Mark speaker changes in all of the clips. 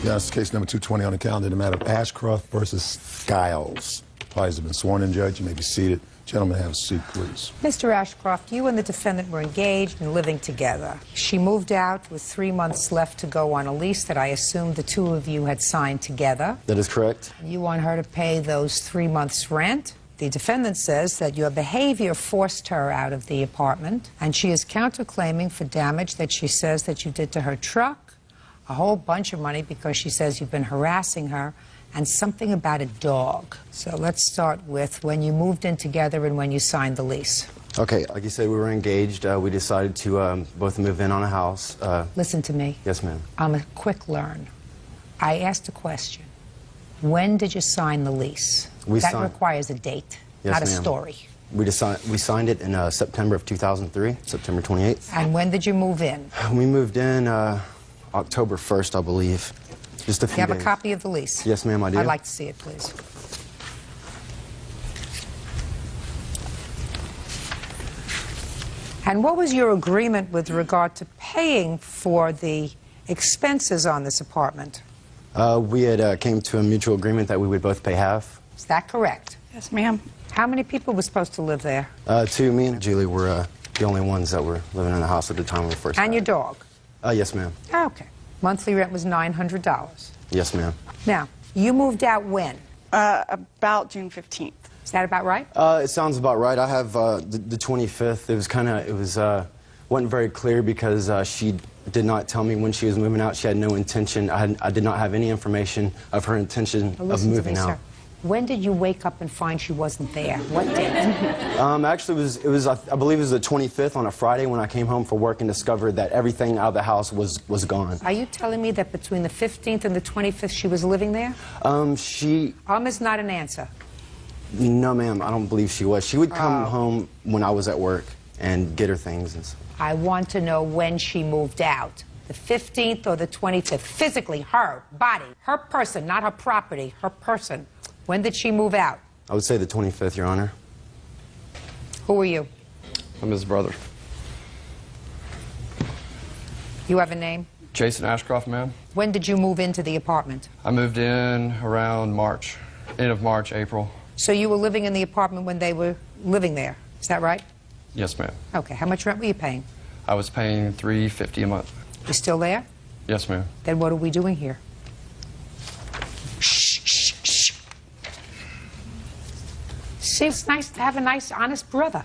Speaker 1: Yes, case number 220 on the calendar, the matter of Ashcroft versus Skiles. Parties have been sworn in, Judge. You may be seated. Gentlemen, have a seat, please.
Speaker 2: Mr. Ashcroft, you and the defendant were engaged and living together. She moved out with 3 months left to go on a lease that I assume the two of you had signed together.
Speaker 3: That is correct.
Speaker 2: You want her to pay those 3 months' rent. The defendant says that your behavior forced her out of the apartment, and she is counterclaiming for damage that she says that you did to her truck, a whole bunch of money because she says you've been harassing her, and something about a dog. So let's start with when you moved in together and when you signed the lease.
Speaker 3: Okay, like you said, we were engaged. We decided to both move in on a house.
Speaker 2: Listen to me.
Speaker 3: Yes, ma'am.
Speaker 2: I'm a quick learn. I asked a question. When did you sign the lease? That requires a date, not a story.
Speaker 3: We signed it in September of 2003, September 28th.
Speaker 2: And when did you move in?
Speaker 3: We moved in October 1st, I believe. Just a few days.
Speaker 2: You have a copy of the lease?
Speaker 3: Yes, ma'am, I do.
Speaker 2: I'd like to see it, please. And what was your agreement with regard to paying for the expenses on this apartment?
Speaker 3: We had came to a mutual agreement that we would both pay half.
Speaker 2: Is that correct?
Speaker 4: Yes, ma'am.
Speaker 2: How many people were supposed to live there?
Speaker 3: Two. Me and Julie were the only ones that were living in the house at the time when we first
Speaker 2: And your dog?
Speaker 3: Yes, ma'am.
Speaker 2: Okay. Monthly rent was $900.
Speaker 3: Yes, ma'am.
Speaker 2: Now, you moved out when?
Speaker 4: About June 15th.
Speaker 2: Is that about right?
Speaker 3: It sounds about right. I have the 25th. Wasn't very clear because she did not tell me when she was moving out. She had no intention. I did not have any information of her intention of moving out.
Speaker 2: Sir. When did you wake up and find she wasn't there? What date?
Speaker 3: Actually, I believe it was the 25th on a Friday when I came home for work and discovered that everything out of the house was gone.
Speaker 2: Are you telling me that between the 15th and the 25th she was living there? Is not an answer.
Speaker 3: No, ma'am, I don't believe she was. She would come home when I was at work and get her things and stuff.
Speaker 2: I want to know when she moved out. The 15th or the 25th? Physically, her body, her person, not her property, her person. When did she move out?
Speaker 3: I would say the 25th, Your Honor.
Speaker 2: Who are you?
Speaker 5: I'm his brother.
Speaker 2: You have a name?
Speaker 5: Jason Ashcroft, ma'am.
Speaker 2: When did you move into the apartment?
Speaker 5: I moved in around March, end of March, April.
Speaker 2: So you were living in the apartment when they were living there, is that right?
Speaker 5: Yes, ma'am.
Speaker 2: Okay, how much rent were you paying?
Speaker 5: I was paying $350 a month.
Speaker 2: You still there?
Speaker 5: Yes, ma'am.
Speaker 2: Then what are we doing here? See, it's nice to have a nice, honest brother,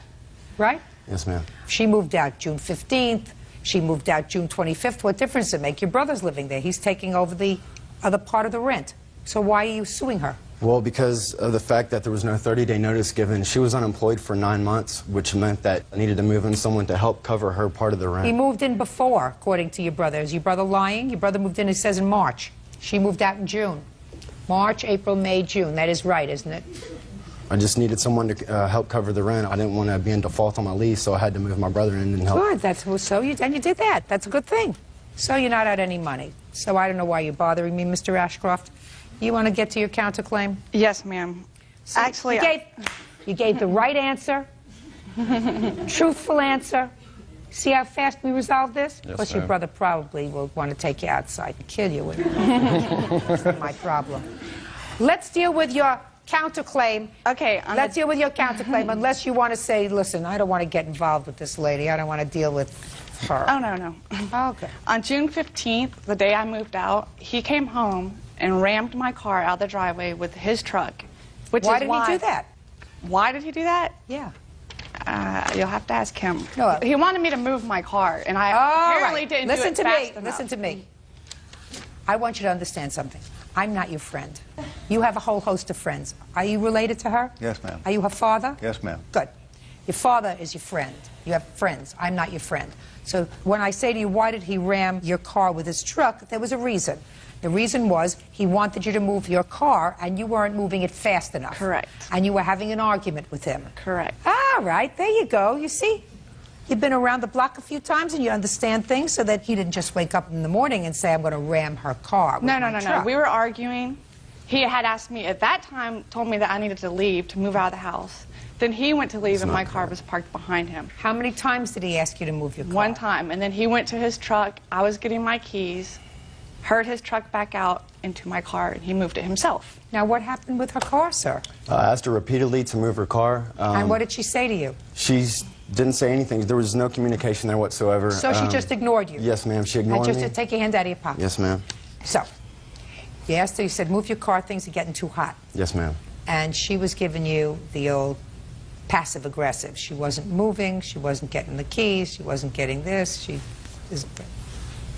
Speaker 2: right?
Speaker 3: Yes, ma'am.
Speaker 2: She moved out June 15th. She moved out June 25th. What difference does it make? Your brother's living there. He's taking over the other part of the rent. So why are you suing her?
Speaker 3: Well, because of the fact that there was no 30-day notice given. She was unemployed for 9 months, which meant that I needed to move in someone to help cover her part of the rent.
Speaker 2: He moved in before, according to your brother. Is your brother lying? Your brother moved in, it says, in March. She moved out in June. March, April, May, June. That is right, isn't it?
Speaker 3: I just needed someone to help cover the rent. I didn't want to be in default on my lease, so I had to move my brother in and help.
Speaker 2: Good. And you did that. That's a good thing. So you're not out any money. So I don't know why you're bothering me, Mr. Ashcroft. You want to get to your counterclaim?
Speaker 4: Yes, ma'am.
Speaker 2: So
Speaker 4: actually,
Speaker 2: you gave the right answer, truthful answer. See how fast we resolved this?
Speaker 5: Yes,
Speaker 2: Plus, your brother probably will want to take you outside and kill you. That's not my problem. Let's deal with your counterclaim.
Speaker 4: Okay.
Speaker 2: Let's deal with your counterclaim, unless you want to say, listen, I don't want to get involved with this lady. I don't want to deal with her.
Speaker 4: Oh, no.
Speaker 2: Okay.
Speaker 4: On June 15th, the day I moved out, he came home and rammed my car out the driveway with his truck.
Speaker 2: Why did he do that?
Speaker 4: Why did he do that?
Speaker 2: Yeah.
Speaker 4: You'll have to ask him.
Speaker 2: No.
Speaker 4: He wanted me to move my car, and I apparently didn't do it fast enough.
Speaker 2: Listen to me. I want you to understand something. I'm not your friend. You have a whole host of friends. Are you related to her?
Speaker 6: Yes, ma'am.
Speaker 2: Are you her father?
Speaker 6: Yes, ma'am.
Speaker 2: Good. Your father is your friend. You have friends. I'm not your friend. So when I say to you, why did he ram your car with his truck, there was a reason. The reason was he wanted you to move your car, and you weren't moving it fast enough.
Speaker 4: Correct.
Speaker 2: And you were having an argument with him.
Speaker 4: Correct.
Speaker 2: All right, there you go. You see? You've been around the block a few times and you understand things, so that he didn't just wake up in the morning and say, I'm going to ram her car with my truck.
Speaker 4: No. We were arguing. He had asked me at that time, told me that I needed to leave to move out of the house. Then he went to leave and my car was parked behind him.
Speaker 2: How many times did he ask you to move your car?
Speaker 4: One time. And then he went to his truck. I was getting my keys. heard his truck back out into my car, and he moved it himself.
Speaker 2: Now, what happened with her car, sir?
Speaker 3: I asked her repeatedly to move her car.
Speaker 2: And what did she say to you?
Speaker 3: She didn't say anything. There was no communication there whatsoever.
Speaker 2: So she just ignored you?
Speaker 3: Yes, ma'am. She ignored
Speaker 2: and just
Speaker 3: me.
Speaker 2: to take your hand out of your pocket?
Speaker 3: Yes, ma'am.
Speaker 2: So, you asked her, you said, move your car, things are getting too hot.
Speaker 3: Yes, ma'am.
Speaker 2: And she was giving you the old passive-aggressive. She wasn't moving, she wasn't getting the keys, she wasn't getting this,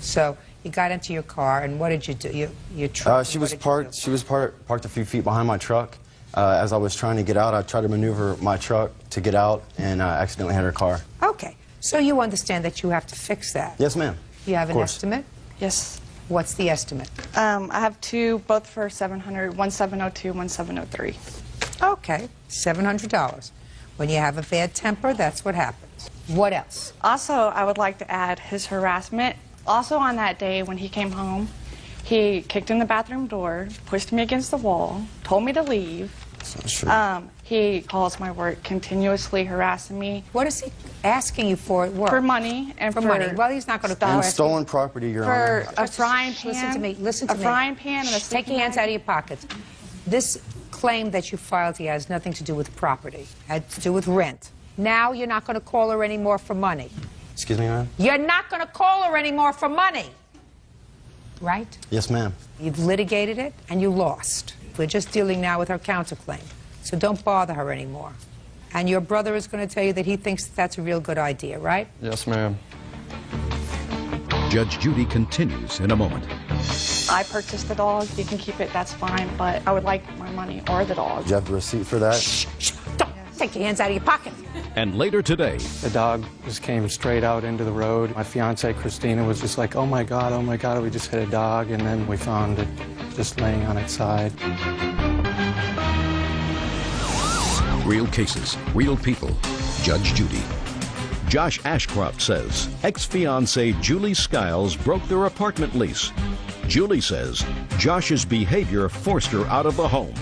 Speaker 2: So, you got into your car, and what did you do? Your truck?
Speaker 3: She was parked a few feet behind my truck. As I was trying to get out, I tried to maneuver my truck to get out, and I accidentally hit her car.
Speaker 2: Okay, so you understand that you have to fix that?
Speaker 3: Yes, ma'am.
Speaker 2: You have
Speaker 3: Of
Speaker 2: an
Speaker 3: course.
Speaker 2: estimate?
Speaker 4: Yes.
Speaker 2: What's the estimate?
Speaker 4: I have two, both for $700, one 702, one 703.
Speaker 2: Okay, $700. When you have a bad temper, that's what happens. What else?
Speaker 4: Also, I would like to add his harassment. Also on that day when he came home, he kicked in the bathroom door, pushed me against the wall, told me to leave.
Speaker 3: That's not true.
Speaker 4: He calls my work, continuously harassing me.
Speaker 2: What is he asking you for at work?
Speaker 4: For money and for
Speaker 2: money. Well, he's not going to
Speaker 3: And stolen property, Your
Speaker 4: for
Speaker 3: Honor.
Speaker 4: a frying pan.
Speaker 2: Listen to me. Listen to
Speaker 4: a
Speaker 2: me.
Speaker 4: frying pan and a
Speaker 2: Take your
Speaker 4: sleeping
Speaker 2: hands
Speaker 4: bag.
Speaker 2: out of your pockets. This claim that you filed here has nothing to do with property. It had to do with rent. Now you're not going to call her anymore for money.
Speaker 3: Excuse me, ma'am?
Speaker 2: You're not going to call her anymore for money. Right?
Speaker 3: Yes, ma'am.
Speaker 2: You've litigated it and you lost. We're just dealing now with her counterclaim. So don't bother her anymore. And your brother is going to tell you that he thinks that's a real good idea, right?
Speaker 5: Yes, ma'am.
Speaker 6: Judge Judy continues in a moment.
Speaker 4: I purchased the dog. You can keep it, that's fine. But I would like my money or the dog.
Speaker 3: Do you have the receipt for that?
Speaker 2: Don't take your hands out of your pocket.
Speaker 6: And later today,
Speaker 7: The dog just came straight out into the road. My fiance Christina was just like, oh my God, we just hit a dog. And then we found it just laying on its side.
Speaker 6: real cases, real people. Judge Judy. Josh Ashcroft says ex-fiancée Julie Skiles broke their apartment lease. Julie says Josh's behavior forced her out of the home.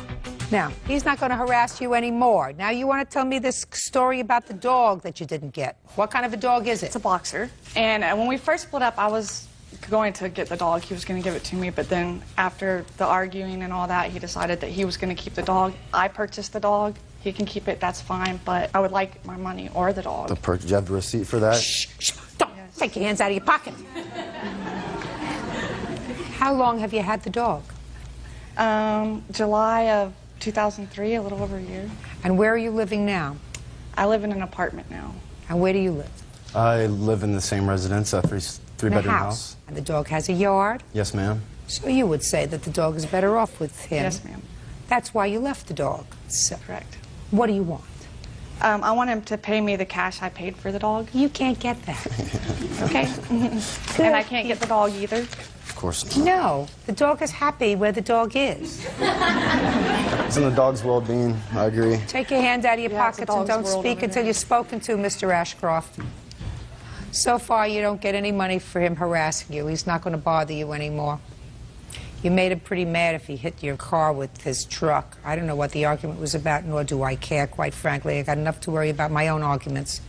Speaker 2: Now, he's not going to harass you anymore. Now, you want to tell me this story about the dog that you didn't get. What kind of a dog is it?
Speaker 4: It's a boxer. And when we first split up, I was going to get the dog. He was going to give it to me. But then after the arguing and all that, he decided that he was going to keep the dog. I purchased the dog. He can keep it. That's fine. But I would like my money or the dog.
Speaker 3: Do you have the receipt for that?
Speaker 2: Shh, shh, don't take your hands out of your pocket. How long have you had the dog?
Speaker 4: July of 2003, a little over a year.
Speaker 2: And where are you living now?
Speaker 4: I live in an apartment now.
Speaker 2: And where do you live?
Speaker 3: I live in the same residence, a
Speaker 2: In a
Speaker 3: three-bedroom house.
Speaker 2: And the dog has a yard?
Speaker 3: Yes, ma'am.
Speaker 2: So you would say that the dog is better off with him.
Speaker 4: Yes, ma'am.
Speaker 2: That's why you left the dog. So,
Speaker 4: Correct.
Speaker 2: what do you want?
Speaker 4: I want him to pay me the cash I paid for the dog.
Speaker 2: You can't get that.
Speaker 4: Okay? And I can't get the dog either.
Speaker 3: Of course not.
Speaker 2: No, the dog is happy where the dog is.
Speaker 3: It's in the dog's well-being, I agree.
Speaker 2: Take your hand out of your
Speaker 4: Yeah, it's a
Speaker 2: pockets and
Speaker 4: dog's
Speaker 2: don't
Speaker 4: world
Speaker 2: speak
Speaker 4: over
Speaker 2: until
Speaker 4: there.
Speaker 2: you're spoken to, Mr. Ashcroft. So far, you don't get any money for him harassing you. He's not going to bother you anymore. You made him pretty mad if he hit your car with his truck. I don't know what the argument was about, nor do I care, quite frankly. I got enough to worry about my own arguments.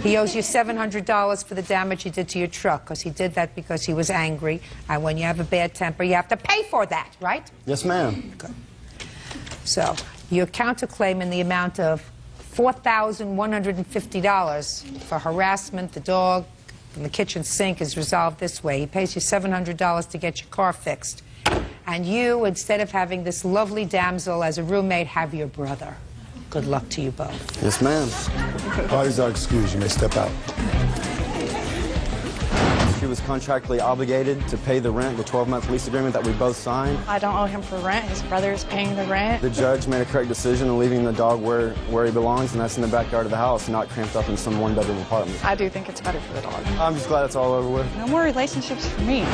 Speaker 2: He owes you $700 for the damage he did to your truck, because he did that because he was angry. And when you have a bad temper, you have to pay for that, right?
Speaker 3: Yes, ma'am.
Speaker 2: Good. So, your counterclaim in the amount of $4,150 for harassment, the dog, and the kitchen sink is resolved this way. He pays you $700 to get your car fixed. And you, instead of having this lovely damsel as a roommate, have your brother. Good luck to you both.
Speaker 3: Yes, ma'am.
Speaker 1: Parties are excused. You may step out.
Speaker 3: She was contractually obligated to pay the rent, the 12-month lease agreement that we both signed.
Speaker 4: I don't owe him for rent. His brother is paying the rent.
Speaker 3: The judge made a correct decision in leaving the dog where he belongs, and that's in the backyard of the house, not cramped up in some one-bedroom apartment.
Speaker 4: I do think it's better for the dog.
Speaker 3: I'm just glad it's all over with.
Speaker 4: No more relationships for me.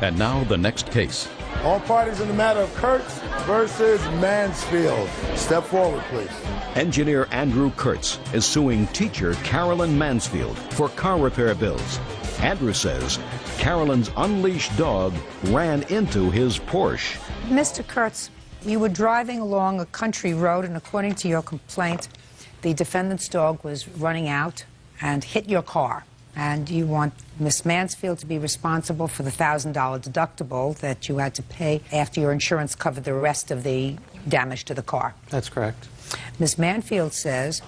Speaker 6: And now the next case.
Speaker 1: All parties in the matter of Kurtz versus Mansfield. Step forward, please.
Speaker 6: Engineer Andrew Kurtz is suing teacher Carolyn Mansfield for car repair bills. Andrew says Carolyn's unleashed dog ran into his Porsche.
Speaker 2: Mr. Kurtz, you were driving along a country road, and according to your complaint, the defendant's dog was running out and hit your car. And you want Miss Mansfield to be responsible for the $1,000 deductible that you had to pay after your insurance covered the rest of the damage to the car.
Speaker 7: That's correct.
Speaker 2: Miss Mansfield says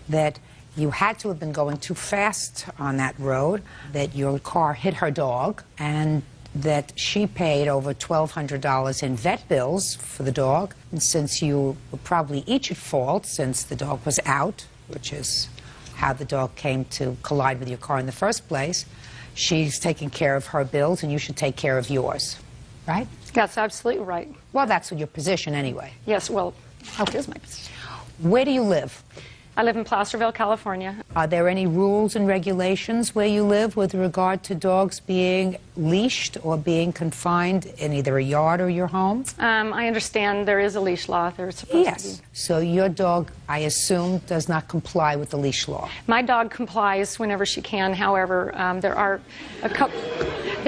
Speaker 2: that you had to have been going too fast on that road, that your car hit her dog, and that she paid over $1,200 in vet bills for the dog. And since you were probably each at fault, since the dog was out, which is how the dog came to collide with your car in the first place, she's taking care of her bills and you should take care of yours, right?
Speaker 8: That's absolutely right.
Speaker 2: Well, that's your position anyway.
Speaker 8: Yes, well, it is my position.
Speaker 2: Where do you live?
Speaker 8: I live in Placerville, California.
Speaker 2: Are there any rules and regulations where you live with regard to dogs being leashed or being confined in either a yard or your home?
Speaker 8: I understand there is a leash law. There's supposed to be.
Speaker 2: Yes. So your dog, I assume, does not comply with the leash law.
Speaker 8: My dog complies whenever she can. However, there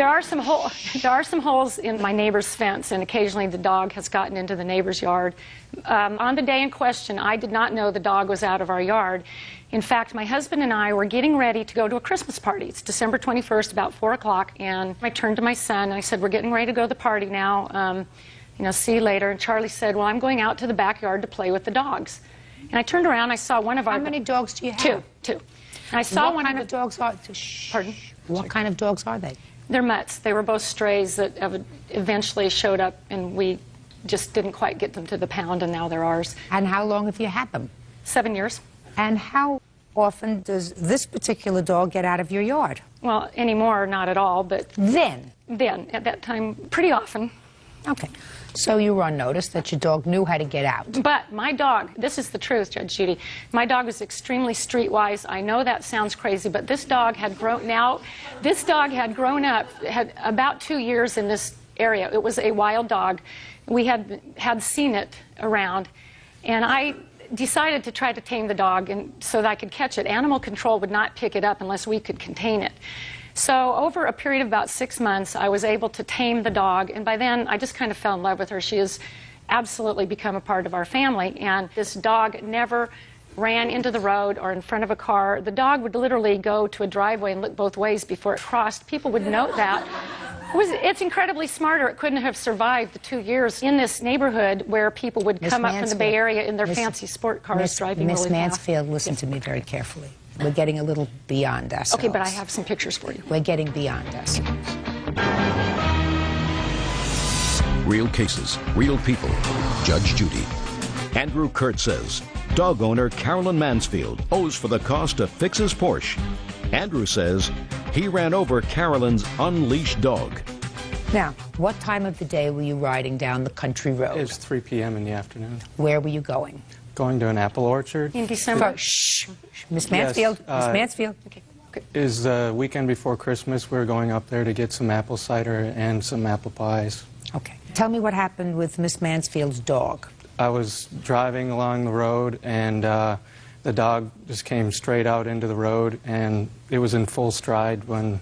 Speaker 8: are some holes in my neighbor's fence, and occasionally the dog has gotten into the neighbor's yard. On the day in question, I did not know the dog was out of our yard. In fact, my husband and I were getting ready to go to a Christmas party. It's December 21st, about 4 o'clock, and I turned to my son and I said, "We're getting ready to go to the party now. See you later." And Charlie said, "Well, I'm going out to the backyard to play with the dogs." And I turned around, I saw one of our...
Speaker 2: How many dogs do you have?
Speaker 8: Two. And I saw
Speaker 2: what kind of dogs are...
Speaker 8: Pardon?
Speaker 2: What kind of dogs are they?
Speaker 8: They're mutts. They were both strays that eventually showed up, and we just didn't quite get them to the pound, and now they're ours.
Speaker 2: And how long have you had them?
Speaker 8: 7 years.
Speaker 2: And how often does this particular dog get out of your yard?
Speaker 8: Well, anymore, not at all, but...
Speaker 2: Then,
Speaker 8: at that time, pretty often.
Speaker 2: Okay. So you were on notice that your dog knew how to get out.
Speaker 8: But my dog, this is the truth, Judge Judy, my dog was extremely streetwise. I know that sounds crazy, but this dog had grown up, had about 2 years in this area. It was a wild dog. We had seen it around, and I decided to try to tame the dog so that I could catch it. Animal control would not pick it up unless we could contain it. So over a period of about 6 months, I was able to tame the dog, and by then I just kind of fell in love with her. She has absolutely become a part of our family, and this dog never ran into the road or in front of a car. The dog would literally go to a driveway and look both ways before it crossed. People would note that. It's incredibly smart, or it couldn't have survived the 2 years in this neighborhood where people would come up from the Bay Area in their fancy sport cars driving really fast.
Speaker 2: Miss Mansfield, listen to me very carefully. We're getting a little beyond ourselves.
Speaker 8: Okay, but I have some pictures for you.
Speaker 2: We're getting beyond ourselves.
Speaker 6: Real cases, real people. Judge Judy. Andrew Kurt says dog owner Carolyn Mansfield owes for the cost to fix his Porsche. Andrew says he ran over Carolyn's unleashed dog.
Speaker 2: Now, what time of the day were you riding down the country road?
Speaker 7: It was 3 p.m. in the afternoon.
Speaker 2: Where were you going?
Speaker 7: Going to an apple orchard.
Speaker 8: In December?
Speaker 2: Shh. Miss Mansfield.
Speaker 7: Yes,
Speaker 2: Miss Mansfield.
Speaker 8: Okay.
Speaker 7: Is the weekend before Christmas. We were going up there to get some apple cider and some apple pies.
Speaker 2: Okay. Tell me what happened with Miss Mansfield's dog.
Speaker 7: I was driving along the road, and the dog just came straight out into the road, and it was in full stride when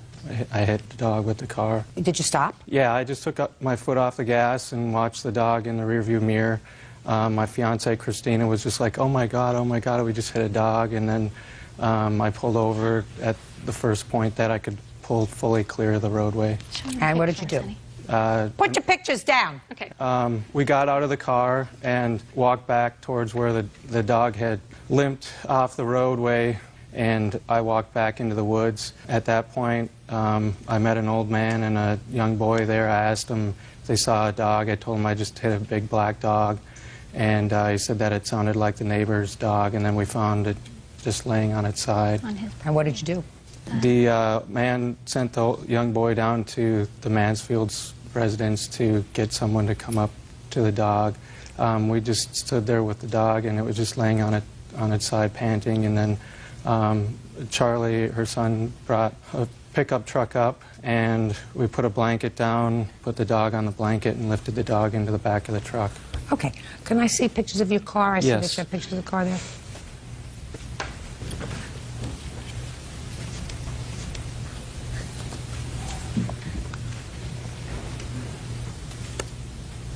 Speaker 7: I hit the dog with the car.
Speaker 2: Did you stop?
Speaker 7: Yeah, I just took my foot off the gas and watched the dog in the rearview mirror. My fiancée, Christina, was just like, oh my God, we just hit a dog. And then I pulled over at the first point that I could pull fully clear of the roadway.
Speaker 2: And what did you do? Put your pictures down.
Speaker 8: Okay.
Speaker 7: We got out of the car and walked back towards where the dog had limped off the roadway, and I walked back into the woods. At that point, I met an old man and a young boy there. I asked them if they saw a dog. I told them I just hit a big black dog, and he said that it sounded like the neighbor's dog, and then we found it just laying on its side.
Speaker 2: And what did you do?
Speaker 7: The man sent the young boy down to the Mansfield's residence to get someone to come up to the dog. We just stood there with the dog, and it was just laying on its side, panting. And then Charlie, her son, brought a pickup truck up, and we put a blanket down, put the dog on the blanket, and lifted the dog into the back of the truck.
Speaker 2: Okay. Can I see pictures of your car? I see
Speaker 7: Yes.
Speaker 2: that you have pictures of the car there.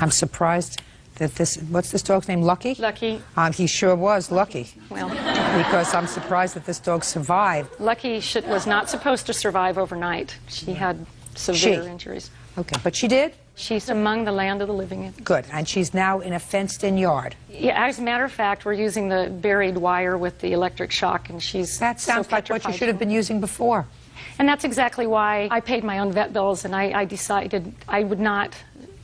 Speaker 2: I'm surprised that what's this dog's name, Lucky?
Speaker 8: Lucky.
Speaker 2: He sure was Lucky.
Speaker 8: Well,
Speaker 2: Because I'm surprised that this dog survived.
Speaker 8: Lucky was not supposed to survive overnight. She had severe injuries.
Speaker 2: Okay, but she did?
Speaker 8: She's among the land of the living.
Speaker 2: Good, and she's now in a fenced-in yard.
Speaker 8: Yeah, as a matter of fact, we're using the buried wire with the electric shock, and she's
Speaker 2: That sounds like what you should have been using before.
Speaker 8: And that's exactly why I paid my own vet bills, and I decided I would not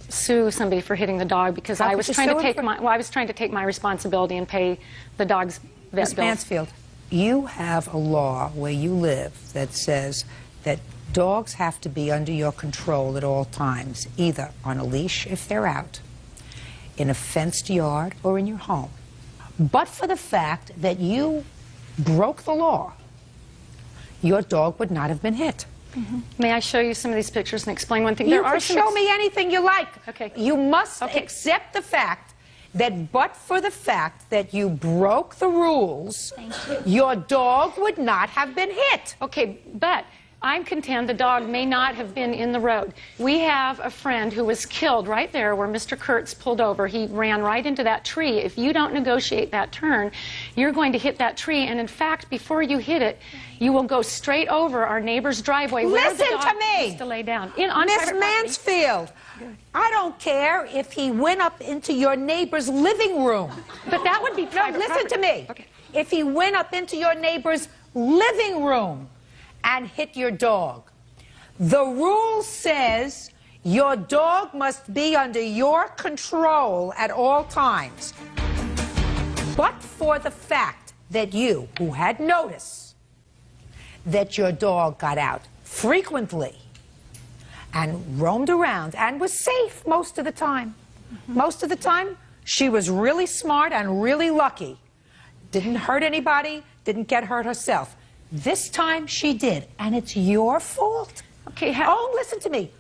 Speaker 8: sue somebody for hitting the dog because I was trying to take my responsibility and pay the dog's vet
Speaker 2: Ms.
Speaker 8: bills.
Speaker 2: Mansfield, you have a law where you live that says that dogs have to be under your control at all times, either on a leash if they're out, in a fenced yard, or in your home. But for the fact that you broke the law, your dog would not have been hit.
Speaker 8: May I show you some of these pictures and explain one thing?
Speaker 2: You can show me anything you like.
Speaker 8: Okay.
Speaker 2: You must accept the fact that but for the fact that you broke the rules, your dog would not have been hit.
Speaker 8: Okay, but I contend the dog may not have been in the road. We have a friend who was killed right there where Mr. Kurtz pulled over. He ran right into that tree. If you don't negotiate that turn, you're going to hit that tree. And in fact, before you hit it, you will go straight over our neighbor's driveway.
Speaker 2: Listen to me!
Speaker 8: Used to lay down.
Speaker 2: Miss Mansfield, I don't care if he went up into your neighbor's living room.
Speaker 8: But that would be private
Speaker 2: listen to me.
Speaker 8: Okay.
Speaker 2: If he went up into your neighbor's living room and hit your dog, the rule says your dog must be under your control at all times. But for the fact that you, who had notice that your dog got out frequently and roamed around and was safe most of the time. Most of the time, she was really smart and really lucky. Didn't hurt anybody, didn't get hurt herself. This time she did, and it's your fault.
Speaker 8: Okay,
Speaker 2: listen to me.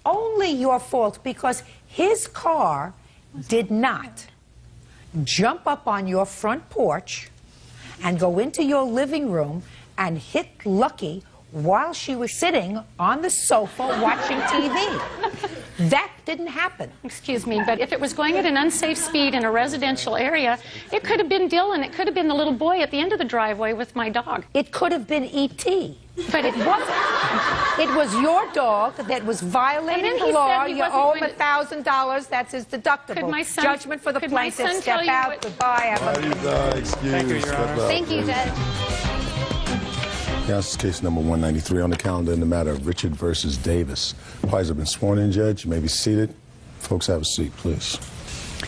Speaker 2: Only your fault because his car did not jump up on your front porch and go into your living room and hit Lucky while she was sitting on the sofa watching TV. That didn't happen.
Speaker 8: Excuse me, but if it was going at an unsafe speed in a residential area, it could have been Dylan. It could have been the little boy at the end of the driveway with my dog.
Speaker 2: It could have been E.T.
Speaker 8: But it wasn't.
Speaker 2: It was your dog that was violating the law. You owe him $1,000. That's his deductible.
Speaker 8: Could my son,
Speaker 2: Judgment for the plaintiff. Step out. Goodbye.
Speaker 1: Thank you,
Speaker 9: Thank you, Judge.
Speaker 1: Now, this is case number 193 on the calendar in the matter of Richard versus Davis. Parties have been sworn in, Judge. You may be seated. Folks, have a seat, please.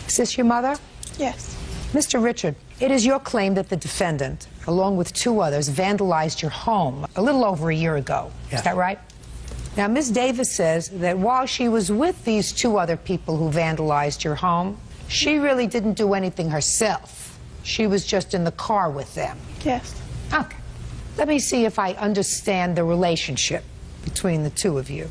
Speaker 2: Is this your mother?
Speaker 10: Yes.
Speaker 2: Mr. Richard, it is your claim that the defendant, along with two others, vandalized your home a little over a year ago. Yes. Is that right? Now, Ms. Davis says that while she was with these two other people who vandalized your home, she really didn't do anything herself. She was just in the car with them.
Speaker 10: Yes.
Speaker 2: Okay. Let me see if I understand the relationship between the two of you.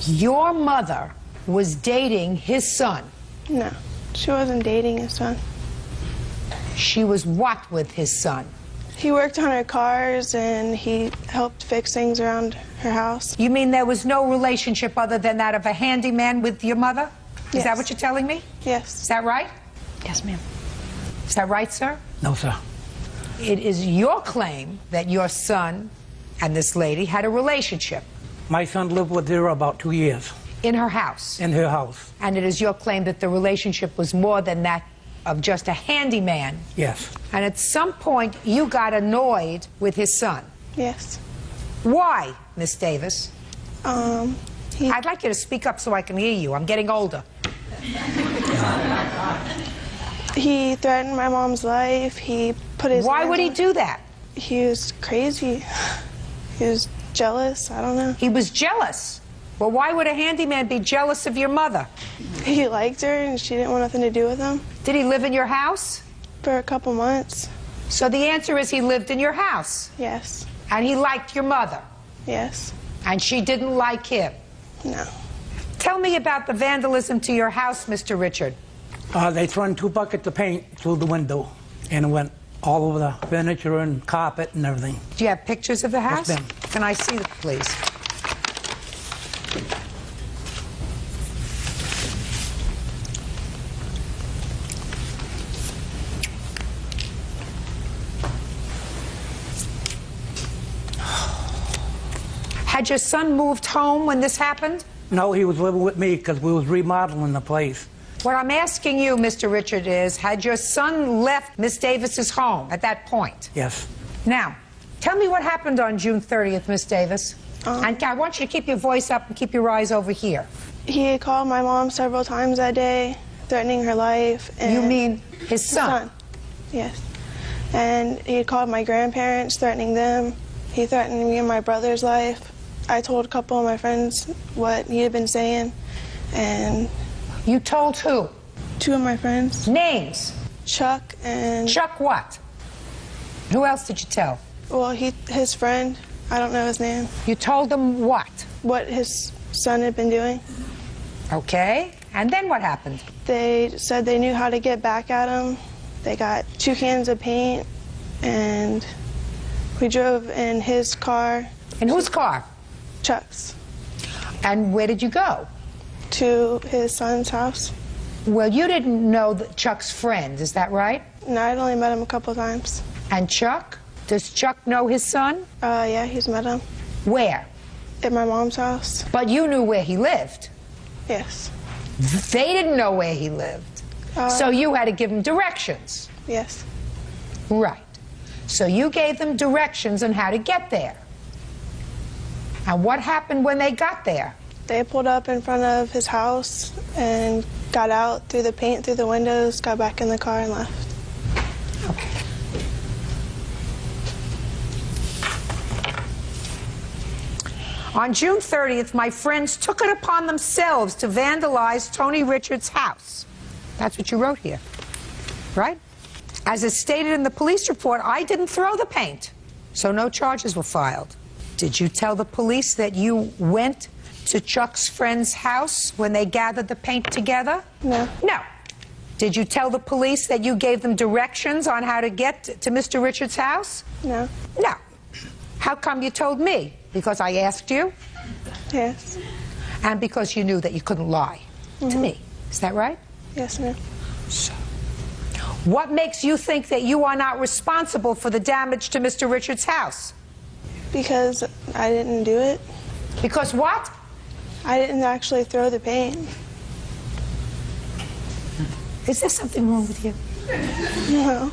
Speaker 2: Your mother was dating his son.
Speaker 10: No, she wasn't dating his son.
Speaker 2: She was what with his son?
Speaker 10: He worked on her cars and he helped fix things around her house.
Speaker 2: You mean there was no relationship other than that of a handyman with your mother?
Speaker 10: Yes.
Speaker 2: Is that what you're telling me?
Speaker 10: Yes.
Speaker 2: Is that right?
Speaker 9: Yes, ma'am.
Speaker 2: Is that right, sir?
Speaker 11: No, sir.
Speaker 2: It is your claim that your son and this lady had a relationship.
Speaker 11: My son lived with her about 2 years.
Speaker 2: In her house?
Speaker 11: In her house.
Speaker 2: And it is your claim that the relationship was more than that of just a handyman?
Speaker 11: Yes.
Speaker 2: And at some point, you got annoyed with his son?
Speaker 10: Yes.
Speaker 2: Why, Miss Davis?
Speaker 10: I'd
Speaker 2: like you to speak up so I can hear you. I'm getting older.
Speaker 10: He threatened my mom's life. He put his...
Speaker 2: Why would he do that?
Speaker 10: He was crazy. He was jealous. I don't know.
Speaker 2: He was jealous? Well, why would a handyman be jealous of your mother?
Speaker 10: He liked her and she didn't want nothing to do with him.
Speaker 2: Did he live in your house?
Speaker 10: For a couple months.
Speaker 2: So the answer is he lived in your house?
Speaker 10: Yes.
Speaker 2: And he liked your mother?
Speaker 10: Yes.
Speaker 2: And she didn't like him?
Speaker 10: No.
Speaker 2: Tell me about the vandalism to your house, Mr. Richard.
Speaker 11: They thrown 2 buckets of paint through the window and it went all over the furniture and carpet and everything.
Speaker 2: Do you have pictures of the house?
Speaker 11: Yes, ma'am.
Speaker 2: Can I see them, please? Had your son moved home when this happened?
Speaker 11: No, he was living with me because we was remodeling the place.
Speaker 2: What I'm asking you, Mr. Richard, is had your son left Miss Davis's home at that point?
Speaker 11: Yes.
Speaker 2: Now, tell me what happened on June 30th, Miss Davis. And I want you to keep your voice up and keep your eyes over here.
Speaker 10: He had called my mom several times that day, threatening her life. And
Speaker 2: You mean his son?
Speaker 10: Yes. And he had called my grandparents, threatening them. He threatened me and my brother's life. I told a couple of my friends what he had been saying, and...
Speaker 2: You told who?
Speaker 10: 2 of my friends.
Speaker 2: Names?
Speaker 10: Chuck and...
Speaker 2: Chuck what? Who else did you tell?
Speaker 10: Well, his friend. I don't know his name.
Speaker 2: You told them what?
Speaker 10: What his son had been doing.
Speaker 2: Okay. And then what happened?
Speaker 10: They said they knew how to get back at him. They got 2 cans of paint, and we drove in his car.
Speaker 2: In whose car?
Speaker 10: Chuck's.
Speaker 2: And where did you go?
Speaker 10: To his son's house.
Speaker 2: Well, you didn't know Chuck's friend, is that right?
Speaker 10: No, I'd only met him a couple times.
Speaker 2: And Chuck? Does Chuck know his son?
Speaker 10: Yeah, he's met him.
Speaker 2: Where?
Speaker 10: At my mom's house.
Speaker 2: But you knew where he lived.
Speaker 10: Yes.
Speaker 2: They didn't know where he lived. So you had to give him directions.
Speaker 10: Yes.
Speaker 2: Right. So you gave them directions on how to get there. And what happened when they got there?
Speaker 10: They pulled up in front of his house and got out, threw the paint through the windows, got back in the car and left.
Speaker 2: Okay. On June 30th, my friends took it upon themselves to vandalize Tony Richards' house. That's what you wrote here, right? As is stated in the police report, I didn't throw the paint, so no charges were filed. Did you tell the police that you went to Chuck's friend's house when they gathered the paint together?
Speaker 10: No.
Speaker 2: No. Did you tell the police that you gave them directions on how to get to Mr. Richards' house?
Speaker 10: No.
Speaker 2: No. How come you told me? Because I asked you?
Speaker 10: Yes.
Speaker 2: And because you knew that you couldn't lie to me. Is that right?
Speaker 10: Yes, ma'am.
Speaker 2: So, what makes you think that you are not responsible for the damage to Mr. Richards' house?
Speaker 10: Because I didn't do it.
Speaker 2: Because what?
Speaker 10: I didn't actually throw the paint.
Speaker 2: Is there something wrong with you?
Speaker 10: No.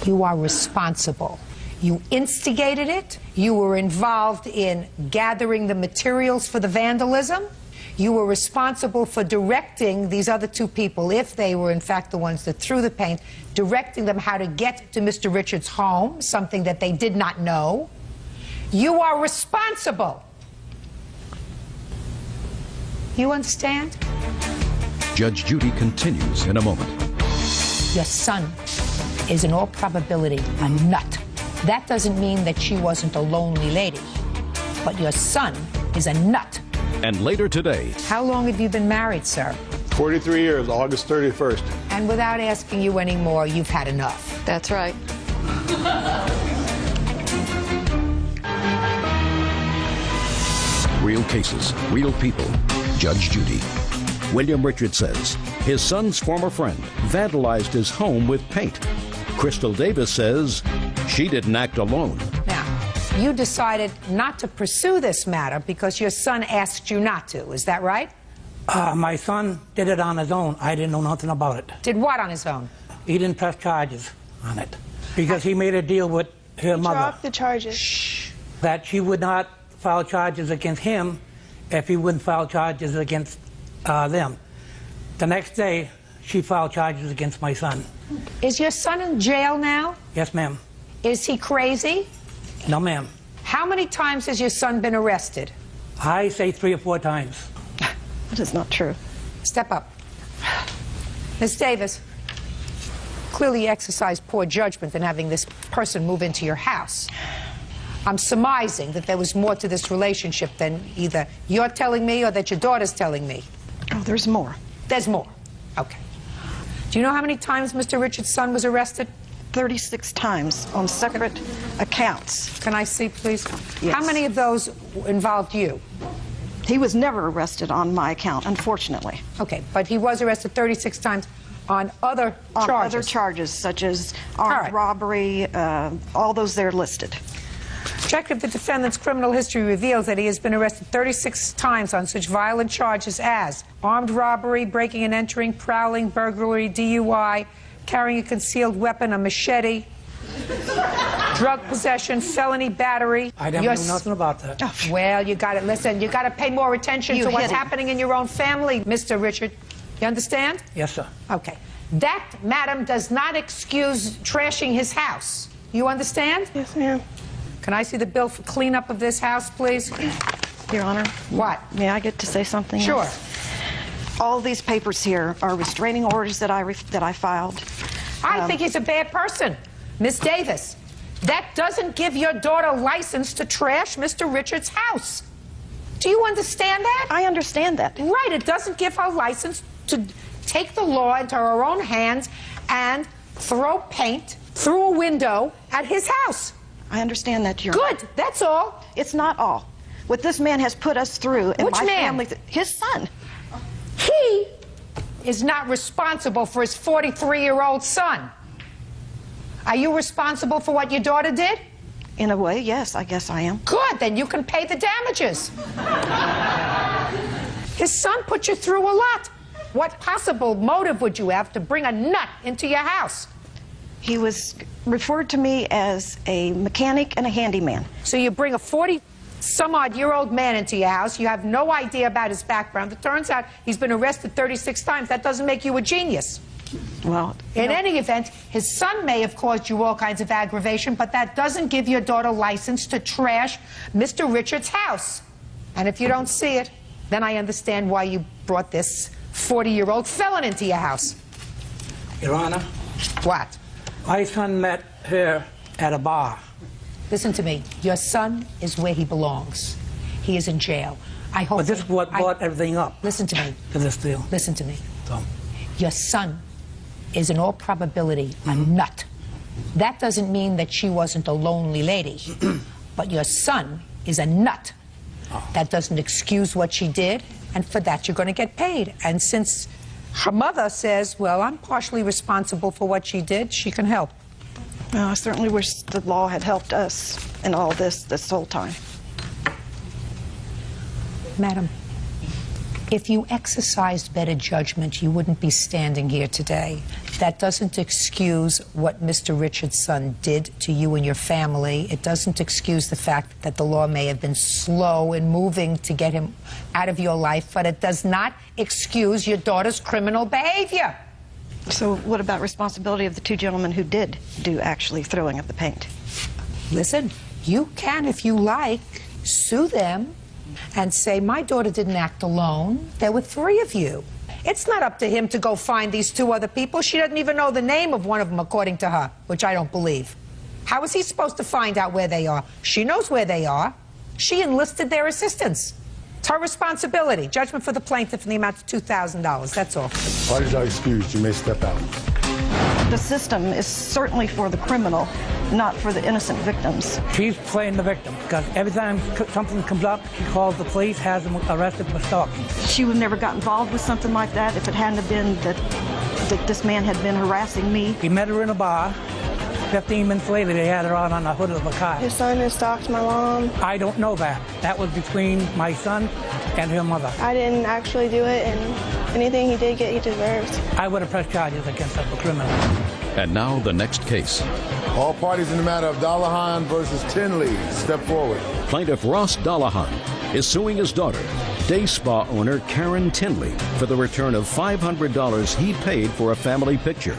Speaker 2: You are responsible. You instigated it. You were involved in gathering the materials for the vandalism. You were responsible for directing these other 2 people, if they were in fact the ones that threw the paint, directing them how to get to Mr. Richards' home, something that they did not know. You are responsible. You understand?
Speaker 6: Judge Judy continues in a moment.
Speaker 2: Your son is in all probability a nut. That doesn't mean that she wasn't a lonely lady, but your son is a nut.
Speaker 6: And later today...
Speaker 2: How long have you been married, sir?
Speaker 1: 43 years, August 31st.
Speaker 2: And without asking you any more, you've had enough.
Speaker 8: That's right.
Speaker 6: Real cases, real people. Judge Judy. William Richards says his son's former friend vandalized his home with paint. Crystal Davis says she didn't act alone.
Speaker 2: Now, you decided not to pursue this matter because your son asked you not to. Is that right?
Speaker 11: My son did it on his own. I didn't know nothing about it.
Speaker 2: Did what on his own?
Speaker 11: He didn't press charges on it because he made a deal with her mother.
Speaker 10: Dropped the charges.
Speaker 11: That she would not file charges against him if he wouldn't file charges against them. The next day, she filed charges against my son.
Speaker 2: Is your son in jail now?
Speaker 11: Yes, ma'am.
Speaker 2: Is he crazy?
Speaker 11: No, ma'am.
Speaker 2: How many times has your son been arrested?
Speaker 11: I say 3 or 4 times.
Speaker 8: That is not true.
Speaker 2: Step up. Miss Davis, clearly you exercised poor judgment in having this person move into your house. I'm surmising that there was more to this relationship than either you're telling me or that your daughter's telling me.
Speaker 8: Oh, there's more.
Speaker 2: There's more. Okay. Do you know how many times Mr. Richards' son was arrested?
Speaker 12: 36 times on separate accounts.
Speaker 2: Can I see, please?
Speaker 12: Yes.
Speaker 2: How many of those involved you?
Speaker 12: He was never arrested on my account, unfortunately.
Speaker 2: Okay, but he was arrested 36 times on other
Speaker 12: On
Speaker 2: charges.
Speaker 12: other charges, such as armed robbery, all those there listed.
Speaker 2: Check if the defendant's criminal history reveals that he has been arrested 36 times on such violent charges as armed robbery, breaking and entering, prowling, burglary, DUI, carrying a concealed weapon, a machete, drug possession, felony battery.
Speaker 11: I don't know nothing about that.
Speaker 2: Well, you got to listen. You got to pay more attention to what's happening in your own family, Mr. Richard. You understand?
Speaker 11: Yes, sir.
Speaker 2: Okay. That, madam, does not excuse trashing his house. You understand?
Speaker 10: Yes, ma'am.
Speaker 2: Can I see the bill for cleanup of this house, please?
Speaker 12: Your Honor.
Speaker 2: What?
Speaker 12: May I get to say something?
Speaker 2: Sure.
Speaker 12: All these papers here are restraining orders that I filed.
Speaker 2: I think he's a bad person. Miss Davis, that doesn't give your daughter license to trash Mr. Richards' house. Do you understand that?
Speaker 12: I understand that.
Speaker 2: Right, it doesn't give her license to take the law into her own hands and throw paint through a window at his house.
Speaker 12: I understand that, Your Honor.
Speaker 2: Good, that's all.
Speaker 12: It's not all. What this man has put us through and
Speaker 2: Which
Speaker 12: my
Speaker 2: man?
Speaker 12: family, his son.
Speaker 2: He is not responsible for his 43-year-old son. Are you responsible for what your daughter did?
Speaker 12: In a way, yes, I guess I am.
Speaker 2: Good, then you can pay the damages. His son put you through a lot. What possible motive would you have to bring a nut into your house?
Speaker 12: He was referred to me as a mechanic and a handyman.
Speaker 2: So you bring a 40-some-odd-year-old man into your house. You have no idea about his background. It turns out he's been arrested 36 times. That doesn't make you a genius.
Speaker 12: Well,
Speaker 2: in any event, his son may have caused you all kinds of aggravation, but that doesn't give your daughter license to trash Mr. Richards' house. And if you don't see it, then I understand why you brought this 40-year-old felon into your house.
Speaker 11: Your Honor.
Speaker 2: What?
Speaker 11: My son met her at a bar.
Speaker 2: Listen to me. Your son is where he belongs. He is in jail. I hope.
Speaker 11: But this is what brought everything up.
Speaker 2: Listen to me.
Speaker 11: To this deal.
Speaker 2: Listen to me.
Speaker 11: So.
Speaker 2: Your son is in all probability a nut. That doesn't mean that she wasn't a lonely lady. But your son is a nut. That doesn't excuse what she did, and for that you're going to get paid. And since her mother says, well, I'm partially responsible for what she did, she can help.
Speaker 12: Well, I certainly wish the law had helped us in all this whole time.
Speaker 2: Madam, if you exercised better judgment, you wouldn't be standing here today. That doesn't excuse what Mr. Richards' son did to you and your family. It doesn't excuse the fact that the law may have been slow in moving to get him out of your life, but it does not excuse your daughter's criminal behavior.
Speaker 12: So what about responsibility of the two gentlemen who did do actually throwing of the paint?
Speaker 2: Listen, you can, if you like, sue them and say, my daughter didn't act alone. There were three of you. It's not up to him to go find these two other people. She doesn't even know the name of one of them, according to her, which I don't believe. How is he supposed to find out where they are? She knows where they are. She enlisted their assistance. It's her responsibility. Judgment for the plaintiff in the amount of $2,000. That's all.
Speaker 1: Parties are excused. You may step out.
Speaker 12: The system is certainly for the criminal, not for the innocent victims.
Speaker 11: She's playing the victim because every time something comes up, she calls the police, has them arrested for stalking.
Speaker 12: She would never got involved with something like that if it hadn't have been that this man had been harassing me.
Speaker 11: He met her in a bar. 15 minutes later, they had her out on the hood of a car.
Speaker 10: His son has stalked my mom.
Speaker 11: I don't know that. That was between my son and her mother.
Speaker 10: I didn't actually do it, and anything he did get, he deserves.
Speaker 11: I would have pressed charges against her for criminal.
Speaker 6: And now the next case.
Speaker 1: All parties in the matter of Dallahan versus Tinley, step forward.
Speaker 6: Plaintiff Ross Dallahan is suing his daughter, day spa owner Karen Tinley, for the return of $500 he paid for a family picture.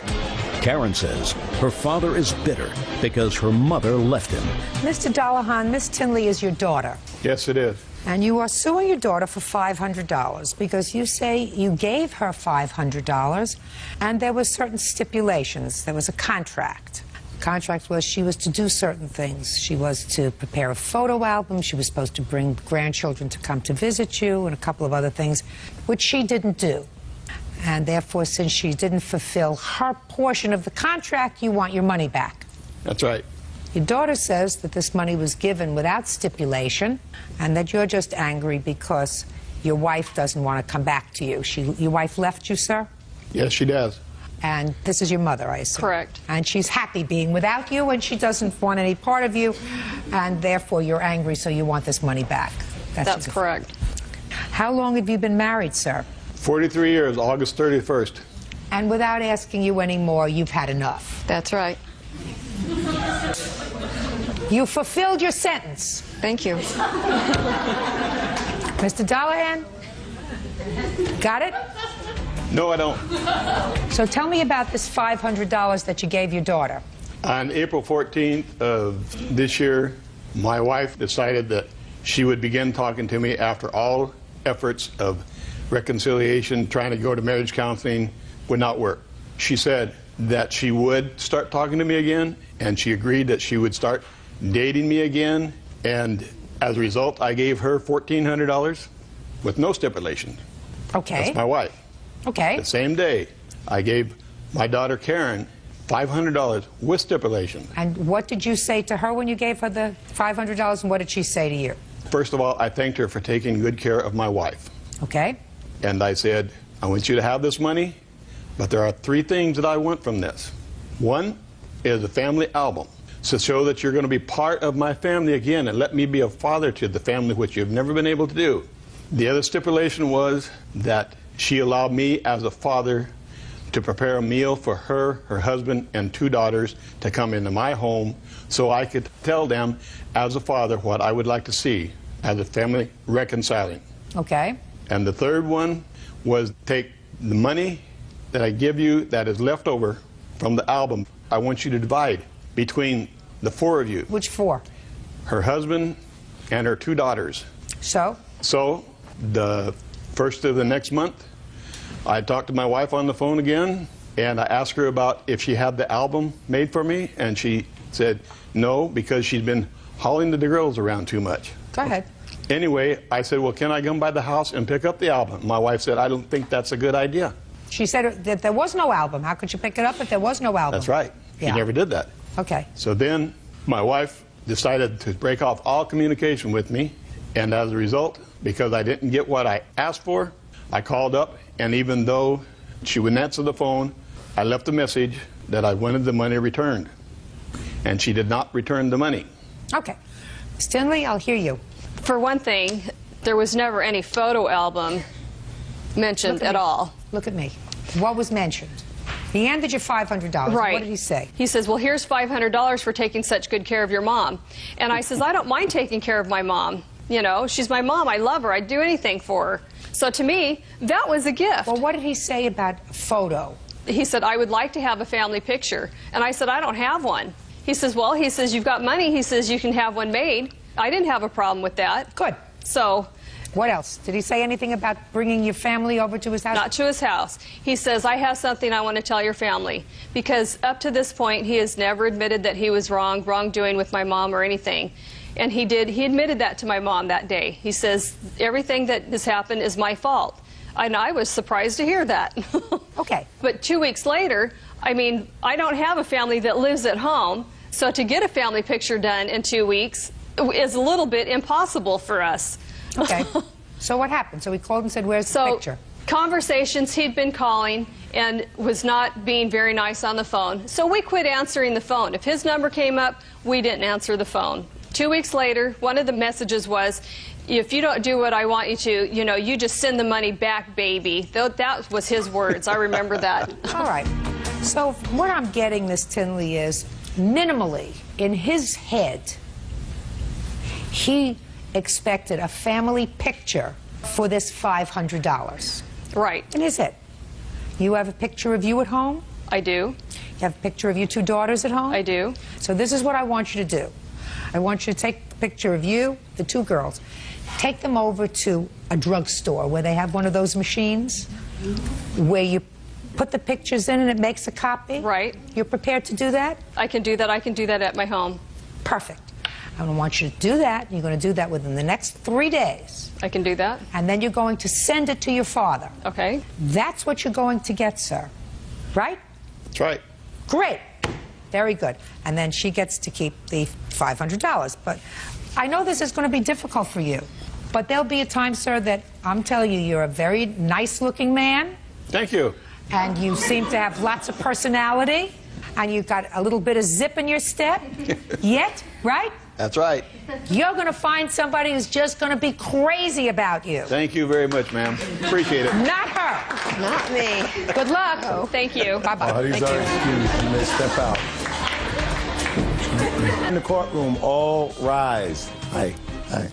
Speaker 6: Karen says her father is bitter because her mother left him.
Speaker 2: Mr. Dallahan, Miss Tinley is your daughter.
Speaker 5: Yes, it is.
Speaker 2: And you are suing your daughter for $500 because you say you gave her $500 and there were certain stipulations. There was a contract. The contract was she was to do certain things. She was to prepare a photo album. She was supposed to bring grandchildren to come to visit you and a couple of other things, which she didn't do. And therefore, since she didn't fulfill her portion of the contract, you want your money back.
Speaker 5: That's right.
Speaker 2: Your daughter says that this money was given without stipulation and that you're just angry because your wife doesn't want to come back to you. Your wife left you, sir?
Speaker 5: Yes, she does.
Speaker 2: And this is your mother, I assume.
Speaker 8: Correct.
Speaker 2: And she's happy being without you, and she doesn't want any part of you, and therefore you're angry, so you want this money back.
Speaker 8: That's correct.
Speaker 2: How long have you been married, sir?
Speaker 13: 43 years, August 31st.
Speaker 2: And without asking you any more, you've had enough.
Speaker 8: That's right.
Speaker 2: You fulfilled your sentence.
Speaker 8: Thank you.
Speaker 2: Mr. Dollahan? Got it?
Speaker 13: No, I don't.
Speaker 2: So tell me about this $500 that you gave your daughter.
Speaker 13: On April 14th of this year, my wife decided that she would begin talking to me after all efforts of reconciliation, trying to go to marriage counseling would not work. She said that she would start talking to me again, and she agreed that she would start dating me again, and as a result, I gave her $1,400 with no stipulation.
Speaker 2: Okay.
Speaker 13: That's my wife.
Speaker 2: Okay.
Speaker 13: The same day, I gave my daughter Karen $500 with stipulation.
Speaker 2: And what did you say to her when you gave her the $500, and what did she say to you?
Speaker 13: First of all, I thanked her for taking good care of my wife.
Speaker 2: Okay.
Speaker 13: And I said, I want you to have this money, but there are 3 things that I want from this. One is a family album to show that you're going to be part of my family again and let me be a father to the family, which you've never been able to do. The other stipulation was that she allowed me as a father to prepare a meal for her, her husband, and 2 daughters to come into my home so I could tell them as a father what I would like to see as a family reconciling.
Speaker 2: Okay.
Speaker 13: And the third one was take the money that I give you that is left over from the album. I want you to divide between the 4 of you.
Speaker 2: Which 4?
Speaker 13: Her husband and her 2 daughters.
Speaker 2: So?
Speaker 13: So the first of the next month, I talked to my wife on the phone again, and I asked her about if she had the album made for me, and she said no, because she's been hauling the girls around too much.
Speaker 2: Go ahead.
Speaker 13: Anyway, I said, well, can I come by the house and pick up the album? My wife said, I don't think that's a good idea.
Speaker 2: She said that there was no album. How could you pick it up if there was no album?
Speaker 13: That's right. She
Speaker 2: Yeah.
Speaker 13: never did that.
Speaker 2: Okay.
Speaker 13: So then my wife decided to break off all communication with me, and as a result, because I didn't get what I asked for, I called up, and even though she wouldn't answer the phone, I left a message that I wanted the money returned. And she did not return the money.
Speaker 2: Okay. Ms. Tinley, I'll hear you.
Speaker 14: For one thing, there was never any photo album mentioned at all.
Speaker 2: Look at me. What was mentioned? He handed you $500.
Speaker 14: Right.
Speaker 2: What did he say?
Speaker 14: He says, well, here's $500 for taking such good care of your mom. And I says, I don't mind taking care of my mom. You know, she's my mom. I love her. I'd do anything for her. So to me, that was a gift.
Speaker 2: Well, what did he say about photo?
Speaker 14: He said, I would like to have a family picture. And I said, I don't have one. He says, well, he says, you've got money. He says, you can have one made. I didn't have a problem with that.
Speaker 2: Good.
Speaker 14: So...
Speaker 2: What else? Did he say anything about bringing your family over to his house?
Speaker 14: Not to his house. He says, I have something I want to tell your family. Because up to this point, he has never admitted that he was wrongdoing with my mom or anything. And he admitted that to my mom that day. He says, everything that has happened is my fault. And I was surprised to hear that.
Speaker 2: Okay.
Speaker 14: But 2 weeks later, I mean, I don't have a family that lives at home. So to get a family picture done in 2 weeks is a little bit impossible for us.
Speaker 2: Okay. So what happened? So he called and said, where's the picture?
Speaker 14: Conversations, he'd been calling and was not being very nice on the phone. So we quit answering the phone. If his number came up, we didn't answer the phone. 2 weeks later, one of the messages was, if you don't do what I want you to, you know, you just send the money back, baby. That was his words. I remember that.
Speaker 2: All right. So what I'm getting, Miss Tinley, is minimally, in his head, he expected a family picture for this $500.
Speaker 14: Right.
Speaker 2: In his head. You have a picture of you at home?
Speaker 14: I do.
Speaker 2: You have a picture of your 2 daughters at home?
Speaker 14: I do.
Speaker 2: So this is what I want you to do. I want you to take a picture of you, the 2 girls, take them over to a drugstore where they have one of those machines where you put the pictures in and it makes a copy?
Speaker 14: Right.
Speaker 2: You're prepared to do that?
Speaker 14: I can do that. I can do that at my home.
Speaker 2: Perfect. I want you to do that. You're going to do that within the next 3 days.
Speaker 14: I can do that.
Speaker 2: And then you're going to send it to your father.
Speaker 14: Okay.
Speaker 2: That's what you're going to get, sir. Right?
Speaker 13: That's right.
Speaker 2: Great. Very good. And then she gets to keep the $500. But I know this is going to be difficult for you. But there'll be a time, sir, that I'm telling you, you're a very nice-looking man.
Speaker 13: Thank you.
Speaker 2: and you seem to have lots of personality, and you've got a little bit of zip in your step. Yet, right?
Speaker 13: That's right.
Speaker 2: You're going to find somebody who's just going to be crazy about you.
Speaker 13: Thank you very much, ma'am. Appreciate it.
Speaker 2: Not her.
Speaker 10: Not me.
Speaker 2: Good luck.
Speaker 14: Oh, thank you.
Speaker 2: Bye-bye.
Speaker 1: All these are excused. You may step out. In the courtroom, all rise. Aye. Aye.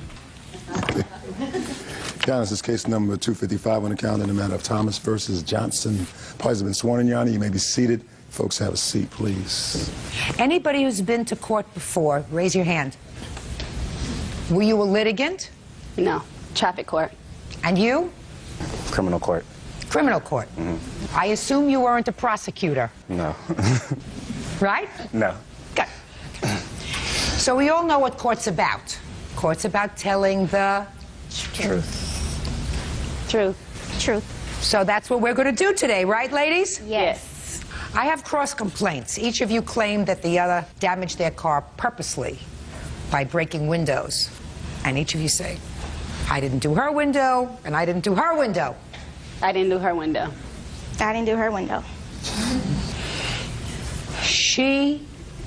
Speaker 1: Your Honor, this is case number 255 on the calendar in the matter of Thomas versus Johnson. Parties have been sworn in, Your Honor. You may be seated. Folks, have a seat, please.
Speaker 2: Anybody who's been to court before, raise your hand. Were you a litigant?
Speaker 15: No. Traffic court.
Speaker 2: And you?
Speaker 3: Criminal court.
Speaker 2: Criminal court. I assume you weren't a prosecutor,
Speaker 3: No.
Speaker 2: right?
Speaker 3: No.
Speaker 2: Good. So we all know what court's about. Court's about telling the truth.
Speaker 15: Truth.
Speaker 10: Truth.
Speaker 2: So that's what we're going to do today, right, ladies?
Speaker 15: Yes.
Speaker 2: I have cross complaints. Each of you claimed that the other damaged their car purposely by breaking windows. And each of you say, I didn't do her window, and I didn't do her window.
Speaker 15: I didn't do her window.
Speaker 10: I didn't do her window.
Speaker 2: She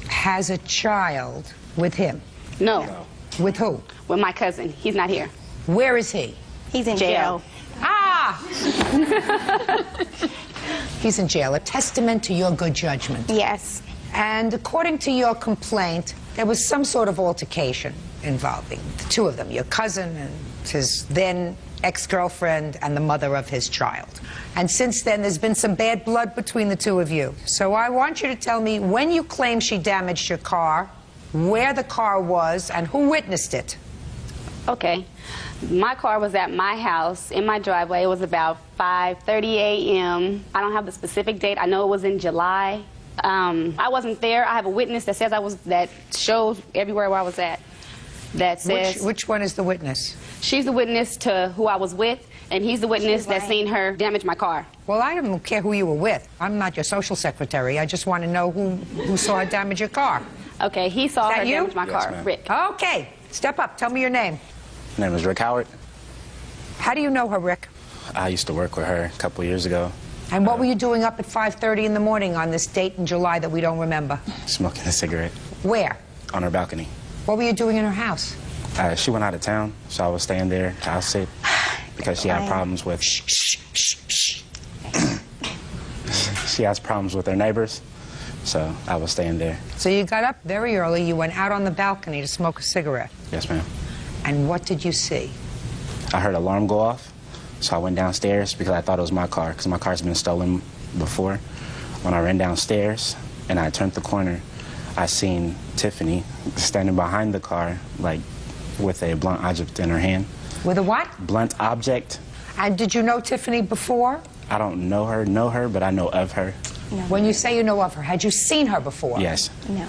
Speaker 2: has a child with him.
Speaker 15: No.
Speaker 2: With who?
Speaker 15: With my cousin. He's not here.
Speaker 2: Where is he?
Speaker 10: He's in jail.
Speaker 2: Ah! He's in jail. A testament to your good judgment.
Speaker 10: Yes.
Speaker 2: And according to your complaint, there was some sort of altercation involving the two of them, your cousin and his then ex-girlfriend and the mother of his child. And since then, there's been some bad blood between the two of you. So I want you to tell me when you claim she damaged your car, where the car was, and who witnessed it.
Speaker 15: Okay. My car was at my house in my driveway. It was about 5:30 a.m. I don't have the specific date. I know it was in July. I wasn't there. I have a witness that says that shows everywhere where I was at. That says
Speaker 2: which one is the witness?
Speaker 15: She's the witness to who I was with, and he's the witness that seen her damage my car.
Speaker 2: Well, I don't care who you were with. I'm not your social secretary. I just want to know who saw her damage your car.
Speaker 15: Okay, he saw her damage my car.
Speaker 3: ma'am.
Speaker 15: Rick.
Speaker 2: Okay, step up. Tell me your name.
Speaker 3: My name is Rick Howard.
Speaker 2: How do you know her, Rick?
Speaker 3: I used to work with her a couple years ago.
Speaker 2: And what were you doing up at 5:30 in the morning on this date in July that we don't remember?
Speaker 3: Smoking a cigarette.
Speaker 2: Where?
Speaker 3: On her balcony.
Speaker 2: What were you doing in her house?
Speaker 3: She went out of town, so I was staying there house sit because she had problems with. She has problems with her neighbors, so I was staying there.
Speaker 2: So you got up very early. You went out on the balcony to smoke a cigarette.
Speaker 3: Yes, ma'am.
Speaker 2: And what did you see?
Speaker 3: I heard an alarm go off, so I went downstairs because I thought it was my car, because my car's been stolen before. When I ran downstairs and I turned the corner, I seen Tiffany standing behind the car, like with a blunt object in her hand.
Speaker 2: With a what?
Speaker 3: Blunt object.
Speaker 2: And did you know Tiffany before?
Speaker 3: I don't know her, but I know of her.
Speaker 2: No. When you say you know of her, had you seen her before?
Speaker 3: Yes.
Speaker 10: No.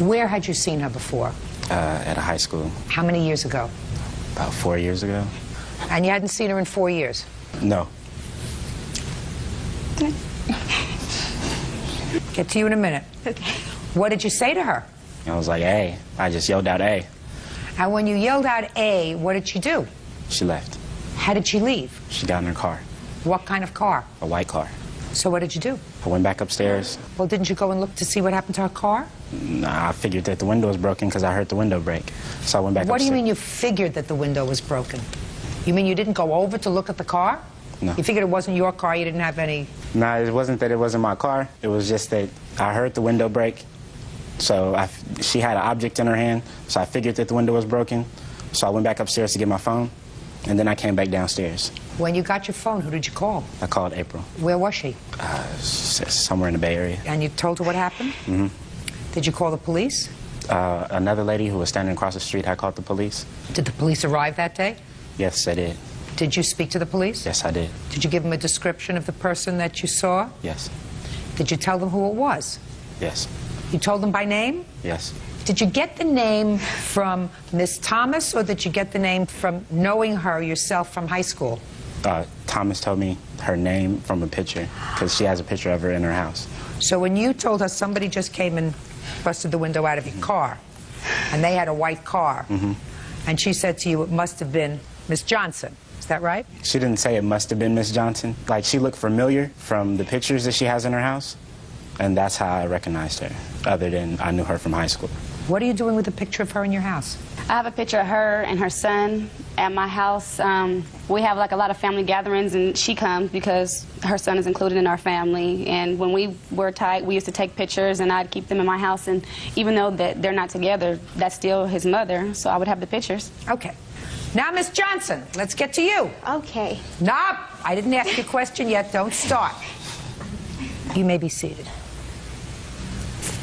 Speaker 2: Where had you seen her before?
Speaker 3: At a high school.
Speaker 2: How many years ago?
Speaker 3: About 4 years ago.
Speaker 2: And you hadn't seen her in 4 years?
Speaker 3: No.
Speaker 2: Get to you in a minute.
Speaker 10: Okay.
Speaker 2: What did you say to her?
Speaker 3: I was like, hey. I just yelled out, hey.
Speaker 2: And when you yelled out A, what did she do?
Speaker 3: She left.
Speaker 2: How did she leave?
Speaker 3: She got in her car.
Speaker 2: What kind of car?
Speaker 3: A white car.
Speaker 2: So what did you do?
Speaker 3: I went back upstairs.
Speaker 2: Well, didn't you go and look to see what happened to her car?
Speaker 3: Nah, I figured that the window was broken because I heard the window break. So I went back
Speaker 2: What do
Speaker 3: upstairs.
Speaker 2: you mean you figured that the window was broken? You mean you didn't go over to look at the car?
Speaker 3: No.
Speaker 2: You figured it wasn't your car, you didn't have any...
Speaker 3: No, it wasn't that it wasn't my car. It was just that I heard the window break. So she had an object in her hand, so I figured that the window was broken. So I went back upstairs to get my phone, and then I came back downstairs.
Speaker 2: When you got your phone, who did you call?
Speaker 3: I called April.
Speaker 2: Where was she?
Speaker 3: Somewhere in the Bay Area.
Speaker 2: And you told her what happened?
Speaker 3: Mm-hmm.
Speaker 2: Did you call the police?
Speaker 3: Another lady who was standing across the street had called the police.
Speaker 2: Did the police arrive that day?
Speaker 3: Yes, I did.
Speaker 2: Did you speak to the police?
Speaker 3: Yes, I did.
Speaker 2: Did you give them a description of the person that you saw?
Speaker 3: Yes.
Speaker 2: Did you tell them who it was?
Speaker 3: Yes.
Speaker 2: You told them by name?
Speaker 3: Yes.
Speaker 2: Did you get the name from Miss Thomas, or did you get the name from knowing her yourself from high school?
Speaker 3: Thomas told me her name from a picture, because she has a picture of her in her house.
Speaker 2: So when you told her somebody just came and busted the window out of your car, and they had a white car, and she said to you it must have been Miss Johnson. Is that right?
Speaker 16: She didn't say it must have been Miss Johnson. Like, she looked familiar from the pictures that she has in her house, and that's how I recognized her, other than I knew her from high school.
Speaker 2: What are you doing with a picture of her in your house?
Speaker 15: I have a picture of her and her son at my house. We have like a lot of family gatherings, and she comes because her son is included in our family. And when we were tight, we used to take pictures, and I'd keep them in my house. And even though that they're not together, that's still his mother, so I would have the pictures.
Speaker 2: Okay. Now, Miss Johnson, let's get to you.
Speaker 9: Okay.
Speaker 2: Nope, I didn't ask you a question yet. Don't start. You may be seated.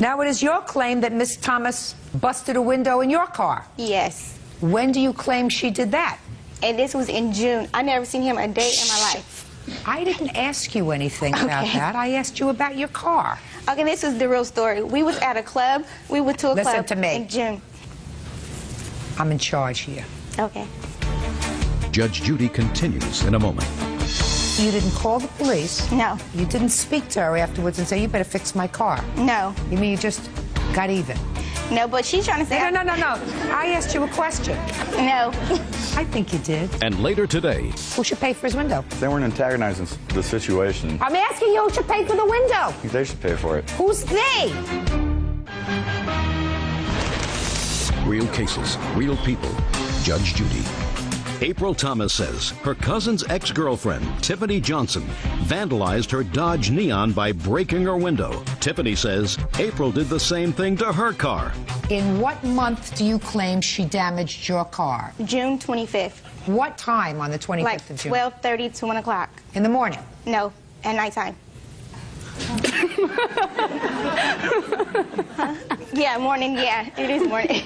Speaker 2: Now, it is your claim that Miss Thomas busted a window in your car.
Speaker 9: Yes.
Speaker 2: When do you claim she did that?
Speaker 9: And this was in June. I never seen him a day in my life.
Speaker 2: I didn't ask you anything about that. I asked you about your car.
Speaker 9: Okay, this is the real story. We was at a club. We went to a
Speaker 2: Listen
Speaker 9: club
Speaker 2: to me.
Speaker 9: in June.
Speaker 2: I'm in charge here.
Speaker 9: Okay.
Speaker 6: Judge Judy continues in a moment.
Speaker 2: You didn't call the police.
Speaker 9: No.
Speaker 2: You didn't speak to her afterwards and say, you better fix my car.
Speaker 9: No.
Speaker 2: You mean you just got even?
Speaker 9: No, but she's trying to say...
Speaker 2: No. I asked you a question.
Speaker 9: No.
Speaker 2: I think you did.
Speaker 6: And later today...
Speaker 2: Who should pay for his window?
Speaker 17: They weren't antagonizing the situation.
Speaker 2: I'm asking you who should pay for the window.
Speaker 17: They should pay for it.
Speaker 2: Who's they?
Speaker 6: Real cases, real people. Judge Judy. April Thomas says her cousin's ex-girlfriend, Tiffany Johnson, vandalized her Dodge Neon by breaking her window. Tiffany says April did the same thing to her car.
Speaker 2: In what month do you claim she damaged your car?
Speaker 9: June 25th.
Speaker 2: What time on the 25th
Speaker 9: like
Speaker 2: of June?
Speaker 9: 12:30 to 1 o'clock.
Speaker 2: In the morning?
Speaker 9: No, at nighttime. Yeah, morning, yeah. It is morning.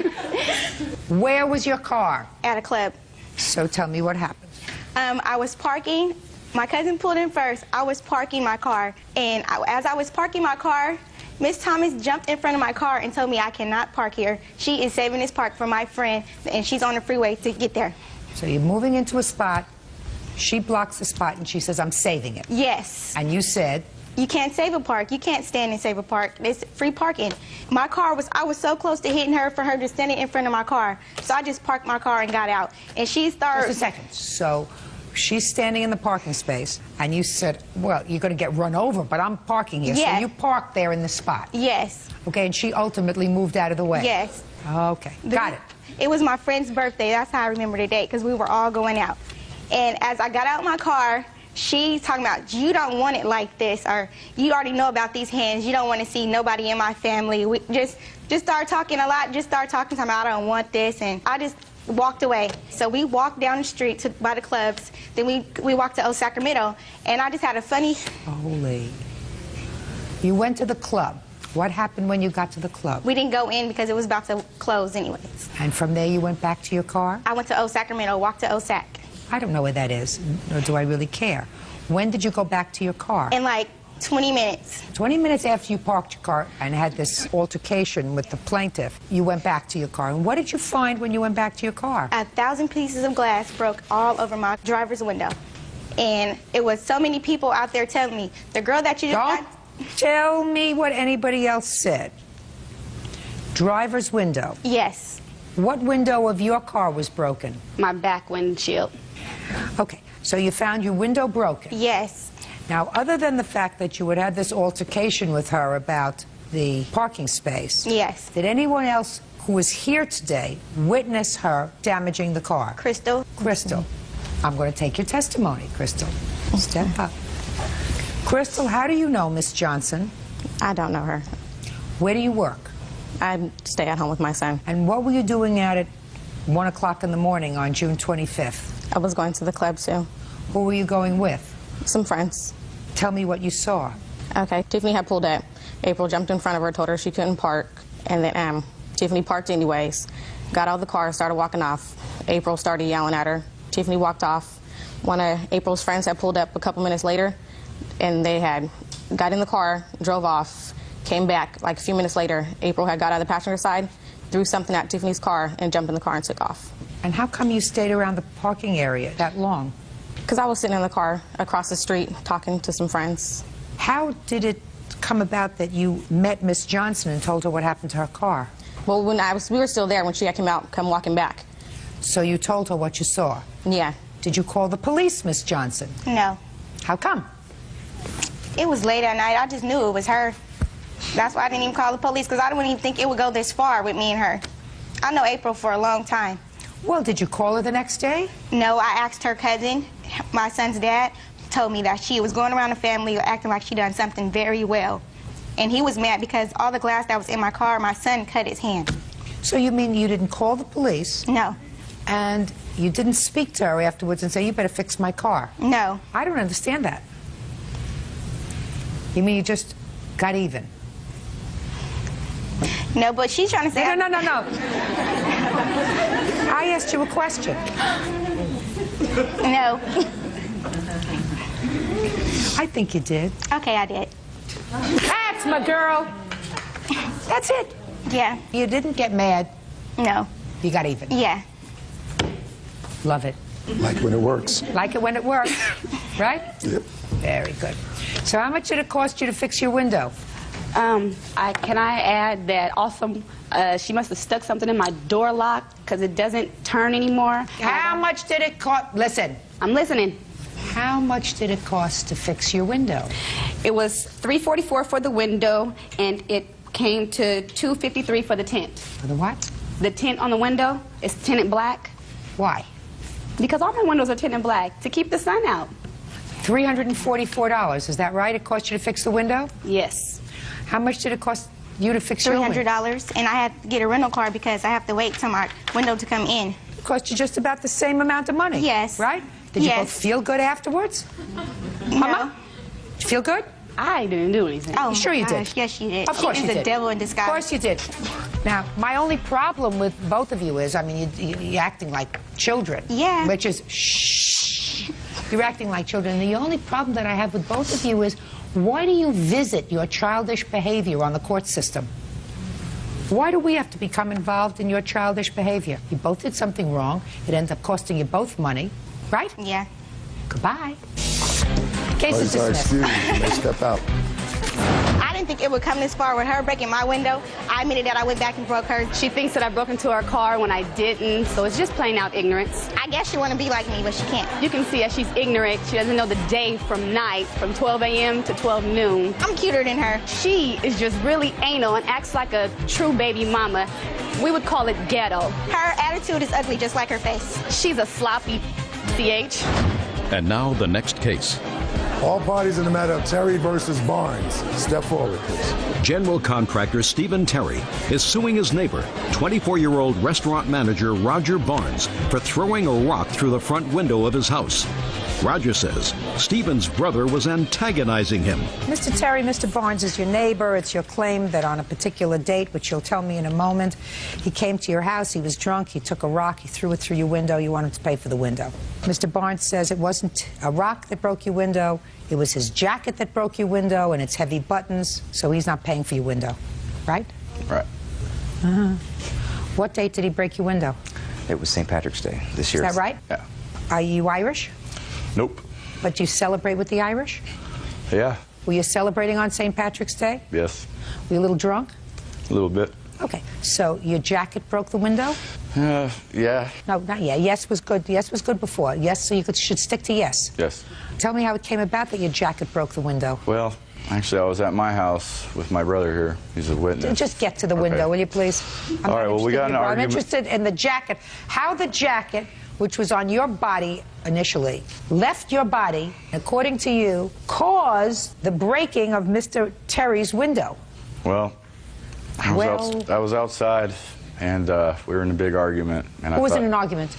Speaker 2: Where was your car?
Speaker 9: At a club.
Speaker 2: So tell me what happened.
Speaker 9: I was parking. My cousin pulled in first. I was parking my car. And as I was parking my car, Miss Thomas jumped in front of my car and told me I cannot park here. She is saving this park for my friend, and she's on the freeway to get there.
Speaker 2: So you're moving into a spot. She blocks the spot, and she says, I'm saving it.
Speaker 9: Yes.
Speaker 2: And you said?
Speaker 9: You can't save a park. You can't stand and save a park. It's free parking. My car I was so close to hitting her for her just standing in front of my car. So I just parked my car and got out. And she started...
Speaker 2: Just a second. So she's standing in the parking space, and you said, well, you're going to get run over, but I'm parking here.
Speaker 9: Yes.
Speaker 2: So you parked there in the spot.
Speaker 9: Yes.
Speaker 2: Okay, and she ultimately moved out of the way.
Speaker 9: Yes.
Speaker 2: Okay, got it.
Speaker 9: It was my friend's birthday. That's how I remember the date, because we were all going out. And as I got out my car, she's talking about, you don't want it like this, or you already know about these hands. You don't want to see nobody in my family. We just started talking a lot, talking about I don't want this, and I just walked away. So we walked down the street by the clubs. Then we walked to Old Sacramento, and I just had a funny...
Speaker 2: Holy. You went to the club. What happened when you got to the club?
Speaker 9: We didn't go in because it was about to close anyways.
Speaker 2: And from there you went back to your car?
Speaker 9: I went to Old Sacramento, walked to Old Sac.
Speaker 2: I don't know where that is, nor do I really care. When did you go back to your car?
Speaker 9: In like 20 minutes.
Speaker 2: 20 minutes after you parked your car and had this altercation with the plaintiff, you went back to your car. And what did you find when you went back to your car?
Speaker 9: 1,000 pieces of glass broke all over my driver's window. And it was so many people out there telling me, the girl that you just got...
Speaker 2: Tell me what anybody else said. Driver's window?
Speaker 9: Yes.
Speaker 2: What window of your car was broken?
Speaker 15: My back windshield.
Speaker 2: Okay, so you found your window broken?
Speaker 9: Yes.
Speaker 2: Now, other than the fact that you had had this altercation with her about the parking space,
Speaker 9: yes,
Speaker 2: did anyone else who was here today witness her damaging the car?
Speaker 9: Crystal.
Speaker 2: Crystal. I'm going to take your testimony, Crystal. Step up. Crystal, how do you know Miss Johnson?
Speaker 18: I don't know her.
Speaker 2: Where do you work?
Speaker 18: I stay at home with my son.
Speaker 2: And what were you doing at 1 o'clock in the morning on June 25th?
Speaker 18: I was going to the club too.
Speaker 2: Who were you going with?
Speaker 18: Some friends.
Speaker 2: Tell me what you saw.
Speaker 18: Okay, Tiffany had pulled up. April jumped in front of her, told her she couldn't park, and then Tiffany parked anyways. Got out of the car, started walking off. April started yelling at her. Tiffany walked off. One of April's friends had pulled up a couple minutes later, and they had got in the car, drove off, came back. Like a few minutes later, April had got out of the passenger side, threw something at Tiffany's car, and jumped in the car and took off.
Speaker 2: And how come you stayed around the parking area that long?
Speaker 18: Because I was sitting in the car across the street talking to some friends.
Speaker 2: How did it come about that you met Miss Johnson and told her what happened to her car?
Speaker 18: Well, we were still there when she had come walking back.
Speaker 2: So you told her what you saw?
Speaker 18: Yeah.
Speaker 2: Did you call the police, Miss Johnson?
Speaker 9: No.
Speaker 2: How come?
Speaker 9: It was late at night. I just knew it was her. That's why I didn't even call the police, because I didn't even think it would go this far with me and her. I know April for a long time.
Speaker 2: Well, did you call her the next day?
Speaker 9: No, I asked her cousin, my son's dad, told me that she was going around the family acting like she done something very well. And he was mad because all the glass that was in my car, my son cut his hand.
Speaker 2: So you mean you didn't call the police?
Speaker 9: No.
Speaker 2: And you didn't speak to her afterwards and say, you better fix my car?
Speaker 9: No.
Speaker 2: I don't understand that. You mean you just got even?
Speaker 9: No, but she's trying to say...
Speaker 2: No. I asked you a question.
Speaker 9: No.
Speaker 2: I think you did.
Speaker 9: Okay, I did.
Speaker 2: That's my girl. That's it.
Speaker 9: Yeah.
Speaker 2: You didn't get mad.
Speaker 9: No.
Speaker 2: You got even.
Speaker 9: Yeah.
Speaker 2: Love it.
Speaker 1: Like when it works.
Speaker 2: Like it when it works. Right?
Speaker 1: Yep.
Speaker 2: Very good. So how much did it cost you to fix your window?
Speaker 15: Can I add that also she must have stuck something in my door lock because it doesn't turn anymore.
Speaker 2: How much did it cost? Listen.
Speaker 15: I'm listening.
Speaker 2: How much did it cost to fix your window?
Speaker 15: It was $344 for the window, and it came to $253 for the tint.
Speaker 2: For the what?
Speaker 15: The tint on the window is tinted black.
Speaker 2: Why?
Speaker 15: Because all my windows are tinted black to keep the sun out.
Speaker 2: $344, is that right? It cost you to fix the window?
Speaker 15: Yes.
Speaker 2: How much did it cost you to fix your window?
Speaker 9: $300, and I had to get a rental car because I have to wait till my window to come in.
Speaker 2: It cost you just about the same amount of money.
Speaker 9: Yes.
Speaker 2: Right? Did you both feel good afterwards?
Speaker 9: No.
Speaker 2: Mama? Did you feel good?
Speaker 15: I didn't do anything.
Speaker 9: Oh,
Speaker 2: sure you did.
Speaker 9: Yes, you did.
Speaker 2: Of course you did.
Speaker 9: She's a devil in disguise.
Speaker 2: Of course you did. Now, my only problem with both of you is, I mean, you're acting like children.
Speaker 9: Yeah.
Speaker 2: Which is, shh. You're acting like children. And the only problem that I have with both of you is, why do you visit your childish behavior on the court system? Why do we have to become involved in your childish behavior? You both did something wrong. It ends up costing you both money, right?
Speaker 9: Yeah.
Speaker 2: Goodbye. Case is
Speaker 1: Sorry,
Speaker 2: dismissed.
Speaker 1: excuse me. You may step out.
Speaker 9: I didn't think it would come this far with her breaking my window. I admitted that I went back and broke her.
Speaker 15: She thinks that I broke into her car when I didn't, so it's just plain out ignorance.
Speaker 9: I guess she want to be like me, but she can't.
Speaker 15: You can see that she's ignorant. She doesn't know the day from night, from 12 a.m. to 12 noon.
Speaker 9: I'm cuter than her.
Speaker 15: She is just really anal and acts like a true baby mama. We would call it ghetto.
Speaker 9: Her attitude is ugly, just like her face.
Speaker 15: She's a sloppy CH.
Speaker 6: And now the next case.
Speaker 1: All parties in the matter of Terry versus Barnes. Step forward, please.
Speaker 6: General contractor Stephen Terry is suing his neighbor, 24-year-old restaurant manager Roger Barnes, for throwing a rock through the front window of his house. Roger says Stephen's brother was antagonizing him.
Speaker 2: Mr. Terry, Mr. Barnes is your neighbor. It's your claim that on a particular date, which you'll tell me in a moment, he came to your house, he was drunk, he took a rock, he threw it through your window, you want him to pay for the window. Mr. Barnes says it wasn't a rock that broke your window, it was his jacket that broke your window and its heavy buttons, so he's not paying for your window, right?
Speaker 17: Right.
Speaker 2: What date did he break your window?
Speaker 19: It was St. Patrick's Day this year.
Speaker 2: Is that right?
Speaker 17: Yeah.
Speaker 2: Are you Irish?
Speaker 17: Nope.
Speaker 2: But do you celebrate with the Irish?
Speaker 17: Yeah.
Speaker 2: Were you celebrating on St. Patrick's Day?
Speaker 17: Yes.
Speaker 2: Were you a little drunk?
Speaker 17: A little bit.
Speaker 2: Okay, so your jacket broke the window?
Speaker 17: Yeah.
Speaker 2: No, not yet. Yes was good. Yes was good before. Yes, so you should stick to yes.
Speaker 17: Yes.
Speaker 2: Tell me how it came about that your jacket broke the window.
Speaker 17: Well, actually, I was at my house with my brother here. He's a witness.
Speaker 2: Just get to the window, will you please?
Speaker 17: All right, well, we got an argument.
Speaker 2: I'm interested in the jacket. How the jacket, which was on your body initially, left your body, according to you, caused the breaking of Mr. Terry's window.
Speaker 17: Well, I was outside, and we were in a big argument. And
Speaker 2: Who was in an argument?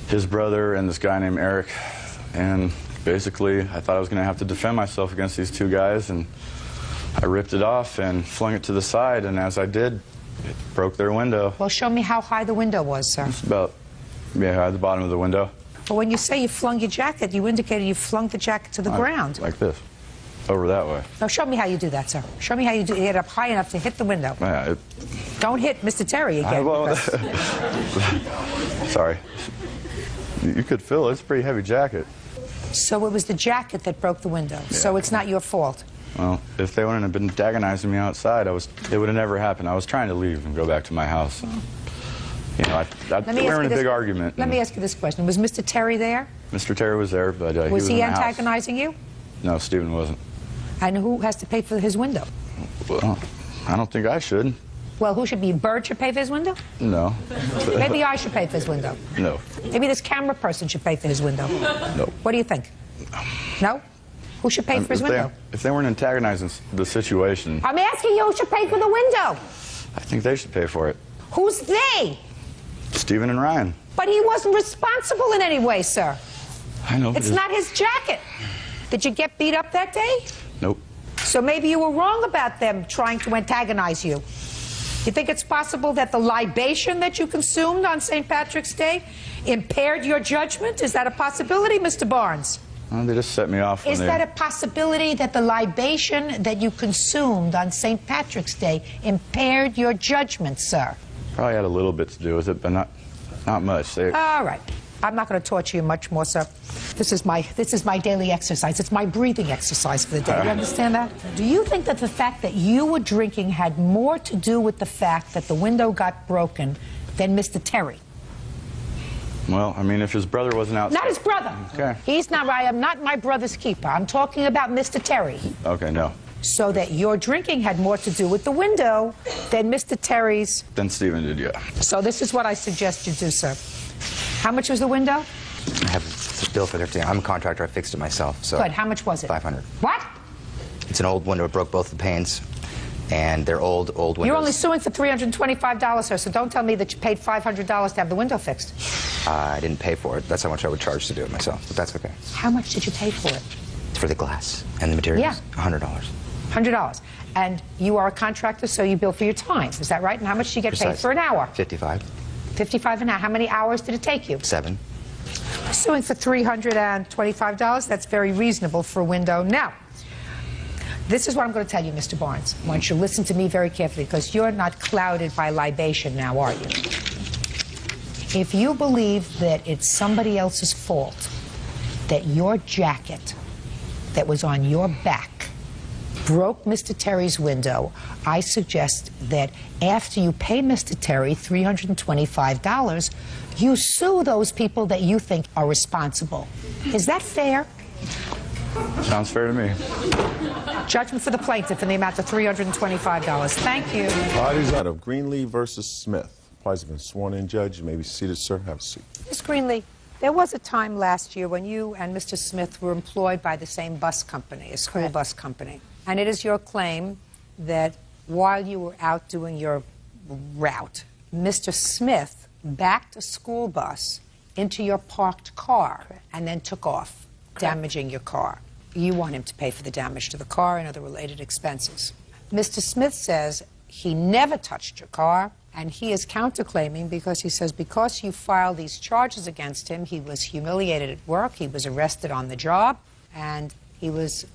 Speaker 17: His brother and this guy named Eric. And basically, I thought I was going to have to defend myself against these two guys, and I ripped it off and flung it to the side, and as I did, it broke their window.
Speaker 2: Well, show me how high the window was, sir.
Speaker 17: It's about, at the bottom of the window.
Speaker 2: But when you say you flung your jacket, you indicated you flung the jacket to the ground.
Speaker 17: Like this. Over that way.
Speaker 2: Now, show me how you do that, sir. Show me how you get up high enough to hit the window.
Speaker 17: Yeah,
Speaker 2: Don't hit Mr. Terry again.
Speaker 17: Sorry. You could feel it. It's a pretty heavy jacket.
Speaker 2: So it was the jacket that broke the window. Yeah. So it's not your fault.
Speaker 17: Well, if they wouldn't have been antagonizing me outside, it would have never happened. I was trying to leave and go back to my house. You know, we were in a big argument.
Speaker 2: Let me ask you this question. Was Mr. Terry there?
Speaker 17: Mr. Terry was there, but he
Speaker 2: was
Speaker 17: in
Speaker 2: he
Speaker 17: the house.
Speaker 2: antagonizing you?
Speaker 17: No, Stephen wasn't.
Speaker 2: And who has to pay for his window?
Speaker 17: Well, I don't think I should.
Speaker 2: Well, who should be? Bird should pay for his window?
Speaker 17: No.
Speaker 2: Maybe I should pay for his window.
Speaker 17: No.
Speaker 2: Maybe this camera person should pay for his window.
Speaker 17: No.
Speaker 2: What do you think? No? Who should pay for his window?
Speaker 17: If they weren't antagonizing the situation,
Speaker 2: I'm asking you who should pay for the window.
Speaker 17: I think they should pay for it.
Speaker 2: Who's they?
Speaker 17: Stephen and Ryan.
Speaker 2: But he wasn't responsible in any way, sir.
Speaker 17: I know.
Speaker 2: It's not his jacket. Did you get beat up that day?
Speaker 17: Nope.
Speaker 2: So maybe you were wrong about them trying to antagonize you. You think it's possible that the libation that you consumed on St. Patrick's Day impaired your judgment? Is that a possibility, Mr. Barnes?
Speaker 17: Well, they just set me off.
Speaker 2: Is that a possibility that the libation that you consumed on St. Patrick's Day impaired your judgment, sir?
Speaker 17: Probably had a little bit to do with it, but not much.
Speaker 2: All right. I'm not going to torture you much more, sir. This is my daily exercise. It's my breathing exercise for the day. You understand that? Do you think that the fact that you were drinking had more to do with the fact that the window got broken than Mr. Terry?
Speaker 17: Well, I mean, if his brother wasn't outside.
Speaker 2: Not his brother.
Speaker 17: Okay.
Speaker 2: He's not right. I'm not my brother's keeper. I'm talking about Mr. Terry.
Speaker 17: Okay, no.
Speaker 2: So that your drinking had more to do with the window than Mr. Terry's.
Speaker 17: Then Stephen did, yeah.
Speaker 2: So this is what I suggest you do, sir. How much was the window?
Speaker 19: I have the bill for everything. I'm a contractor. I fixed it myself. So
Speaker 2: Good. How much was it?
Speaker 19: $500.
Speaker 2: What?
Speaker 19: It's an old window. It broke both the panes, and they're old windows.
Speaker 2: You're only suing for $325, sir, so don't tell me that you paid $500 to have the window fixed.
Speaker 19: I didn't pay for it. That's how much I would charge to do it myself, but that's okay.
Speaker 2: How much did you pay for it?
Speaker 19: For the glass and the materials?
Speaker 2: Yeah.
Speaker 19: $100.
Speaker 2: $100. And you are a contractor, so you bill for your time. Is that right? And how much do you get paid for an hour?
Speaker 19: 55.
Speaker 2: 55 an hour. How many hours did it take you?
Speaker 19: 7.
Speaker 2: Suing for $325, that's very reasonable for a window. Now, this is what I'm going to tell you, Mr. Barnes. I want you to listen to me very carefully, because you're not clouded by libation now, are you? If you believe that it's somebody else's fault that your jacket that was on your back broke Mr. Terry's window, I suggest that after you pay Mr. Terry $325, you sue those people that you think are responsible. Is that fair?
Speaker 17: Sounds fair to me.
Speaker 2: Judgment for the plaintiff in the amount of $325. Thank you.
Speaker 1: Parties out of Greenlee versus Smith. Parties have been sworn in, Judge. You may be seated, sir. Have a seat.
Speaker 2: Ms. Greenlee, there was a time last year when you and Mr. Smith were employed by the same bus company, a school bus company. And it is your claim that while you were out doing your route, Mr. Smith backed a school bus into your parked car and then took off, damaging your car. You want him to pay for the damage to the car and other related expenses. Mr. Smith says he never touched your car, and he is counterclaiming because he says because you filed these charges against him, he was humiliated at work, he was arrested on the job, and he was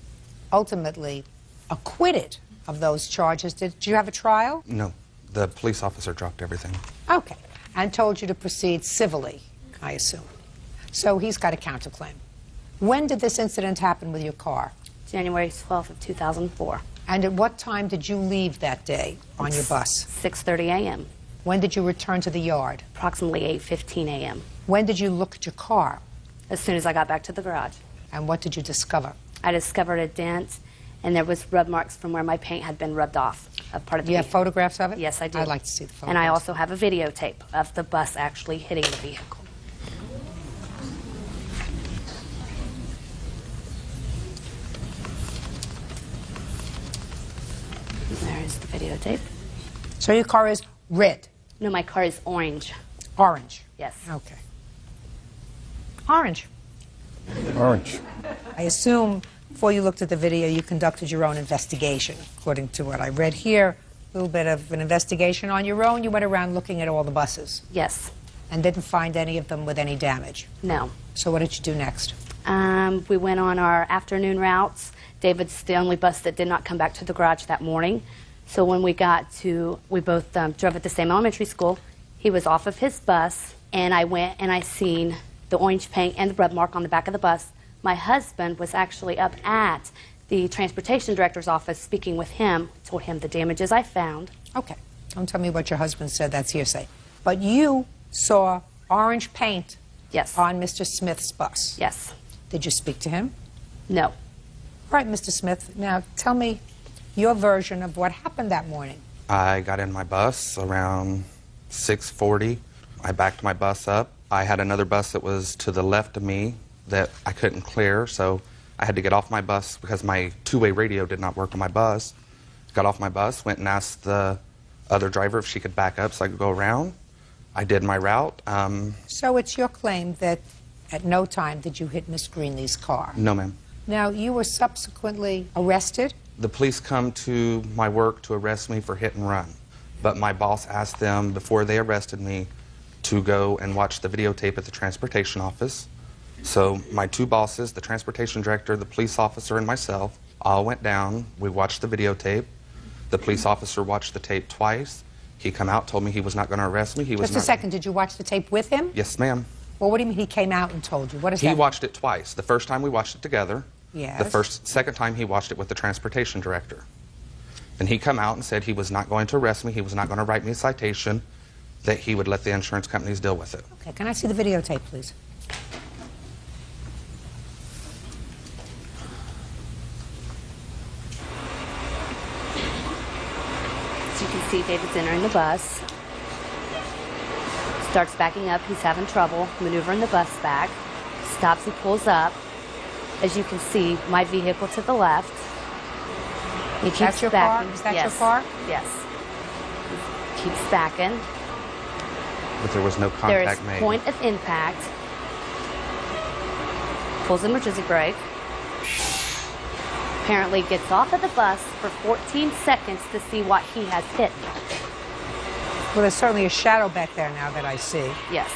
Speaker 2: ultimately acquitted of those charges. Did you have a trial?
Speaker 20: No. The police officer dropped everything.
Speaker 2: Okay. And told you to proceed civilly, I assume. So he's got a counterclaim. When did this incident happen with your car?
Speaker 15: January 12th of 2004.
Speaker 2: And at what time did you leave that day on your bus?
Speaker 15: 6:30 a.m.
Speaker 2: When did you return to the yard?
Speaker 15: Approximately 8:15 a.m.
Speaker 2: When did you look at your car?
Speaker 15: As soon as I got back to the garage.
Speaker 2: And what did you discover?
Speaker 15: I discovered a dent, and there was rub marks from where my paint had been rubbed off of part of the
Speaker 2: You have
Speaker 15: vehicle.
Speaker 2: photographs of it?
Speaker 15: Yes, I do.
Speaker 2: I'd like to see the photographs.
Speaker 15: And I also have a videotape of the bus actually hitting the vehicle. There's the videotape.
Speaker 2: So your car is red?
Speaker 15: No, my car is orange.
Speaker 2: Orange?
Speaker 15: Yes.
Speaker 2: Okay. Orange.
Speaker 1: Orange.
Speaker 2: I assume before you looked at the video, you conducted your own investigation. According to what I read here, a little bit of an investigation on your own. You went around looking at all the buses.
Speaker 15: Yes.
Speaker 2: And didn't find any of them with any damage.
Speaker 15: No.
Speaker 2: So what did you do next?
Speaker 15: We went on our afternoon routes. David's the only bus that did not come back to the garage that morning. So when we got to, we both drove at the same elementary school. He was off of his bus, and I went and I seen the orange paint and the rub mark on the back of the bus. My husband was actually up at the transportation director's office speaking with him, told him the damages I found.
Speaker 2: Okay. Don't tell me what your husband said. That's hearsay. But you saw orange paint
Speaker 21: yes.
Speaker 2: on Mr. Smith's bus.
Speaker 21: Yes.
Speaker 2: Did you speak to him?
Speaker 21: No.
Speaker 2: All right, Mr. Smith, now tell me your version of what happened that morning.
Speaker 20: I got in my bus around 6:40. I backed my bus up. I had another bus that was to the left of me that I couldn't clear, so I had to get off my bus because my two-way radio did not work on my bus. Got off my bus, went and asked the other driver if she could back up so I could go around. I did my route.
Speaker 2: So it's your claim that at no time did you hit Miss Greenlee's car?
Speaker 20: No, ma'am.
Speaker 2: Now, you were subsequently arrested?
Speaker 20: The police come to my work to arrest me for hit and run, but my boss asked them before they arrested me to go and watch the videotape at the transportation office. So my two bosses, the transportation director, the police officer, and myself, all went down. We watched the videotape. The police officer watched the tape twice. He come out, told me he was not going to arrest me.
Speaker 2: Just a second, did you watch the tape with him?
Speaker 20: Yes, ma'am.
Speaker 2: Well, what do you mean he came out and told you? What is that?
Speaker 20: He watched it twice. The first time we watched it together.
Speaker 2: Yes.
Speaker 20: The second time he watched it with the transportation director. Then he come out and said he was not going to arrest me, he was not going to write me a citation, that he would let the insurance companies deal with it.
Speaker 2: Okay, can I see the videotape, please?
Speaker 21: As you can see, David's entering the bus. Starts backing up. He's having trouble maneuvering the bus back. Stops, he pulls up. As you can see, my vehicle to the left. He keeps
Speaker 2: That's your
Speaker 21: backing.
Speaker 2: car? Is that
Speaker 21: yes.
Speaker 2: your car?
Speaker 21: Yes. He keeps backing.
Speaker 20: But there was no
Speaker 21: There
Speaker 20: contact
Speaker 21: is
Speaker 20: made.
Speaker 21: point of impact. Pulls emergency brake. Apparently gets off of the bus for 14 seconds to see what he has hit.
Speaker 2: Well, there's certainly a shadow back there now that I see.
Speaker 21: Yes.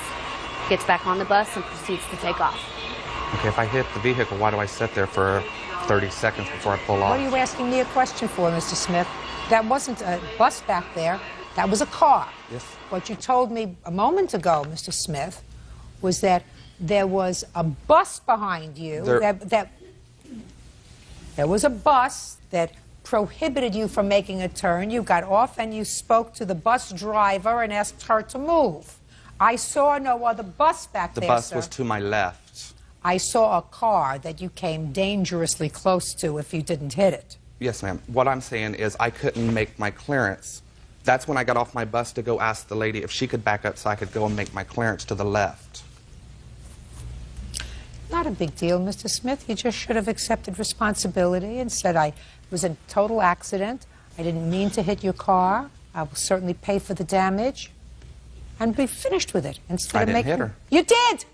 Speaker 21: Gets back on the bus and proceeds to take off.
Speaker 20: Okay, if I hit the vehicle, why do I sit there for 30 seconds before I pull off?
Speaker 2: What are you asking me a question for, Mr. Smith? That wasn't a bus back there. That was a car.
Speaker 20: Yes.
Speaker 2: What you told me a moment ago, Mr. Smith, was that there was a bus behind you. There was a bus that prohibited you from making a turn. You got off and you spoke to the bus driver and asked her to move. I saw no other bus back there,
Speaker 20: The bus
Speaker 2: sir.
Speaker 20: was to my left.
Speaker 2: I saw a car that you came dangerously close to if you didn't hit it.
Speaker 20: Yes, ma'am. What I'm saying is I couldn't make my clearance. That's when I got off my bus to go ask the lady if she could back up so I could go and make my clearance to the left.
Speaker 2: Not a big deal, Mr. Smith. You just should have accepted responsibility and said, it was a total accident. I didn't mean to hit your car. I will certainly pay for the damage. And be finished with it. Instead
Speaker 20: I
Speaker 2: of
Speaker 20: didn't
Speaker 2: making...
Speaker 20: hit her.
Speaker 2: You did!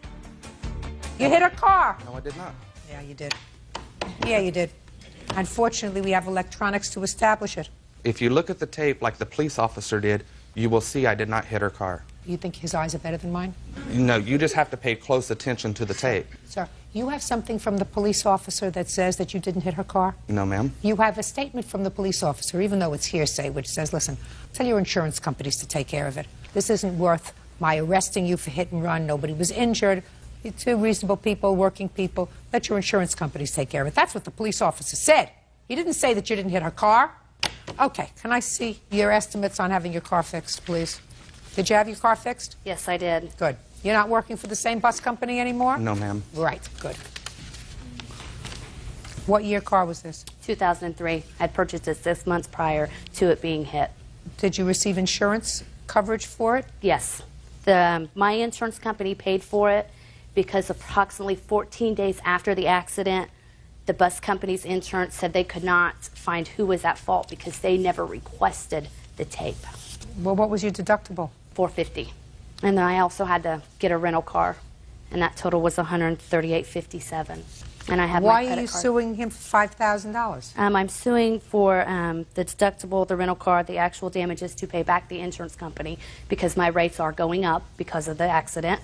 Speaker 2: You hit her car.
Speaker 20: No, I did not.
Speaker 2: Yeah, you did. Yeah, you did. Unfortunately, we have electronics to establish it.
Speaker 20: If you look at the tape like the police officer did, you will see I did not hit her car.
Speaker 2: You think his eyes are better than mine?
Speaker 20: No, you just have to pay close attention to the tape.
Speaker 2: Sir, you have something from the police officer that says that you didn't hit her car?
Speaker 20: No, ma'am.
Speaker 2: You have a statement from the police officer, even though it's hearsay, which says, listen, tell your insurance companies to take care of it. This isn't worth my arresting you for hit and run. Nobody was injured. You're two reasonable people, working people. Let your insurance companies take care of it. That's what the police officer said. He didn't say that you didn't hit her car. Okay, can I see your estimates on having your car fixed, please? Did you have your car fixed?
Speaker 21: Yes, I did.
Speaker 2: Good. You're not working for the same bus company anymore?
Speaker 20: No, ma'am.
Speaker 2: Right, good. What year car was this?
Speaker 21: 2003. I'd purchased it 6 months prior to it being hit.
Speaker 2: Did you receive insurance coverage for it?
Speaker 21: Yes. My insurance company paid for it because approximately 14 days after the accident, the bus company's insurance said they could not find who was at fault because they never requested the tape.
Speaker 2: Well, what was your deductible?
Speaker 21: $450. And then I also had to get a rental car, and that total was $138.57. And I have
Speaker 2: Why
Speaker 21: my credit
Speaker 2: are you
Speaker 21: card.
Speaker 2: suing him for $5,000?
Speaker 21: I'm suing for the deductible, the rental car, the actual damages to pay back the insurance company because my rates are going up because of the accident,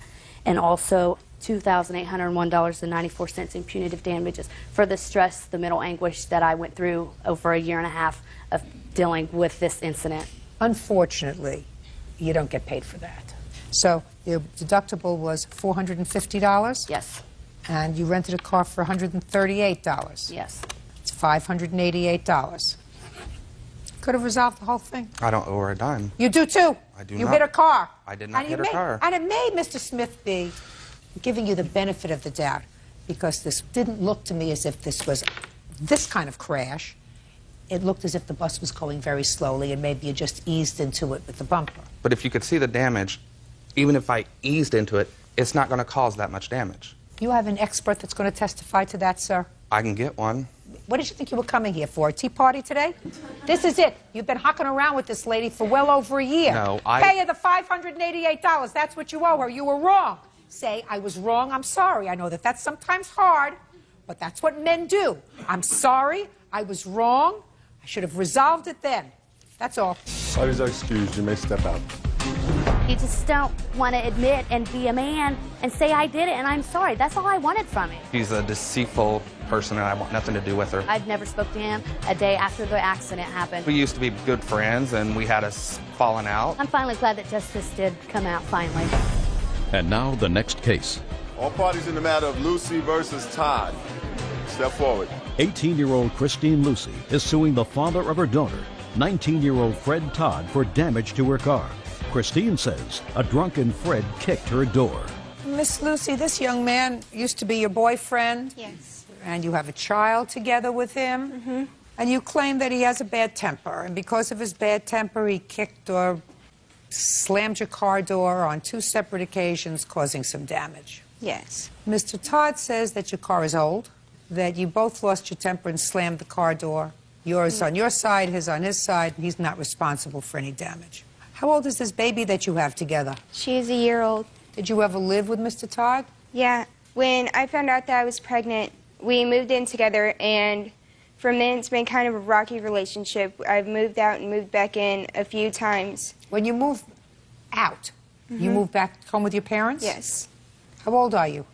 Speaker 21: and also $2,801.94 in punitive damages for the stress, the mental anguish that I went through over a year and a half of dealing with this incident.
Speaker 2: Unfortunately, you don't get paid for that. So your deductible was $450?
Speaker 21: Yes.
Speaker 2: And you rented a car for $138?
Speaker 21: Yes.
Speaker 2: It's $588. Could have resolved the whole thing.
Speaker 20: I don't owe her a dime.
Speaker 2: You do too.
Speaker 20: I do
Speaker 2: You
Speaker 20: not.
Speaker 2: hit her car.
Speaker 20: I did not
Speaker 2: And
Speaker 20: hit her car.
Speaker 2: And it may, Mr. Smith, be giving you the benefit of the doubt, because this didn't look to me as if this was this kind of crash. It looked as if the bus was going very slowly, and maybe you just eased into it with the bumper.
Speaker 20: But if you could see the damage, even if I eased into it, it's not going to cause that much damage.
Speaker 2: You have an expert that's going to testify to that, sir?
Speaker 20: I can get one.
Speaker 2: What did you think you were coming here for, a tea party today? This is it. You've been hocking around with this lady for well over a year.
Speaker 20: No,
Speaker 2: Pay her the $588. That's what you owe her. You were wrong. Say, I was wrong, I'm sorry. I know that that's sometimes hard, but that's what men do. I'm sorry, I was wrong. I should have resolved it then. That's all.
Speaker 1: Parties are excused. You may step out.
Speaker 21: You just don't want to admit and be a man and say, I did it and I'm sorry. That's all I wanted from it.
Speaker 20: She's a deceitful person, and I want nothing to do with her.
Speaker 21: I'd never spoke to him a day after the accident happened.
Speaker 20: We used to be good friends, and we had us falling out.
Speaker 21: I'm finally glad that justice did come out finally.
Speaker 6: And now the next case.
Speaker 4: All parties in the matter of Lucy versus Todd. Step forward.
Speaker 6: 18-year-old Christine Lucy is suing the father of her daughter, 19-year-old Fred Todd, for damage to her car. Christine says a drunken Fred kicked her door.
Speaker 2: Miss Lucy, this young man used to be your boyfriend?
Speaker 9: Yes.
Speaker 2: And you have a child together with him?
Speaker 9: Mm-hmm.
Speaker 2: And you claim that he has a bad temper, and because of his bad temper, he kicked or slammed your car door on 2 separate occasions, causing some damage.
Speaker 9: Yes.
Speaker 2: Mr. Todd says that your car is old, that you both lost your temper and slammed the car door. Yours on your side, his on his side, and he's not responsible for any damage. How old is this baby that you have together?
Speaker 9: She's a year old.
Speaker 2: Did you ever live with Mr. Todd?
Speaker 9: Yeah. When I found out that I was pregnant, we moved in together, and from then it's been kind of a rocky relationship. I've moved out and moved back in a few times.
Speaker 2: When you move out, you move back home with your parents?
Speaker 9: Yes.
Speaker 2: How old are you?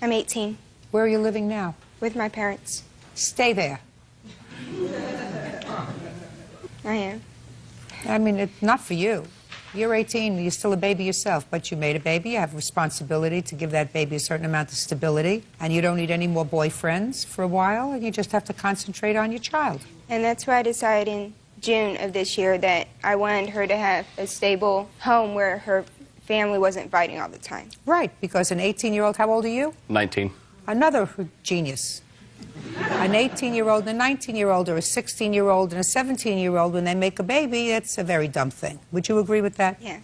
Speaker 9: I'm 18.
Speaker 2: Where are you living now?
Speaker 9: With my parents.
Speaker 2: Stay there.
Speaker 9: I am.
Speaker 2: I mean, it's not for you. You're 18, you're still a baby yourself, but you made a baby, you have a responsibility to give that baby a certain amount of stability, and you don't need any more boyfriends for a while, and you just have to concentrate on your child.
Speaker 9: And that's why I decided in June of this year that I wanted her to have a stable home where her family wasn't fighting all the time.
Speaker 2: Right, because an 18-year-old, how old are you?
Speaker 22: 19.
Speaker 2: Another genius. An 18-year-old and a 19-year-old, or a 16-year-old and a 17-year-old, when they make a baby, it's a very dumb thing. Would you agree with that?
Speaker 9: Yeah.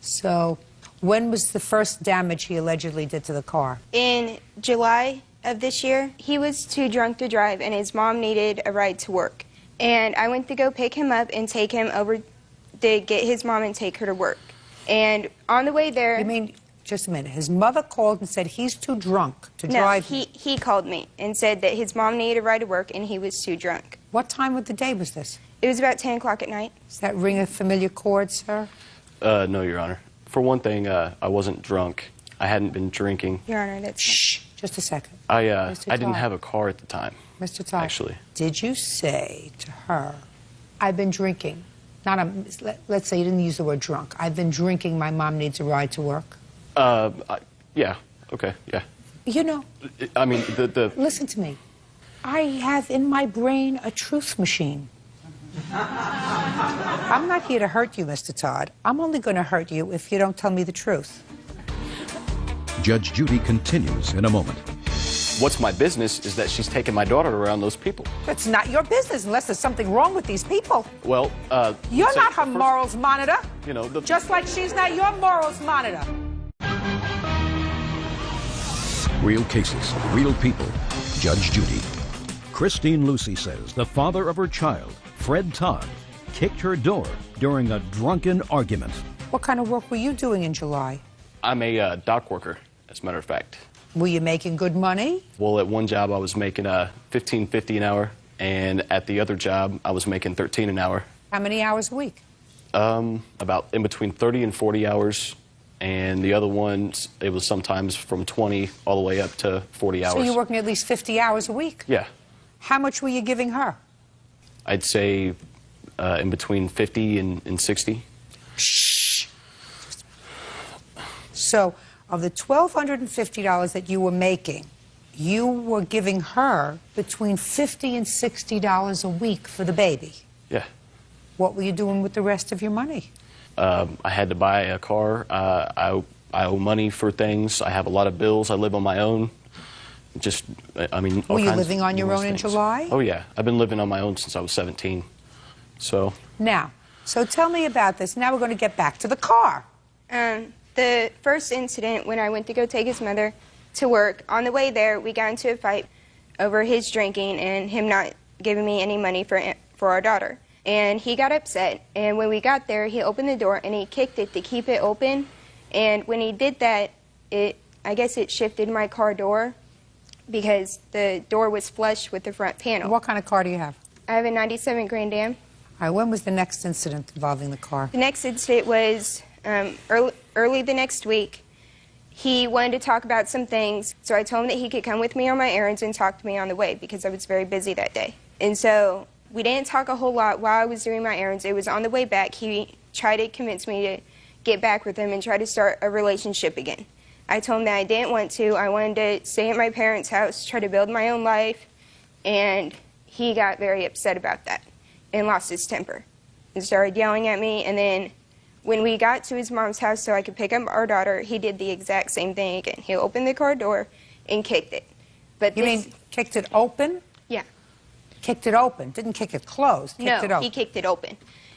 Speaker 2: So, when was the first damage he allegedly did to the car?
Speaker 9: In July of this year, he was too drunk to drive, and his mom needed a ride to work. And I went to go pick him up and take him over to get his mom and take her to work. And on the way there...
Speaker 2: You mean, just a minute, his mother called and said he's too drunk to drive?
Speaker 9: No, he called me and said that his mom needed a ride to work and he was too drunk.
Speaker 2: What time of the day was this?
Speaker 9: It was about 10 o'clock at night.
Speaker 2: Does that ring a familiar chord, sir?
Speaker 22: No, Your Honor. For one thing, I wasn't drunk. I hadn't been drinking.
Speaker 9: Your Honor, that's...
Speaker 2: Shh, just a second.
Speaker 22: I
Speaker 2: Mr.
Speaker 22: didn't
Speaker 2: Todd.
Speaker 22: have a car at the time.
Speaker 2: Mr. Todd,
Speaker 22: actually.
Speaker 2: Did you say to her, I've been drinking? Let's say you didn't use the word drunk. I've been drinking, my mom needs a ride to work.
Speaker 22: Yeah, okay, yeah.
Speaker 2: You know,
Speaker 22: I mean,
Speaker 2: listen to me. I have in my brain a truth machine. I'm not here to hurt you, Mr. Todd. I'm only going to hurt you if you don't tell me the truth.
Speaker 6: Judge Judy continues in a moment.
Speaker 22: What's my business is that she's taking my daughter around those people.
Speaker 2: It's not your business unless there's something wrong with these people.
Speaker 22: Well,
Speaker 2: You're
Speaker 22: so
Speaker 2: not her
Speaker 22: the first-
Speaker 2: morals monitor.
Speaker 22: You know,
Speaker 2: Just like she's not your morals monitor.
Speaker 6: Real cases, real people. Judge Judy. Christine Lucy says the father of her child, Fred Todd, kicked her door during a drunken argument.
Speaker 2: What kind of work were you doing in July?
Speaker 22: I'm a dock worker, as a matter of fact.
Speaker 2: Were you making good money?
Speaker 22: Well, at one job I was making $15.50 an hour, and at the other job I was making $13 an hour.
Speaker 2: How many hours a week?
Speaker 22: About in between 30 and 40 hours, and the other ones it was sometimes from 20 all the way up to 40 hours.
Speaker 2: So you're working at least 50 hours a week?
Speaker 22: Yeah,
Speaker 2: How much were you giving her?
Speaker 22: I'd say in between 50 and 60.
Speaker 2: Shh. So, of the $1,250 that you were making, you were giving her between $50 and $60 a week for the baby.
Speaker 22: Yeah.
Speaker 2: What were you doing with the rest of your money?
Speaker 22: I had to buy a car. I owe money for things. I have a lot of bills. I live on my own. Just, I mean, all
Speaker 2: Were you
Speaker 22: kinds
Speaker 2: living
Speaker 22: of
Speaker 2: on your
Speaker 22: numerous
Speaker 2: own in
Speaker 22: things.
Speaker 2: July?
Speaker 22: Oh, yeah. I've been living on my own since I was 17. So.
Speaker 2: Now, so tell me about this. Now we're going to get back to the car.
Speaker 9: The first incident when I went to go take his mother to work, on the way there, we got into a fight over his drinking and him not giving me any money for our daughter. And he got upset, and when we got there, he opened the door and he kicked it to keep it open. And when he did that, I guess it shifted my car door because the door was flush with the front panel.
Speaker 2: What kind of car do you have?
Speaker 9: I have a 97 Grand Am.
Speaker 2: All right, when was the next incident involving the car?
Speaker 9: The next incident was early the next week. He wanted to talk about some things, so I told him that he could come with me on my errands and talk to me on the way because I was very busy that day. And so we didn't talk a whole lot while I was doing my errands. It was on the way back. He tried to convince me to get back with him and try to start a relationship again. I told him that I didn't want to. I wanted to stay at my parents' house, try to build my own life, and he got very upset about that and lost his temper and started yelling at me. And then when we got to his mom's house so I could pick up our daughter, he did the exact same thing again. He opened the car door and kicked it. But
Speaker 2: You mean kicked it open?
Speaker 9: Yeah.
Speaker 2: Kicked it open, didn't kick it closed, kicked it
Speaker 9: No,
Speaker 2: open.
Speaker 9: he kicked it open.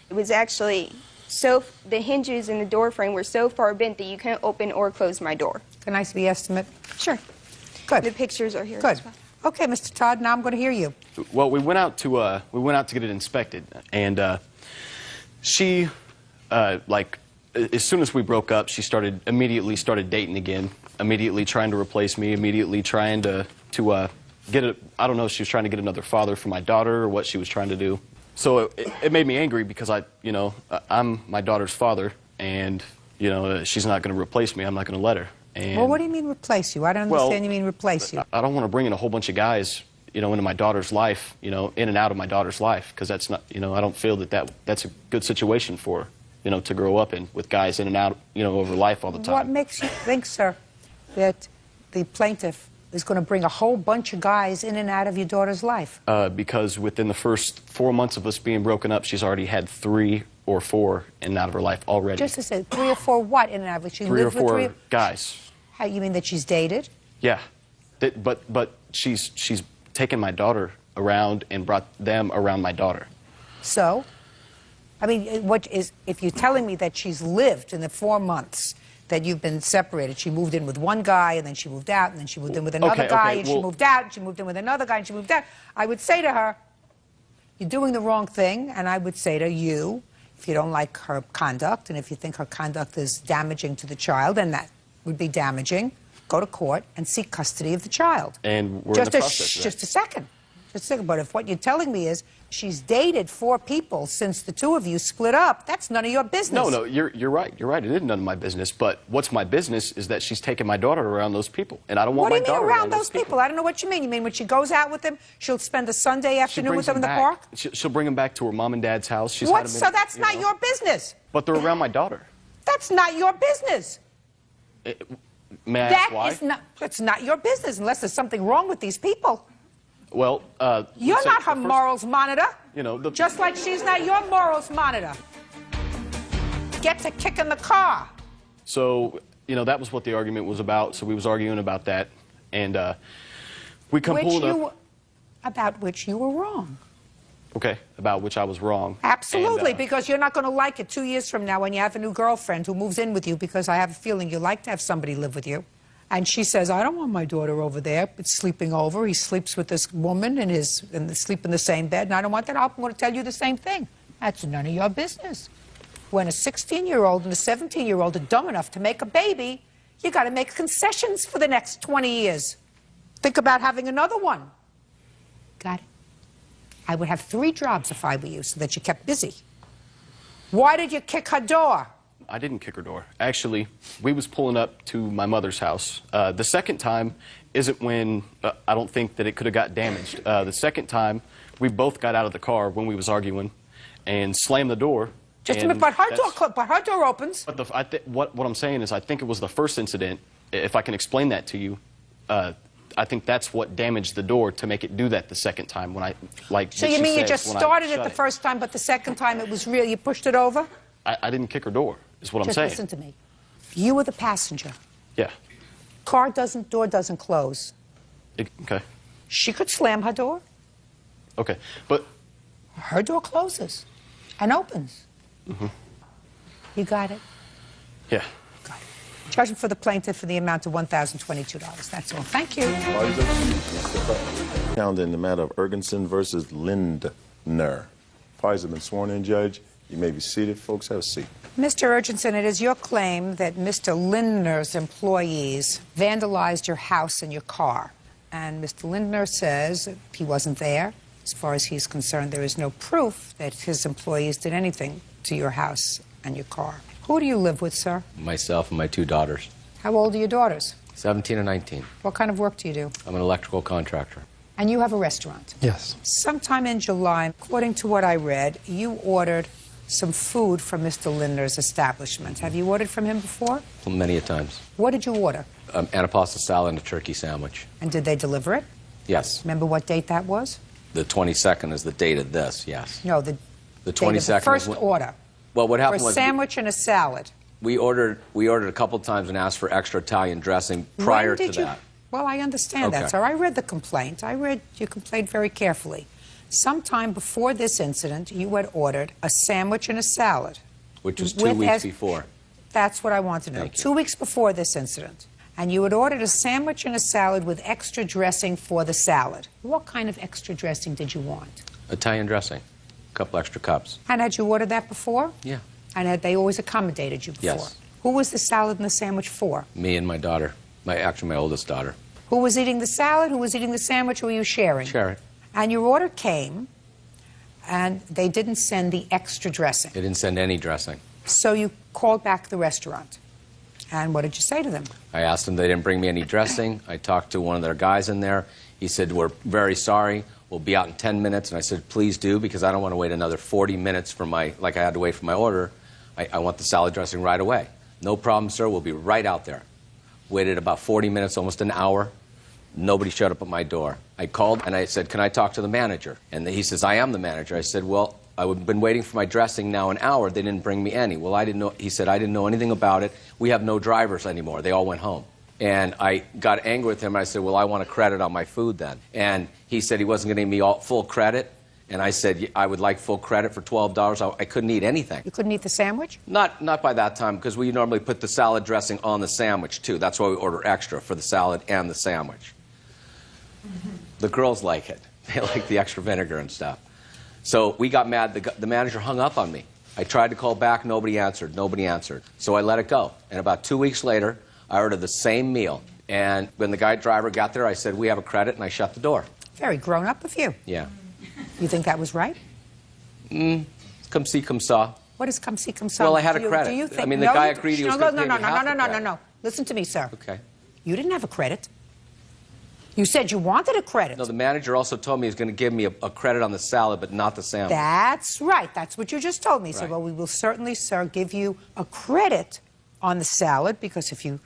Speaker 9: It was actually the hinges in the door frame were so far bent that you couldn't open or close my door.
Speaker 2: Can I see the estimate?
Speaker 9: Sure.
Speaker 2: Good.
Speaker 9: The pictures are here.
Speaker 2: Good.
Speaker 9: As well.
Speaker 2: Okay, Mr. Todd, now I'm going to hear you.
Speaker 22: Well, we went out to get it inspected, and she, like, as soon as we broke up, she immediately started dating again, immediately trying to replace me, immediately trying to get a, I don't know if she was trying to get another father for my daughter or what she was trying to do. So it made me angry because I'm my daughter's father, and she's not going to replace me. I'm not going to let her. And,
Speaker 2: Well, what do you mean replace you? I don't understand you mean replace you.
Speaker 22: I don't want to bring in a whole bunch of guys, into my daughter's life, in and out of my daughter's life, because that's not, I don't feel that's a good situation for her, to grow up in, with guys in and out, over life all the time.
Speaker 2: What makes you think, sir, that the plaintiff is going to bring a whole bunch of guys in and out of your daughter's life?
Speaker 22: Because within the first 4 months of us being broken up, she's already had 3 or 4 in and out of her life already.
Speaker 2: Just to say, 3 or 4 what in and out of it? She
Speaker 22: 3 or
Speaker 2: lived with
Speaker 22: 4 guys.
Speaker 2: How, you mean that she's dated?
Speaker 22: Yeah, but she's taken my daughter around and brought them around my daughter.
Speaker 2: So? I mean, if you're telling me that she's lived in the 4 months that you've been separated, she moved in with one guy, and then she moved out, and then she moved in with another guy, and she moved out, and she moved in with another guy, and she moved out. I would say to her, you're doing the wrong thing, and I would say to you, if you don't like her conduct, and if you think her conduct is damaging to the child, and that would be damaging, go to court and seek custody of the child.
Speaker 22: And we're in the process of that.
Speaker 2: Just a second. But if what you're telling me is she's dated 4 people since the 2 of you split up, that's none of your business.
Speaker 22: No, you're right. You're right. It is none of my business. But what's my business is that she's taking my daughter around those people, and I don't want my daughter
Speaker 2: What do you mean around those people? I don't know what you mean. You mean when she goes out with them, she'll spend a Sunday afternoon with them in the park?
Speaker 22: She'll bring them back to her mom and dad's house. She's
Speaker 2: What?
Speaker 22: had them
Speaker 2: So that's not your business.
Speaker 22: But they're around my daughter.
Speaker 2: That's not your business.
Speaker 22: May I ask why?
Speaker 2: That's not your business unless there's something wrong with these people.
Speaker 22: Well,
Speaker 2: you're not her morals monitor.
Speaker 22: The,
Speaker 2: just like she's not your morals monitor. Get to kicking the car.
Speaker 22: So, that was what the argument was about. So we was arguing about that, and we come pulled up.
Speaker 2: About which you were wrong.
Speaker 22: Okay, about which I was wrong.
Speaker 2: Absolutely, because you're not going to like it 2 years from now when you have a new girlfriend who moves in with you, because I have a feeling you like to have somebody live with you. And she says, I don't want my daughter over there sleeping over. He sleeps with this woman and they sleep in the same bed, and I don't want that. I'm going to tell you the same thing. That's none of your business. When a 16-year-old and a 17-year-old are dumb enough to make a baby, you got to make concessions for the next 20 years. Think about having another one. Got it? I would have 3 jobs if I were you, so that you kept busy. Why did you kick her door?
Speaker 22: I didn't kick her door. Actually, we was pulling up to my mother's house. The second time isn't when I don't think that it could have got damaged. The second time, we both got out of the car when we was arguing and slammed the door.
Speaker 2: Just a minute, but her door opens.
Speaker 22: But what I'm saying is I think it was the first incident, if I can explain that to you. I think that's what damaged the door to make it do that the second time when I, like.
Speaker 2: So you mean you just started it the first time, but the second time it was real, you pushed it over?
Speaker 22: I didn't kick her door, is what I'm
Speaker 2: Just
Speaker 22: saying.
Speaker 2: listen to me. You were the passenger.
Speaker 22: Yeah.
Speaker 2: Door doesn't close.
Speaker 22: Okay.
Speaker 2: She could slam her door.
Speaker 22: Okay. But
Speaker 2: her door closes and opens. You got it?
Speaker 22: Yeah.
Speaker 2: Judgment for the plaintiff for the amount of $1,022. That's all. Thank you.
Speaker 1: Calendar in the matter of Ergenson versus Lindner. Parties have been sworn in, Judge. You may be seated. Folks, have a seat.
Speaker 2: Mr. Urgenson, it is your claim that Mr. Lindner's employees vandalized your house and your car. And Mr. Lindner says he wasn't there. As far as he's concerned, there is no proof that his employees did anything to your house and your car. Who do you live with, sir?
Speaker 7: Myself and my 2 daughters,
Speaker 2: How old are your daughters?
Speaker 7: 17 and 19.
Speaker 2: What kind of work do you do?
Speaker 7: I'm an electrical contractor.
Speaker 2: And you have a restaurant?
Speaker 7: Yes.
Speaker 2: Sometime in July, according to what I read, you ordered some food from Mr. Lindner's establishment. Have you ordered from him before?
Speaker 7: Many a times.
Speaker 2: What did you order?
Speaker 7: Antipasta salad and a turkey sandwich.
Speaker 2: And did they deliver it?
Speaker 7: Yes.
Speaker 2: Remember what date that was?
Speaker 7: The 22nd is the date of this, yes.
Speaker 2: No, the
Speaker 7: The
Speaker 2: date of
Speaker 7: 22nd.
Speaker 2: the first
Speaker 7: is when-
Speaker 2: order.
Speaker 7: Well, what
Speaker 2: For
Speaker 7: happened
Speaker 2: a
Speaker 7: was
Speaker 2: sandwich and a salad.
Speaker 7: we ordered a couple times and asked for extra Italian dressing prior
Speaker 2: When
Speaker 7: to
Speaker 2: did you?
Speaker 7: that.
Speaker 2: Well, I understand
Speaker 7: Okay.
Speaker 2: that, sir. I read the complaint. I read your complaint very carefully. Sometime before this incident, you had ordered a sandwich and a salad.
Speaker 7: Which was 2
Speaker 2: With
Speaker 7: weeks
Speaker 2: as-
Speaker 7: before.
Speaker 2: That's what I want to know.
Speaker 7: Thank you.
Speaker 2: 2 weeks before this incident. And you had ordered a sandwich and a salad with extra dressing for the salad. What kind of extra dressing did you want?
Speaker 7: Italian dressing. A couple extra cups.
Speaker 2: And had you ordered that before?
Speaker 7: Yeah.
Speaker 2: And had they always accommodated you before?
Speaker 7: Yes.
Speaker 2: Who was the salad and the sandwich for?
Speaker 7: Me and my daughter. My oldest daughter.
Speaker 2: Who was eating the salad? Who was eating the sandwich? Who were you sharing?
Speaker 7: Share it.
Speaker 2: And your order came, and they didn't send the extra dressing.
Speaker 7: They didn't send any dressing.
Speaker 2: So you called back the restaurant. And what did you say to them?
Speaker 7: I asked them, they didn't bring me any dressing. I talked to one of their guys in there. He said, we're very sorry. We'll be out in 10 minutes. And I said, please do, because I don't want to wait another 40 minutes for like I had to wait for my order. I want the salad dressing right away. No problem, sir. We'll be right out there. Waited about 40 minutes, almost an hour. Nobody showed up at my door. I called and I said, can I talk to the manager? And he says, I am the manager. I said, well, I've been waiting for my dressing now an hour. They didn't bring me any. Well, I didn't know. He said, I didn't know anything about it. We have no drivers anymore. They all went home. And I got angry with him. I said, well, I want a credit on my food then. And he said he wasn't going to give me full credit. And I said, I would like full credit for $12. I couldn't eat anything.
Speaker 2: You couldn't eat the sandwich?
Speaker 7: Not by that time, because we normally put the salad dressing on the sandwich, too. That's why we order extra for the salad and the sandwich. The girls like it. They like the extra vinegar and stuff. So we got mad. The manager hung up on me. I tried to call back. Nobody answered. Nobody answered. So I let it go. And about 2 weeks later, I ordered the same meal. And when the driver got there, I said, we have a credit, and I shut the door.
Speaker 2: Very grown up of you.
Speaker 7: Yeah.
Speaker 2: You think that was right?
Speaker 7: Come see, come saw.
Speaker 2: What is come see, come saw?
Speaker 7: Well, I had a
Speaker 2: Do you
Speaker 7: credit.
Speaker 2: think,
Speaker 7: I mean, the
Speaker 2: no,
Speaker 7: guy
Speaker 2: you-
Speaker 7: agreed he was
Speaker 2: no,
Speaker 7: going
Speaker 2: no,
Speaker 7: to pay
Speaker 2: no,
Speaker 7: me
Speaker 2: no,
Speaker 7: half
Speaker 2: no,
Speaker 7: the
Speaker 2: no, no,
Speaker 7: credit.
Speaker 2: no. Listen to me, sir.
Speaker 7: Okay.
Speaker 2: You didn't have a credit. You said you wanted a credit.
Speaker 7: No, the manager also told me he was going to give me a credit on the salad, but not the sandwich.
Speaker 2: That's right. That's what you just told me. He said,
Speaker 7: Right.
Speaker 2: well, we will certainly, sir, give you a credit on the salad, because if you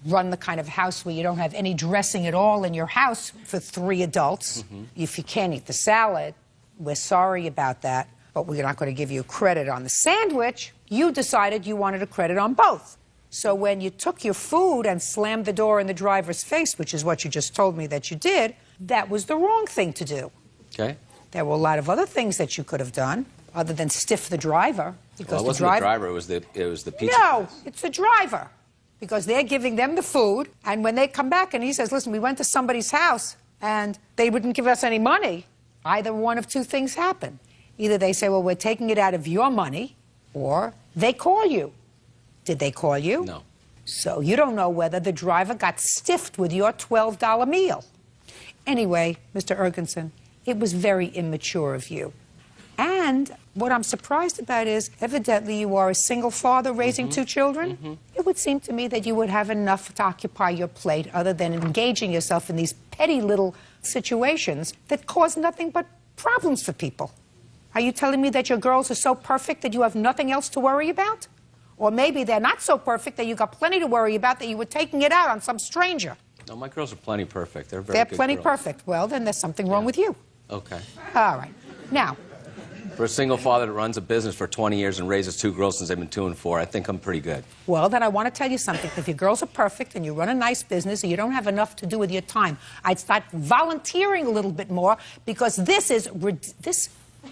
Speaker 2: run the kind of house where you don't have any dressing at all in your house for 3 adults, if you can't eat the salad, we're sorry about that, but we're not going to give you credit on the sandwich. You decided you wanted a credit on both. So when you took your food and slammed the door in the driver's face, which is what you just told me that you did, that was the wrong thing to do.
Speaker 7: Okay.
Speaker 2: There were a lot of other things that you could have done, other than stiff the driver. Because
Speaker 7: Well, it wasn't the driver. It was the pizza.
Speaker 2: No, it's the driver. Because they're giving them the food, and when they come back and he says, listen, we went to somebody's house, and they wouldn't give us any money, either one of two things happen. Either they say, well, we're taking it out of your money, or they call you. Did they call you?
Speaker 7: No.
Speaker 2: So you don't know whether the driver got stiffed with your $12 meal. Anyway, Mr. Ergenson, it was very immature of you. And what I'm surprised about is, evidently you are a single father raising 2 children. It would seem to me that you would have enough to occupy your plate other than engaging yourself in these petty little situations that cause nothing but problems for people. Are you telling me that your girls are so perfect that you have nothing else to worry about? Or maybe they're not so perfect that you got plenty to worry about, that you were taking it out on some stranger.
Speaker 7: No, my girls are plenty perfect. They're very
Speaker 2: They're
Speaker 7: good
Speaker 2: plenty
Speaker 7: girls.
Speaker 2: perfect. Well, then there's something wrong with you.
Speaker 7: Okay.
Speaker 2: All right. Now,
Speaker 7: For a single father that runs a business for 20 years and raises 2 girls since they've been 2 and 4, I think I'm pretty good.
Speaker 2: Well, then I want to tell you something. If your girls are perfect and you run a nice business and you don't have enough to do with your time, I'd start volunteering a little bit more, because this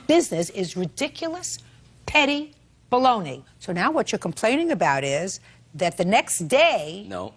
Speaker 2: business is ridiculous, petty baloney. So now what you're complaining about is that the next day...
Speaker 7: No.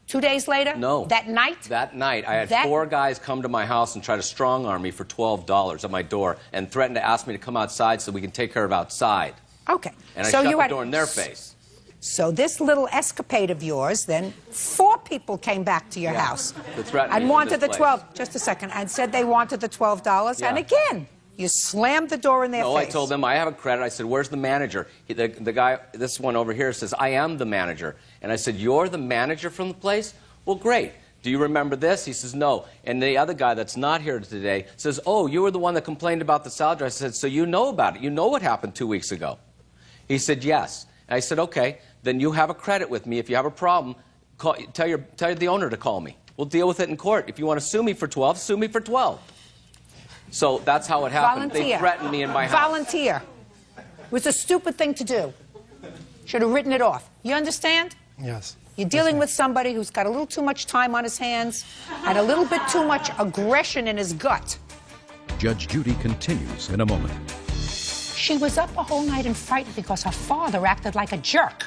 Speaker 2: 2 days later?
Speaker 7: No.
Speaker 2: That night?
Speaker 7: That night, I had 4 guys come to my house and try to strong-arm me for $12 at my door and threaten to ask me to come outside so we can take care of outside.
Speaker 2: Okay.
Speaker 7: And I
Speaker 2: so
Speaker 7: shut
Speaker 2: you
Speaker 7: the
Speaker 2: had...
Speaker 7: door in their face.
Speaker 2: So this little escapade of yours, then 4 people came back to your house and wanted the 12... Just a second. And said they wanted the $12.
Speaker 7: Yeah.
Speaker 2: And again, you slammed the door in their face.
Speaker 7: No, I told them I have a credit. I said, where's the manager? The guy, this one over here, says, I am the manager. And I said, you're the manager from the place? Well, great. Do you remember this? He says, no. And the other guy that's not here today says, oh, you were the one that complained about the salad dressing. I said, so you know about it. You know what happened 2 weeks ago. He said, yes. And I said, okay, then you have a credit with me. If you have a problem, tell the owner to call me. We'll deal with it in court. If you want to sue me for 12, sue me for 12. So that's how it happened.
Speaker 2: Volunteer.
Speaker 7: They threatened me in my house.
Speaker 2: Volunteer. It was a stupid thing to do. Should have written it off. You understand?
Speaker 11: Yes.
Speaker 2: You're dealing with somebody who's got a little too much time on his hands and a little bit too much aggression in his gut.
Speaker 6: Judge Judy continues in a moment.
Speaker 2: She was up a whole night and frightened because her father acted like a jerk.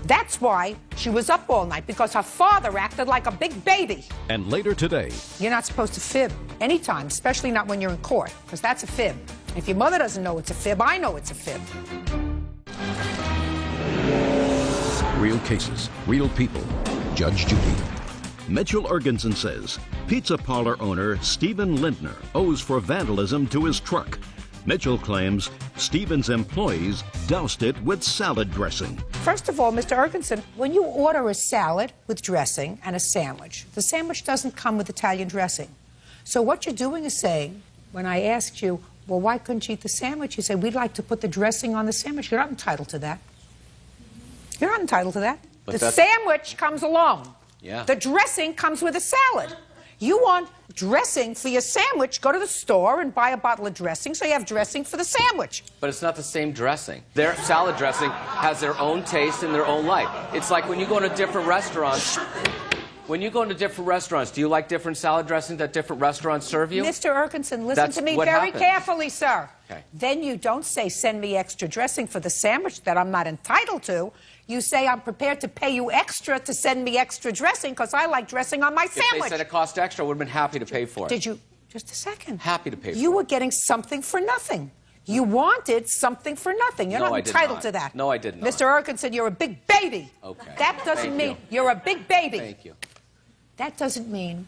Speaker 2: That's why she was up all night, because her father acted like a big baby.
Speaker 6: And later today,
Speaker 2: You're not supposed to fib anytime, especially not when you're in court, because that's a fib. If your mother doesn't know it's a fib, I know it's a fib.
Speaker 6: real cases, real people. Judge Judy. Mitchell Ergensen says pizza parlor owner Stephen Lindner owes for vandalism to his truck. Mitchell claims Stephen's employees doused it with salad dressing.
Speaker 2: First of all, Mr. Ergensen, when you order a salad with dressing and a sandwich, the sandwich doesn't come with Italian dressing. So what you're doing is saying, when I asked you, well, why couldn't you eat the sandwich? You said, we'd like to put the dressing on the sandwich. You're not entitled to that. You're not entitled to that.
Speaker 7: But
Speaker 2: the sandwich comes alone.
Speaker 7: Yeah.
Speaker 2: The dressing comes with a salad. You want dressing for your sandwich, go to the store and buy a bottle of dressing so you have dressing for the sandwich.
Speaker 7: But it's not the same dressing. Their salad dressing has their own taste and their own life. It's like when you go to different restaurants. When you go into different restaurants, do you like different salad dressings that different restaurants serve you?
Speaker 2: Mr. Ergensen, listen
Speaker 7: That's
Speaker 2: to me
Speaker 7: what
Speaker 2: very
Speaker 7: happens.
Speaker 2: carefully, sir.
Speaker 7: Okay.
Speaker 2: Then you don't say, send me extra dressing for the sandwich that I'm not entitled to. You say, I'm prepared to pay you extra to send me extra dressing because I like dressing on my
Speaker 7: If
Speaker 2: sandwich.
Speaker 7: they said it cost extra, I would have been happy to pay for it.
Speaker 2: Did you? Just a second.
Speaker 7: Happy to pay for it.
Speaker 2: You were getting something for nothing. You wanted something for nothing. You're
Speaker 7: No,
Speaker 2: not
Speaker 7: I did
Speaker 2: entitled
Speaker 7: not.
Speaker 2: to that.
Speaker 7: No, I did not.
Speaker 2: Mr. Ergensen, you're a big baby.
Speaker 7: Okay.
Speaker 2: That doesn't
Speaker 7: Thank
Speaker 2: mean
Speaker 7: you.
Speaker 2: you're a big baby.
Speaker 7: Thank you.
Speaker 2: That doesn't mean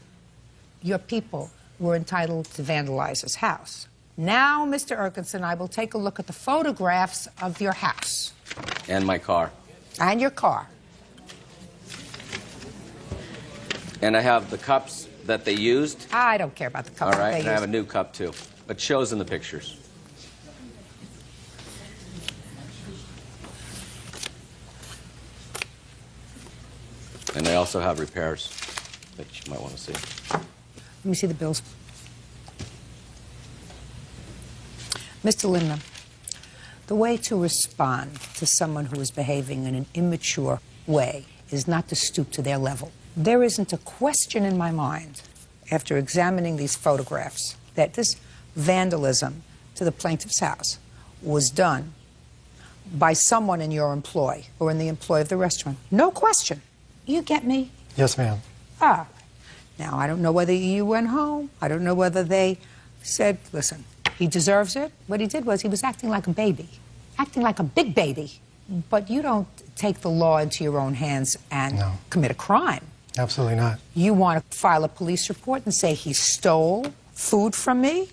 Speaker 2: your people were entitled to vandalize his house. Now, Mr. Ergensen, I will take a look at the photographs of your house.
Speaker 7: And my car.
Speaker 2: And your car.
Speaker 7: And I have the cups that they used.
Speaker 2: I don't care about the
Speaker 7: All
Speaker 2: cup
Speaker 7: right,
Speaker 2: they
Speaker 7: and I have a
Speaker 2: used.
Speaker 7: new cup too. But shows in the pictures. And they also have repairs that you might want to see.
Speaker 2: Let me see the bills. Mr. Lindner, the way to respond to someone who is behaving in an immature way is not to stoop to their level. There isn't a question in my mind, after examining these photographs, that this vandalism to the plaintiff's house was done by someone in your employ or in the employ of the restaurant. No question. You get me?
Speaker 11: Yes, ma'am.
Speaker 2: Ah. Now, I don't know whether you went home. I don't know whether they said, listen, he deserves it. What he did was he was acting like a baby, acting like a big baby. But you don't take the law into your own hands and commit a crime.
Speaker 11: Absolutely not.
Speaker 2: You want to file a police report and say he stole food from me?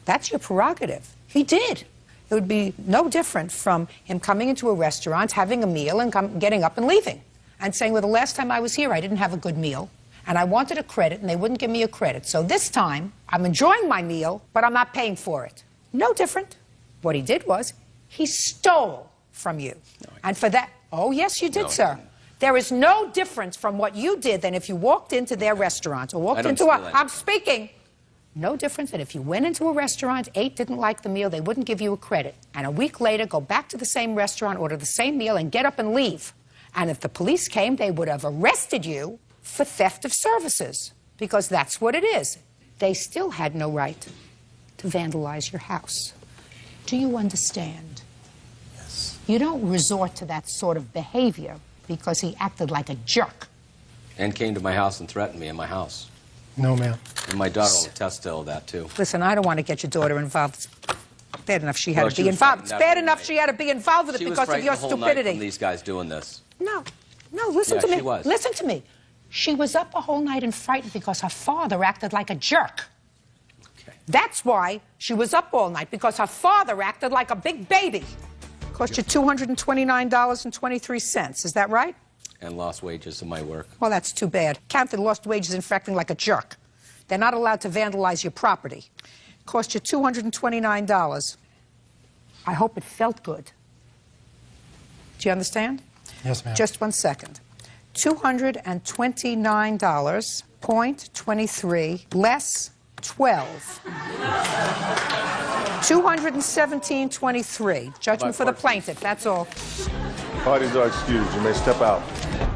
Speaker 2: That's your prerogative. He did. It would be no different from him coming into a restaurant, having a meal, and getting up and leaving. And saying, well, the last time I was here, I didn't have a good meal. And I wanted a credit, and they wouldn't give me a credit. So this time, I'm enjoying my meal, but I'm not paying for it. No different. What he did was, he stole from you. And for that, oh, yes, you did, sir. There is no difference from what you did than if you walked into their restaurant or walked into a... I'm speaking. No different than if you went into a restaurant, ate, didn't like the meal, they wouldn't give you a credit. And a week later, go back to the same restaurant, order the same meal, and get up and leave. And if the police came, they would have arrested you for theft of services, because that's what it is. They still had no right to vandalize your house. Do you understand?
Speaker 1: Yes.
Speaker 2: You don't resort to that sort of behavior because he acted like a jerk.
Speaker 7: And came to my house and threatened me in my house.
Speaker 1: No, ma'am.
Speaker 7: And my daughter will attest to all that, too.
Speaker 2: Listen, I don't want to get your daughter involved. It's bad enough she had
Speaker 7: Well,
Speaker 2: to
Speaker 7: she
Speaker 2: be
Speaker 7: was
Speaker 2: involved. It's
Speaker 7: frightened
Speaker 2: bad
Speaker 7: that
Speaker 2: enough
Speaker 7: night.
Speaker 2: she had to be involved with it
Speaker 7: She was
Speaker 2: because of
Speaker 7: frightened
Speaker 2: your
Speaker 7: the whole night
Speaker 2: stupidity.
Speaker 7: from these guys doing this.
Speaker 2: No, listen
Speaker 7: Yeah,
Speaker 2: to me.
Speaker 7: she was.
Speaker 2: Listen to me. She was up a whole night and frightened because her father acted like a jerk.
Speaker 7: Okay.
Speaker 2: That's why she was up all night, because her father acted like a big baby. Cost you $229.23. Is that right?
Speaker 7: And lost wages in my work.
Speaker 2: Well, that's too bad. Count the lost wages in for acting like a jerk. They're not allowed to vandalize your property. Cost you $229. I hope it felt good. Do you understand?
Speaker 1: Yes, ma'am.
Speaker 2: Just 1 second. $229.23 less 12. $217.23. Judgment for the plaintiff. That's all.
Speaker 4: Parties are excused. You may step out.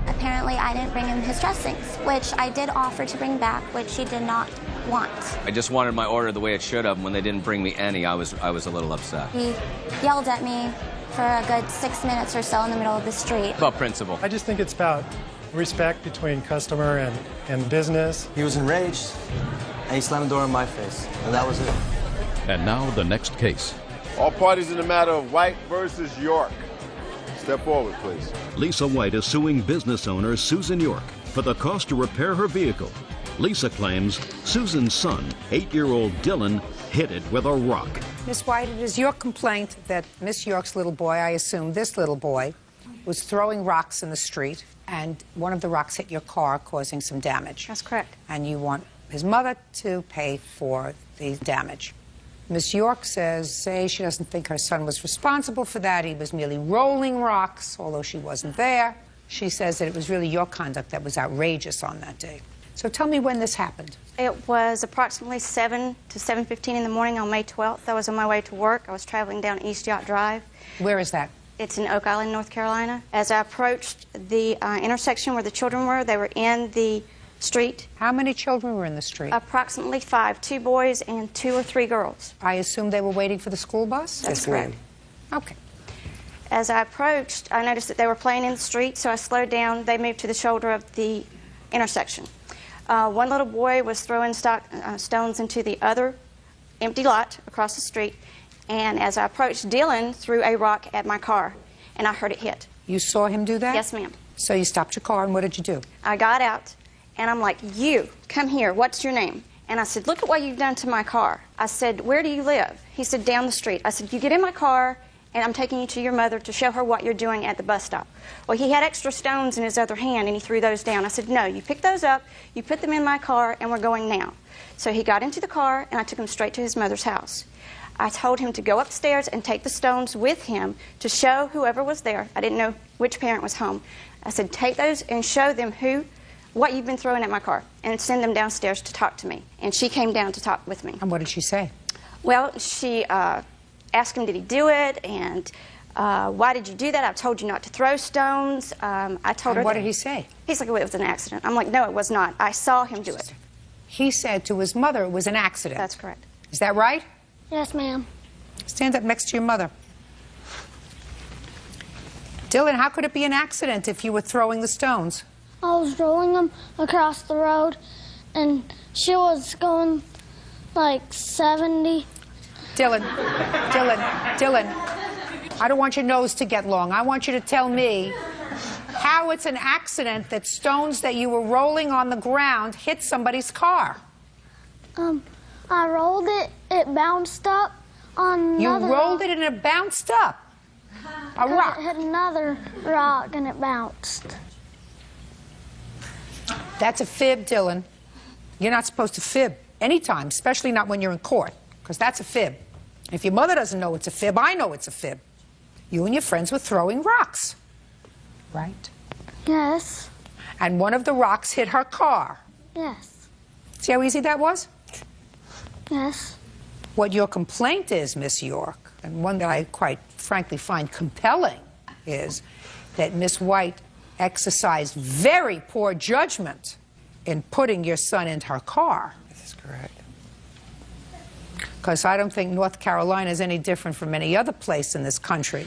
Speaker 11: Apparently, I didn't bring him his dressings, which I did offer to bring back, which he did not want.
Speaker 7: I just wanted my order the way it should have. And when they didn't bring me any, I was a little upset.
Speaker 11: He yelled at me for a good 6 minutes or so in the middle of the street.
Speaker 7: About principle.
Speaker 12: I just think it's about respect between customer and business.
Speaker 3: He was enraged, and he slammed the door in my face, and that was it.
Speaker 6: And now the next case.
Speaker 4: All parties in the matter of White versus York. Step forward, please.
Speaker 6: Lisa White is suing business owner Susan York for the cost to repair her vehicle. Lisa claims Susan's son, 8-year-old Dylan, hit it with a rock.
Speaker 2: Miss White, it is your complaint that Miss York's little boy, I assume this little boy, was throwing rocks in the street, and one of the rocks hit your car, causing some damage.
Speaker 9: That's correct.
Speaker 2: And you want his mother to pay for the damage. Miss York says she doesn't think her son was responsible for that. He was merely rolling rocks, although she wasn't there. She says that it was really your conduct that was outrageous on that day. So tell me when this happened.
Speaker 9: It was approximately 7 to 7:15 in the morning on May 12th. I was on my way to work. I was traveling down East Yacht Drive.
Speaker 2: Where is that?
Speaker 9: It's in Oak Island, North Carolina. As I approached the intersection where the children were, they were in the street.
Speaker 2: How many children were in the street?
Speaker 9: Approximately 5, 2 boys and 2 or 3 girls.
Speaker 2: I assume they were waiting for the school bus?
Speaker 9: That's correct.
Speaker 2: Okay.
Speaker 9: As I approached, I noticed that they were playing in the street, so I slowed down. They moved to the shoulder of the intersection. One little boy was throwing stones into the other empty lot across the street, and as I approached, Dylan threw a rock at my car, and I heard it hit.
Speaker 2: You saw him do that?
Speaker 9: Yes, ma'am.
Speaker 2: So you stopped your car, and what did you do?
Speaker 9: I got out, and I'm like, you, come here, what's your name? And I said, look at what you've done to my car. I said, where do you live? He said, down the street. I said, you get in my car, and I'm taking you to your mother to show her what you're doing at the bus stop. Well, he had extra stones in his other hand, and he threw those down. I said, no, you pick those up, you put them in my car, and we're going now. So he got into the car, and I took him straight to his mother's house. I told him to go upstairs and take the stones with him to show whoever was there. I didn't know which parent was home. I said, take those and show them what you've been throwing at my car, and send them downstairs to talk to me. And she came down to talk with me.
Speaker 2: And what did she say?
Speaker 9: Well, she asked him, did he do it? And why did you do that? I told you not to throw stones. I told her.
Speaker 2: What did he say?
Speaker 9: He's like, well, it was an accident. I'm like, no, it was not. I saw him do it.
Speaker 2: He said to his mother it was an accident.
Speaker 9: That's correct.
Speaker 2: Is that right?
Speaker 11: Yes, ma'am.
Speaker 2: Stand up next to your mother. Dylan, how could it be an accident if you were throwing the stones?
Speaker 11: I was rolling them across the road, and she was going like 70.
Speaker 2: Dylan, I don't want your nose to get long. I want you to tell me how it's an accident that stones that you were rolling on the ground hit somebody's car.
Speaker 11: I rolled it, it bounced up on another
Speaker 2: You rolled it and it bounced up? A rock?
Speaker 11: It hit another rock and it bounced.
Speaker 2: That's a fib, Dylan. You're not supposed to fib anytime, especially not when you're in court, because that's a fib. If your mother doesn't know it's a fib, I know it's a fib. You and your friends were throwing rocks, right?
Speaker 11: Yes.
Speaker 2: And one of the rocks hit her car.
Speaker 11: Yes.
Speaker 2: See how easy that was?
Speaker 11: Yes.
Speaker 2: What your complaint is, Miss York, and one that I quite frankly find compelling, is that Miss White exercised very poor judgment in putting your son in her car.
Speaker 5: This is correct.
Speaker 2: Because I don't think North Carolina is any different from any other place in this country.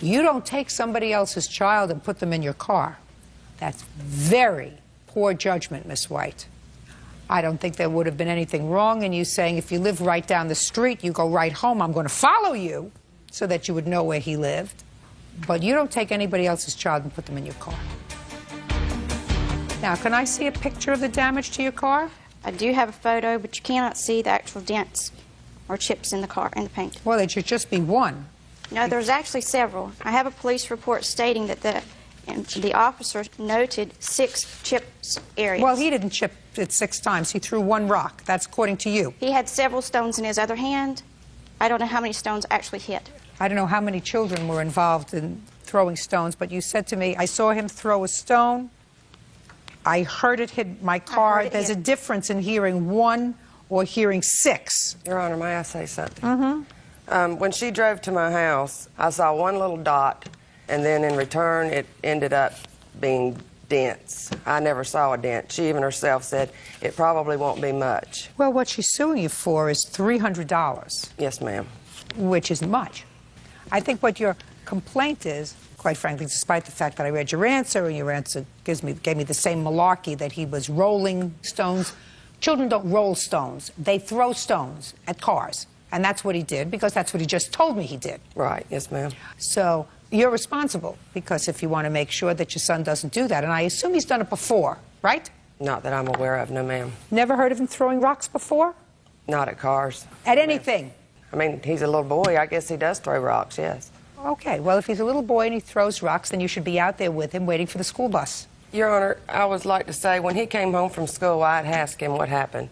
Speaker 2: You don't take somebody else's child and put them in your car. That's very poor judgment, Miss White. I don't think there would have been anything wrong in you saying, if you live right down the street, you go right home, I'm going to follow you, so that you would know where he lived. But you don't take anybody else's child and put them in your car. Now, can I see a picture of the damage to your car?
Speaker 8: I do have a photo, but you cannot see the actual dents or chips in the car, in the paint.
Speaker 2: Well, it should just be one.
Speaker 8: No, there's actually several. I have a police report stating that the officer noted 6 chips areas.
Speaker 2: Well, he didn't chip it 6 times. He threw 1 rock. That's according to you.
Speaker 8: He had several stones in his other hand. I don't know how many stones actually hit.
Speaker 2: I don't know how many children were involved in throwing stones, but you said to me, I saw him throw a stone. I heard it hit my car. There's a difference in hearing 1 or hearing 6.
Speaker 5: Your Honor, may I say something? When she drove to my house, I saw 1 little dot, and then in return, it ended up being dents. I never saw a dent. She even herself said it probably won't be much.
Speaker 2: Well, what she's suing you for is $300.
Speaker 5: Yes, ma'am.
Speaker 2: Which isn't much. I think what your complaint is, quite frankly, despite the fact that I read your answer, and your answer gave me the same malarkey that he was rolling stones. Children don't roll stones. They throw stones at cars. And that's what he did, because that's what he just told me he did.
Speaker 5: Right. Yes, ma'am.
Speaker 2: So you're responsible, because if you want to make sure that your son doesn't do that, and I assume he's done it before, right?
Speaker 5: Not that I'm aware of, no, ma'am.
Speaker 2: Never heard of him throwing rocks before?
Speaker 5: Not at cars.
Speaker 2: At anything?
Speaker 5: I mean, he's a little boy. I guess he does throw rocks, yes.
Speaker 2: Okay. Well, if he's a little boy and he throws rocks, then you should be out there with him waiting for the school bus.
Speaker 5: Your Honor, I would like to say, when he came home from school, I had asked him what happened.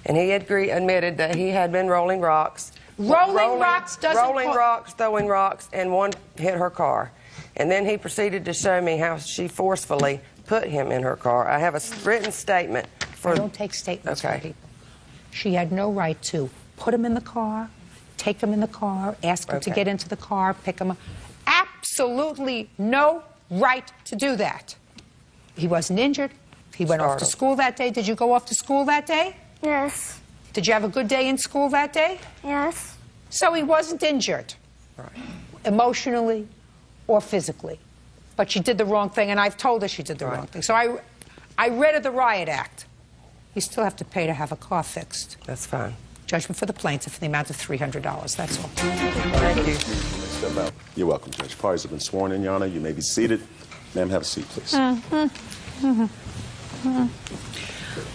Speaker 5: And he admitted that he had been rolling rocks.
Speaker 2: Rolling rocks doesn't...
Speaker 5: Rolling rocks, throwing rocks, and 1 hit her car. And then he proceeded to show me how she forcefully put him in her car. I have a written statement for...
Speaker 2: I don't take statements from people. She had no right to put him in the car, take him in the car, ask him to get into the car, pick him up. Absolutely no right to do that. He wasn't injured. He went off to school that day. Did you go off to school that day?
Speaker 11: Yes.
Speaker 2: Did you have a good day in school that day?
Speaker 11: Yes.
Speaker 2: So he wasn't injured, emotionally or physically. But she did the wrong thing, and I've told her she did the wrong thing. So I read her the riot act. You still have to pay to have a car fixed.
Speaker 5: That's fine.
Speaker 2: Judgment for the plaintiff in the amount of $300. That's all.
Speaker 5: Thank you.
Speaker 1: Step out. You're welcome, Judge. Parties have been sworn in, Your Honor. You may be seated. Ma'am, have a seat, please.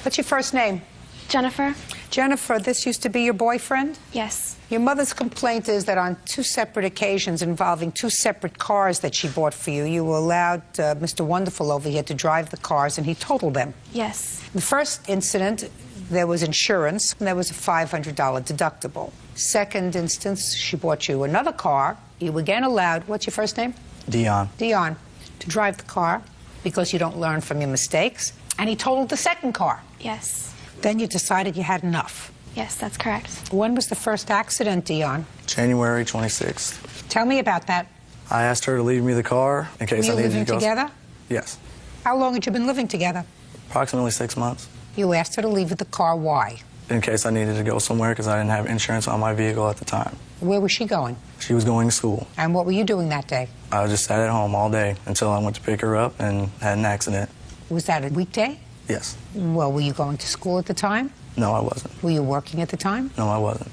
Speaker 2: What's your first name?
Speaker 23: Jennifer.
Speaker 2: Jennifer, this used to be your boyfriend?
Speaker 23: Yes.
Speaker 2: Your mother's complaint is that on 2 separate occasions involving 2 separate cars that she bought for you, you allowed Mr. Wonderful over here to drive the cars, and he totaled them.
Speaker 23: Yes.
Speaker 2: The first incident, there was insurance, and there was a $500 deductible. Second instance, she bought you another car. You again allowed, what's your first name?
Speaker 16: Dion.
Speaker 2: Dion, to drive the car because you don't learn from your mistakes. And he totaled the second car.
Speaker 23: Yes.
Speaker 2: Then you decided you had enough.
Speaker 23: Yes, that's correct.
Speaker 2: When was the first accident, Dion?
Speaker 24: January 26th.
Speaker 2: Tell me about that.
Speaker 24: I asked her to leave me the car in case I needed to go.
Speaker 2: Were you living together?
Speaker 24: Yes.
Speaker 2: How long had you been living together?
Speaker 24: Approximately 6 months.
Speaker 2: You asked her to leave the car. Why?
Speaker 24: In case I needed to go somewhere because I didn't have insurance on my vehicle at the time.
Speaker 2: Where was she going?
Speaker 24: She was going to school.
Speaker 2: And what were you doing that day?
Speaker 24: I just sat at home all day until I went to pick her up and had an accident.
Speaker 2: Was that a weekday?
Speaker 24: Yes.
Speaker 2: Well, were you going to school at the time?
Speaker 24: No, I wasn't.
Speaker 2: Were you working at the time?
Speaker 24: No, I wasn't.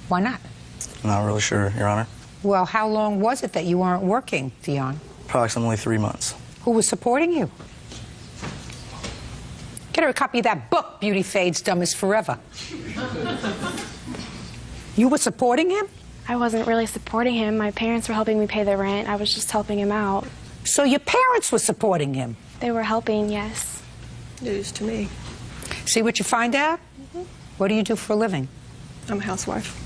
Speaker 2: Why not?
Speaker 24: I'm not really sure, Your Honor.
Speaker 2: Well, how long was it that you weren't working, Dion?
Speaker 24: Approximately 3 months.
Speaker 2: Who was supporting you? Get her a copy of that book, Beauty Fades, Dumb is Forever. You were supporting him?
Speaker 23: I wasn't really supporting him. My parents were helping me pay the rent. I was just helping him out.
Speaker 2: So your parents were supporting him?
Speaker 23: They were helping, yes.
Speaker 10: News to me.
Speaker 2: See what you find out? What do you do for a living?
Speaker 10: I'm a housewife.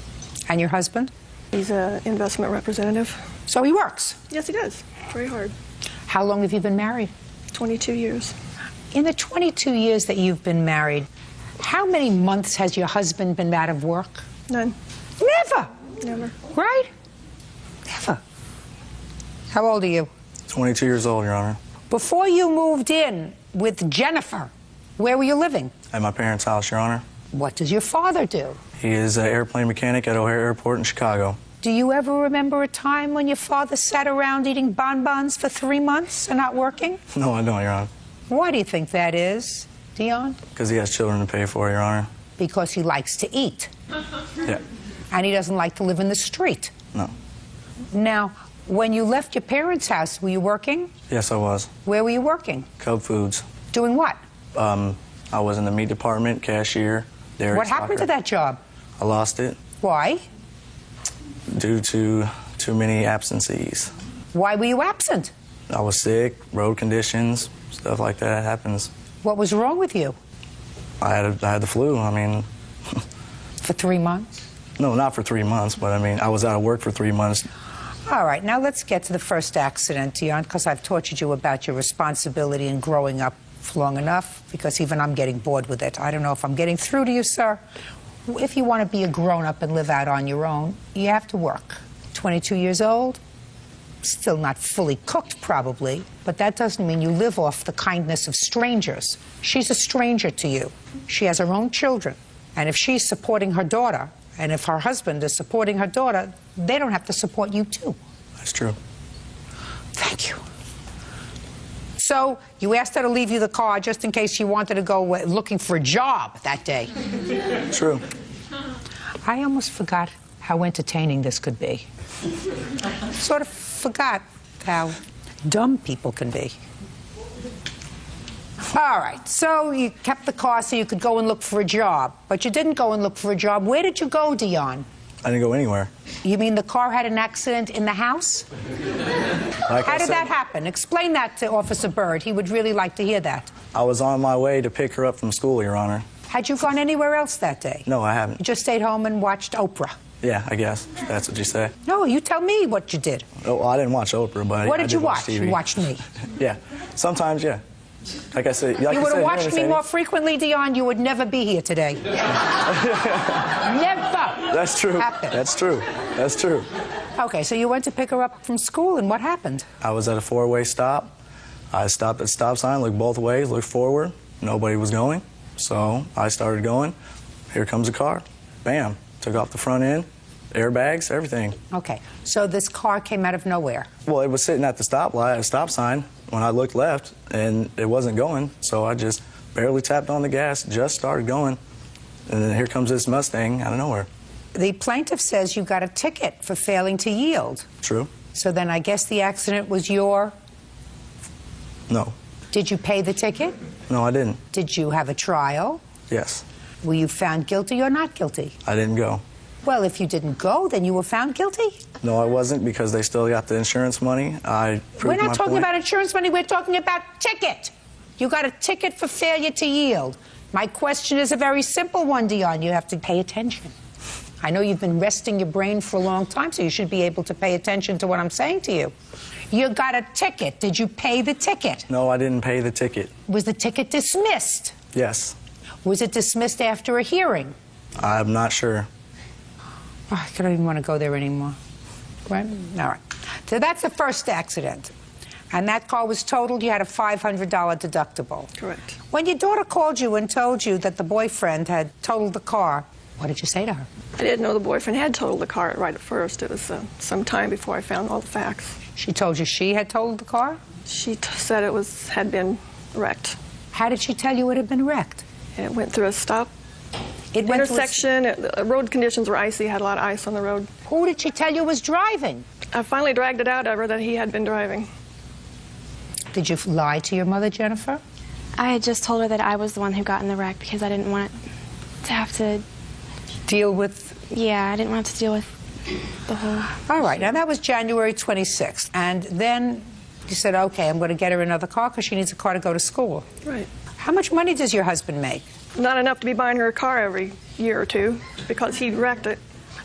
Speaker 2: And your husband?
Speaker 10: He's an investment representative.
Speaker 2: So he works?
Speaker 10: Yes, he does. Very hard.
Speaker 2: How long have you been married?
Speaker 10: 22 years.
Speaker 2: In the 22 years that you've been married, How many months has your husband been out of work?
Speaker 10: None.
Speaker 2: Never.
Speaker 10: Never.
Speaker 2: Right? Never. How old are you?
Speaker 24: 22 years old, Your Honor.
Speaker 2: Before you moved in with Jennifer, where were you living?
Speaker 24: At my parents' house, Your Honor.
Speaker 2: What does your father do?
Speaker 24: He is an airplane mechanic at O'Hare Airport in Chicago.
Speaker 2: Do you ever remember a time when your father sat around eating bonbons for 3 months and not working?
Speaker 24: No, I don't, Your Honor.
Speaker 2: Why do you think that is, Dion?
Speaker 24: Because he has children to pay for, Your Honor.
Speaker 2: Because he likes to eat.
Speaker 24: Yeah.
Speaker 2: And he doesn't like to live in the street.
Speaker 24: No.
Speaker 2: Now, when you left your parents' house, were you working?
Speaker 24: Yes, I was.
Speaker 2: Where were you working?
Speaker 24: Cub Foods.
Speaker 2: Doing what?
Speaker 24: I was in the meat department, cashier, dairy
Speaker 2: What happened to that job?
Speaker 24: I lost it.
Speaker 2: Why?
Speaker 24: Due to too many absences.
Speaker 2: Why were you absent?
Speaker 24: I was sick, road conditions, stuff like that happens.
Speaker 2: What was wrong with you?
Speaker 24: I had the flu, I mean.
Speaker 2: For 3 months?
Speaker 24: No, not for 3 months, but I mean, I was out of work for 3 months.
Speaker 2: All right, now let's get to the first accident, Dion, because I've tortured you about your responsibility in growing up long enough, because even I'm getting bored with it. I don't know if I'm getting through to you, sir. If you want to be a grown-up and live out on your own, you have to work. 22 years old, still not fully cooked, probably, but that doesn't mean you live off the kindness of strangers. She's a stranger to you. She has her own children, and if she's supporting her daughter, and if her husband is supporting her daughter, they don't have to support you, too.
Speaker 24: That's true.
Speaker 2: Thank you. So you asked her to leave you the car just in case she wanted to go looking for a job that day.
Speaker 24: True.
Speaker 2: I almost forgot how entertaining this could be. Sort of forgot how dumb people can be. All right, so you kept the car so you could go and look for a job, but you didn't go and look for a job. Where did you go, Dion?
Speaker 24: I didn't go anywhere.
Speaker 2: You mean the car had an accident in the house? How did that happen? Explain that to Officer Byrd. He would really like to hear that.
Speaker 24: I was on my way to pick her up from school, Your Honor.
Speaker 2: Had you gone anywhere else that day?
Speaker 24: No, I haven't.
Speaker 2: You just stayed home and watched Oprah?
Speaker 24: Yeah, I guess. That's what you say.
Speaker 2: No, you tell me what you did.
Speaker 24: Oh, well, I didn't watch Oprah, but
Speaker 2: What
Speaker 24: I
Speaker 2: did you watch?
Speaker 24: TV.
Speaker 2: You watched me.
Speaker 24: Yeah. Sometimes, yeah. Like I said,
Speaker 2: you would have watched me more frequently, Dion, you would never be here today. Never.
Speaker 24: That's true.
Speaker 2: Happened.
Speaker 24: That's true. That's true.
Speaker 2: Okay, so you went to pick her up from school, and what happened?
Speaker 24: I was at a four-way stop. I stopped at the stop sign, looked both ways, looked forward. Nobody was going, so I started going. Here comes a car. Bam. Took off the front end, airbags, everything.
Speaker 2: Okay, so this car came out of nowhere.
Speaker 24: Well, it was sitting at the stoplight, at a stop sign, when I looked left, and it wasn't going, so I just barely tapped on the gas, just started going, and then here comes this Mustang out of nowhere.
Speaker 2: The plaintiff says you got a ticket for failing to yield.
Speaker 24: True.
Speaker 2: So then I guess the accident was your...
Speaker 24: No.
Speaker 2: Did you pay the ticket?
Speaker 24: No, I didn't.
Speaker 2: Did you have a trial?
Speaker 24: Yes.
Speaker 2: Were you found guilty or not guilty?
Speaker 24: I didn't go.
Speaker 2: Well, if you didn't go, then you were found guilty?
Speaker 24: No, I wasn't, because they still got the insurance money.
Speaker 2: We're not talking about insurance money, we're talking about ticket. You got a ticket for failure to yield. My question is a very simple one, Dion. You have to pay attention. I know you've been resting your brain for a long time, so you should be able to pay attention to what I'm saying to you. You got a ticket. Did you pay the ticket?
Speaker 24: No, I didn't pay the ticket.
Speaker 2: Was the ticket dismissed?
Speaker 24: Yes.
Speaker 2: Was it dismissed after a hearing?
Speaker 24: I'm not sure.
Speaker 2: Oh, I don't even want to go there anymore. Right? All right. So that's the first accident. And that car was totaled. You had a $500 deductible.
Speaker 10: Correct.
Speaker 2: When your daughter called you and told you that the boyfriend had totaled the car, what did you say to her?
Speaker 10: I didn't know the boyfriend had totaled the car right at first. It was some time before I found all the facts.
Speaker 2: She told you she had totaled the car?
Speaker 10: She said it had been wrecked.
Speaker 2: How did she tell you it had been wrecked?
Speaker 10: It went through a stop.
Speaker 2: It went
Speaker 10: intersection. The road conditions were icy. Had a lot of ice on the road.
Speaker 2: Who did she tell you was driving?
Speaker 10: I finally dragged it out of her that he had been driving.
Speaker 2: Did you lie to your mother, Jennifer?
Speaker 23: I had just told her that I was the one who got in the wreck because I didn't want to have to
Speaker 2: deal with...
Speaker 23: Yeah, I didn't want to deal with the whole...
Speaker 2: All right, now that was January 26th, and then you said, okay, I'm going to get her another car because she needs a car to go to school.
Speaker 10: Right.
Speaker 2: How much money does your husband make?
Speaker 10: Not enough to be buying her a car every year or two because he wrecked it.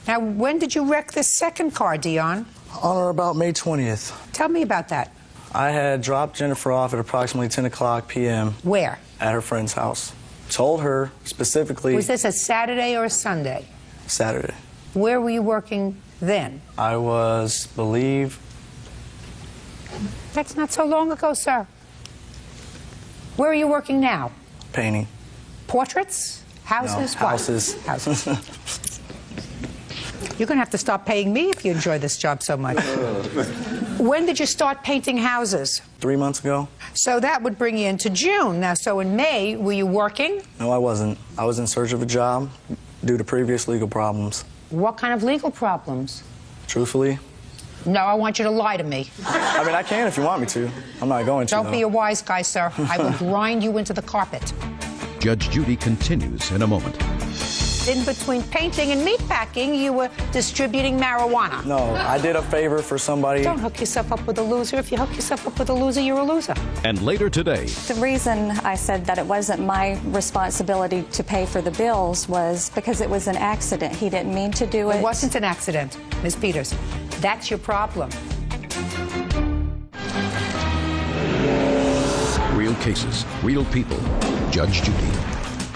Speaker 2: Now, when did you wreck this second car, Dion?
Speaker 24: On or about May 20th.
Speaker 2: Tell me about that.
Speaker 24: I had dropped Jennifer off at approximately 10 o'clock p.m.
Speaker 2: Where?
Speaker 24: At her friend's house. told her specifically.
Speaker 2: Was this a Saturday or a Sunday?
Speaker 24: Saturday.
Speaker 2: Where were you working then?
Speaker 24: I was, believe.
Speaker 2: That's not so long ago, sir. Where are you working now?
Speaker 24: Painting.
Speaker 2: Portraits? Houses?
Speaker 24: No,
Speaker 2: What?
Speaker 24: houses.
Speaker 2: Houses. You're going to have to stop paying me if you enjoy this job so much. When did you start painting houses?
Speaker 24: 3 months ago.
Speaker 2: So that would bring you into June. Now, so in May, were you working?
Speaker 24: No, I wasn't. I was in search of a job due to previous legal problems.
Speaker 2: What kind of legal problems?
Speaker 24: Truthfully.
Speaker 2: No, I want you to lie to me.
Speaker 24: I mean, I can if you want me to. I'm not going to.
Speaker 2: Don't be a wise guy, sir. I will grind you into the carpet.
Speaker 6: Judge Judy continues in a moment.
Speaker 2: In between painting and meatpacking, you were distributing marijuana.
Speaker 24: No, I did a favor for somebody.
Speaker 2: Don't hook yourself up with a loser. If you hook yourself up with a loser, you're a loser.
Speaker 6: And later today,
Speaker 13: the reason I said that it wasn't my responsibility to pay for the bills was because it was an accident. He didn't mean to do it.
Speaker 2: It wasn't an accident, Ms. Peters. That's your problem.
Speaker 6: real cases, real people. Judge Judy.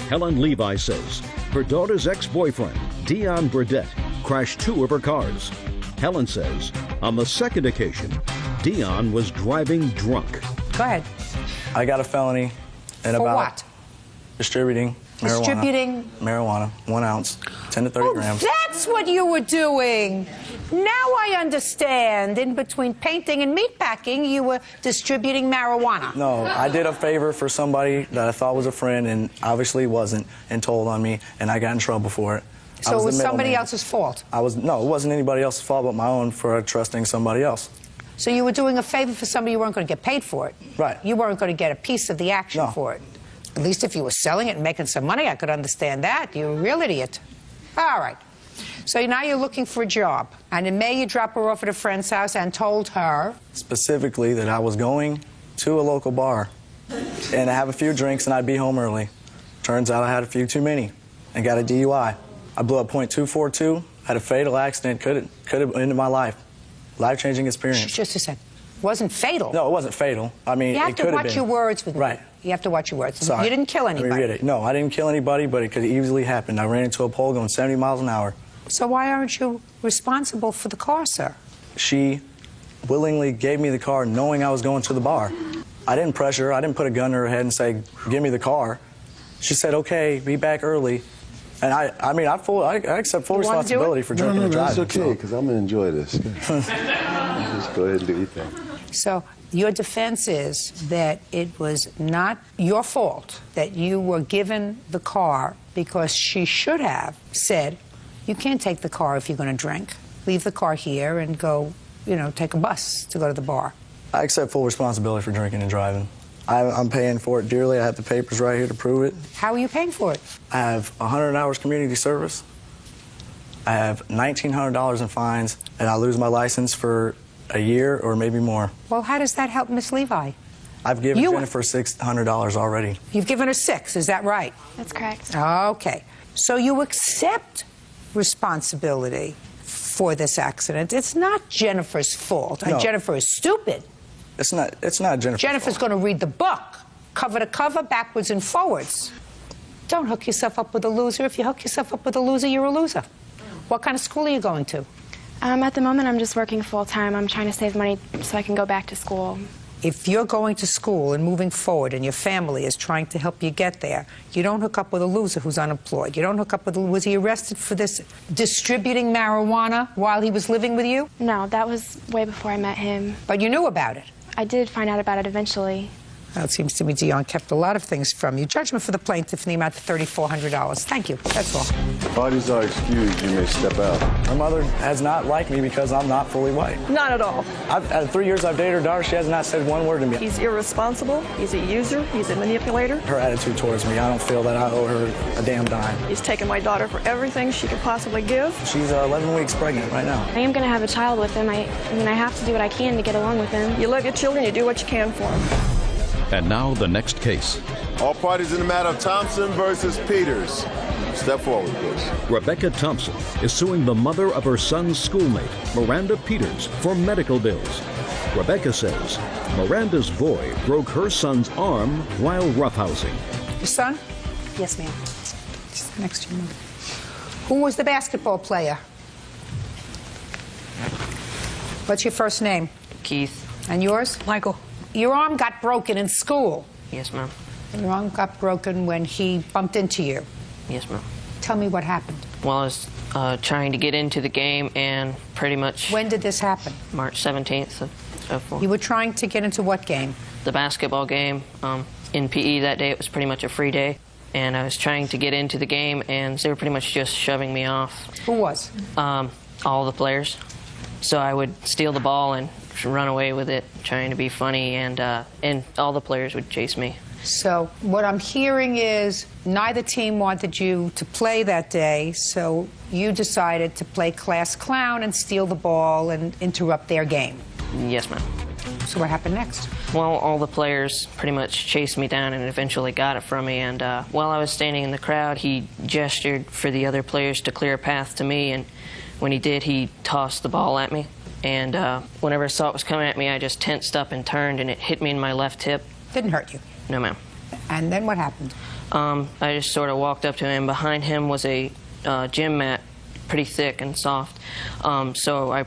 Speaker 6: Helen Levi says her daughter's ex-boyfriend, Dion Burdette, crashed 2 of her cars. Helen says on the second occasion, Dion was driving drunk.
Speaker 2: Go ahead.
Speaker 24: I got a felony. And
Speaker 2: For
Speaker 24: about
Speaker 2: what?
Speaker 24: Distributing marijuana.
Speaker 2: Distributing?
Speaker 24: Marijuana, 1 ounce, 10 to 30 grams.
Speaker 2: That's what you were doing. Now I understand. In between painting and meatpacking, you were distributing marijuana.
Speaker 24: No, I did a favor for somebody that I thought was a friend and obviously wasn't, and told on me, and I got in trouble for it.
Speaker 2: So it was somebody else's fault?
Speaker 24: No, it wasn't anybody else's fault but my own for trusting somebody else.
Speaker 2: So you were doing a favor for somebody, you weren't going to get paid for it.
Speaker 24: Right.
Speaker 2: You weren't going to get a piece of the action for it. At least if you were selling it and making some money, I could understand that. You're a real idiot. All right. So now you're looking for a job. And in May, you drop her off at a friend's house and told her...
Speaker 24: Specifically that I was going to a local bar and have a few drinks and I'd be home early. Turns out I had a few too many and got a DUI. I blew up .242, had a fatal accident, could have ended my life. Life-changing experience.
Speaker 2: Just a second. Wasn't fatal?
Speaker 24: No, it wasn't fatal. I mean,
Speaker 2: you have
Speaker 24: it could
Speaker 2: to
Speaker 24: have been.
Speaker 2: watch your words with
Speaker 24: Right.
Speaker 2: me. You have to watch your words.
Speaker 24: Sorry.
Speaker 2: You didn't kill anybody.
Speaker 24: Let me read it. No, I didn't kill anybody, but it could have easily happened. I ran into a pole going 70 miles an hour.
Speaker 2: So why aren't you responsible for the car, sir?
Speaker 24: She willingly gave me the car knowing I was going to the bar. I didn't pressure her. I didn't put a gun to her head and say, give me the car. She said, okay, be back early. And I accept full responsibility for drinking and driving.
Speaker 1: That's okay, because I'm going to enjoy this. Just go ahead and do your thing.
Speaker 2: So your defense is that it was not your fault that you were given the car because she should have said, you can't take the car if you're going to drink. Leave the car here and go, take a bus to go to the bar.
Speaker 24: I accept full responsibility for drinking and driving. I'm paying for it dearly. I have the papers right here to prove it.
Speaker 2: How are you paying for it?
Speaker 24: I have 100 hours community service. I have $1,900 in fines, and I lose my license for a year or maybe more.
Speaker 2: Well, how does that help Miss Levi?
Speaker 24: I've given Jennifer $600 already.
Speaker 2: You've given her 6, is that right?
Speaker 23: That's correct.
Speaker 2: Okay. So you accept responsibility for this accident. It's not Jennifer's fault.
Speaker 24: No.
Speaker 2: Jennifer is stupid.
Speaker 24: It's not Jennifer's
Speaker 2: Jennifer's going to read the book, cover to cover, backwards and forwards. Don't hook yourself up with a loser. If you hook yourself up with a loser, you're a loser. What kind of school are you going to?
Speaker 23: At the moment, I'm just working full-time. I'm trying to save money so I can go back to school.
Speaker 2: If you're going to school and moving forward and your family is trying to help you get there, you don't hook up with a loser who's unemployed. You don't hook up with was he arrested for this distributing marijuana while he was living with you?
Speaker 23: No, that was way before I met him.
Speaker 2: But you knew about it?
Speaker 23: I did find out about it eventually.
Speaker 2: Well, it seems to me Dion kept a lot of things from you. Judgment for the plaintiff in the amount of $3,400. Thank you. That's all.
Speaker 1: Parties are excused. You may step out.
Speaker 24: My mother has not liked me because I'm not fully white.
Speaker 14: Not at all.
Speaker 24: At 3 years I've dated her daughter, she has not said one word to me.
Speaker 14: He's irresponsible. He's a user. He's a manipulator.
Speaker 24: Her attitude towards me, I don't feel that I owe her a damn dime.
Speaker 14: He's taken my daughter for everything she could possibly give.
Speaker 24: She's 11 weeks pregnant right now.
Speaker 23: I am going to have a child with him. I have to do what I can to get along with him.
Speaker 14: You love your children, you do what you can for them.
Speaker 6: And now the next case.
Speaker 4: All parties in the matter of Thompson versus Peters. Step forward, please.
Speaker 6: Rebecca Thompson is suing the mother of her son's schoolmate, Miranda Peters, for medical bills. Rebecca says Miranda's boy broke her son's arm while roughhousing.
Speaker 2: Your son?
Speaker 23: Yes, ma'am.
Speaker 2: Just next to your mother. Who was the basketball player? What's your first name?
Speaker 15: Keith.
Speaker 2: And yours?
Speaker 23: Michael.
Speaker 2: Your arm got broken in school.
Speaker 15: Yes, ma'am.
Speaker 2: Your arm got broken when he bumped into you.
Speaker 15: Yes, ma'am.
Speaker 2: Tell me what happened.
Speaker 15: Well, I was trying to get into the game, and pretty much...
Speaker 2: When did this happen?
Speaker 15: March 17th of 04.
Speaker 2: You were trying to get into what game?
Speaker 15: The basketball game. In PE that day, it was pretty much a free day, and I was trying to get into the game, and they were pretty much just shoving me off.
Speaker 2: Who was?
Speaker 15: All the players. So I would steal the ball and run away with it, trying to be funny, and all the players would chase me.
Speaker 2: So what I'm hearing is neither team wanted you to play that day, so you decided to play class clown and steal the ball and interrupt their game.
Speaker 15: Yes, ma'am.
Speaker 2: So what happened next?
Speaker 15: Well, all the players pretty much chased me down and eventually got it from me, and while I was standing in the crowd, he gestured for the other players to clear a path to me, and when he did, he tossed the ball at me. And whenever I saw it was coming at me, I just tensed up and turned, and it hit me in my left hip.
Speaker 2: Didn't hurt you?
Speaker 15: No, ma'am.
Speaker 2: And then what happened?
Speaker 15: I just sort of walked up to him. Behind him was a gym mat, pretty thick and soft. So I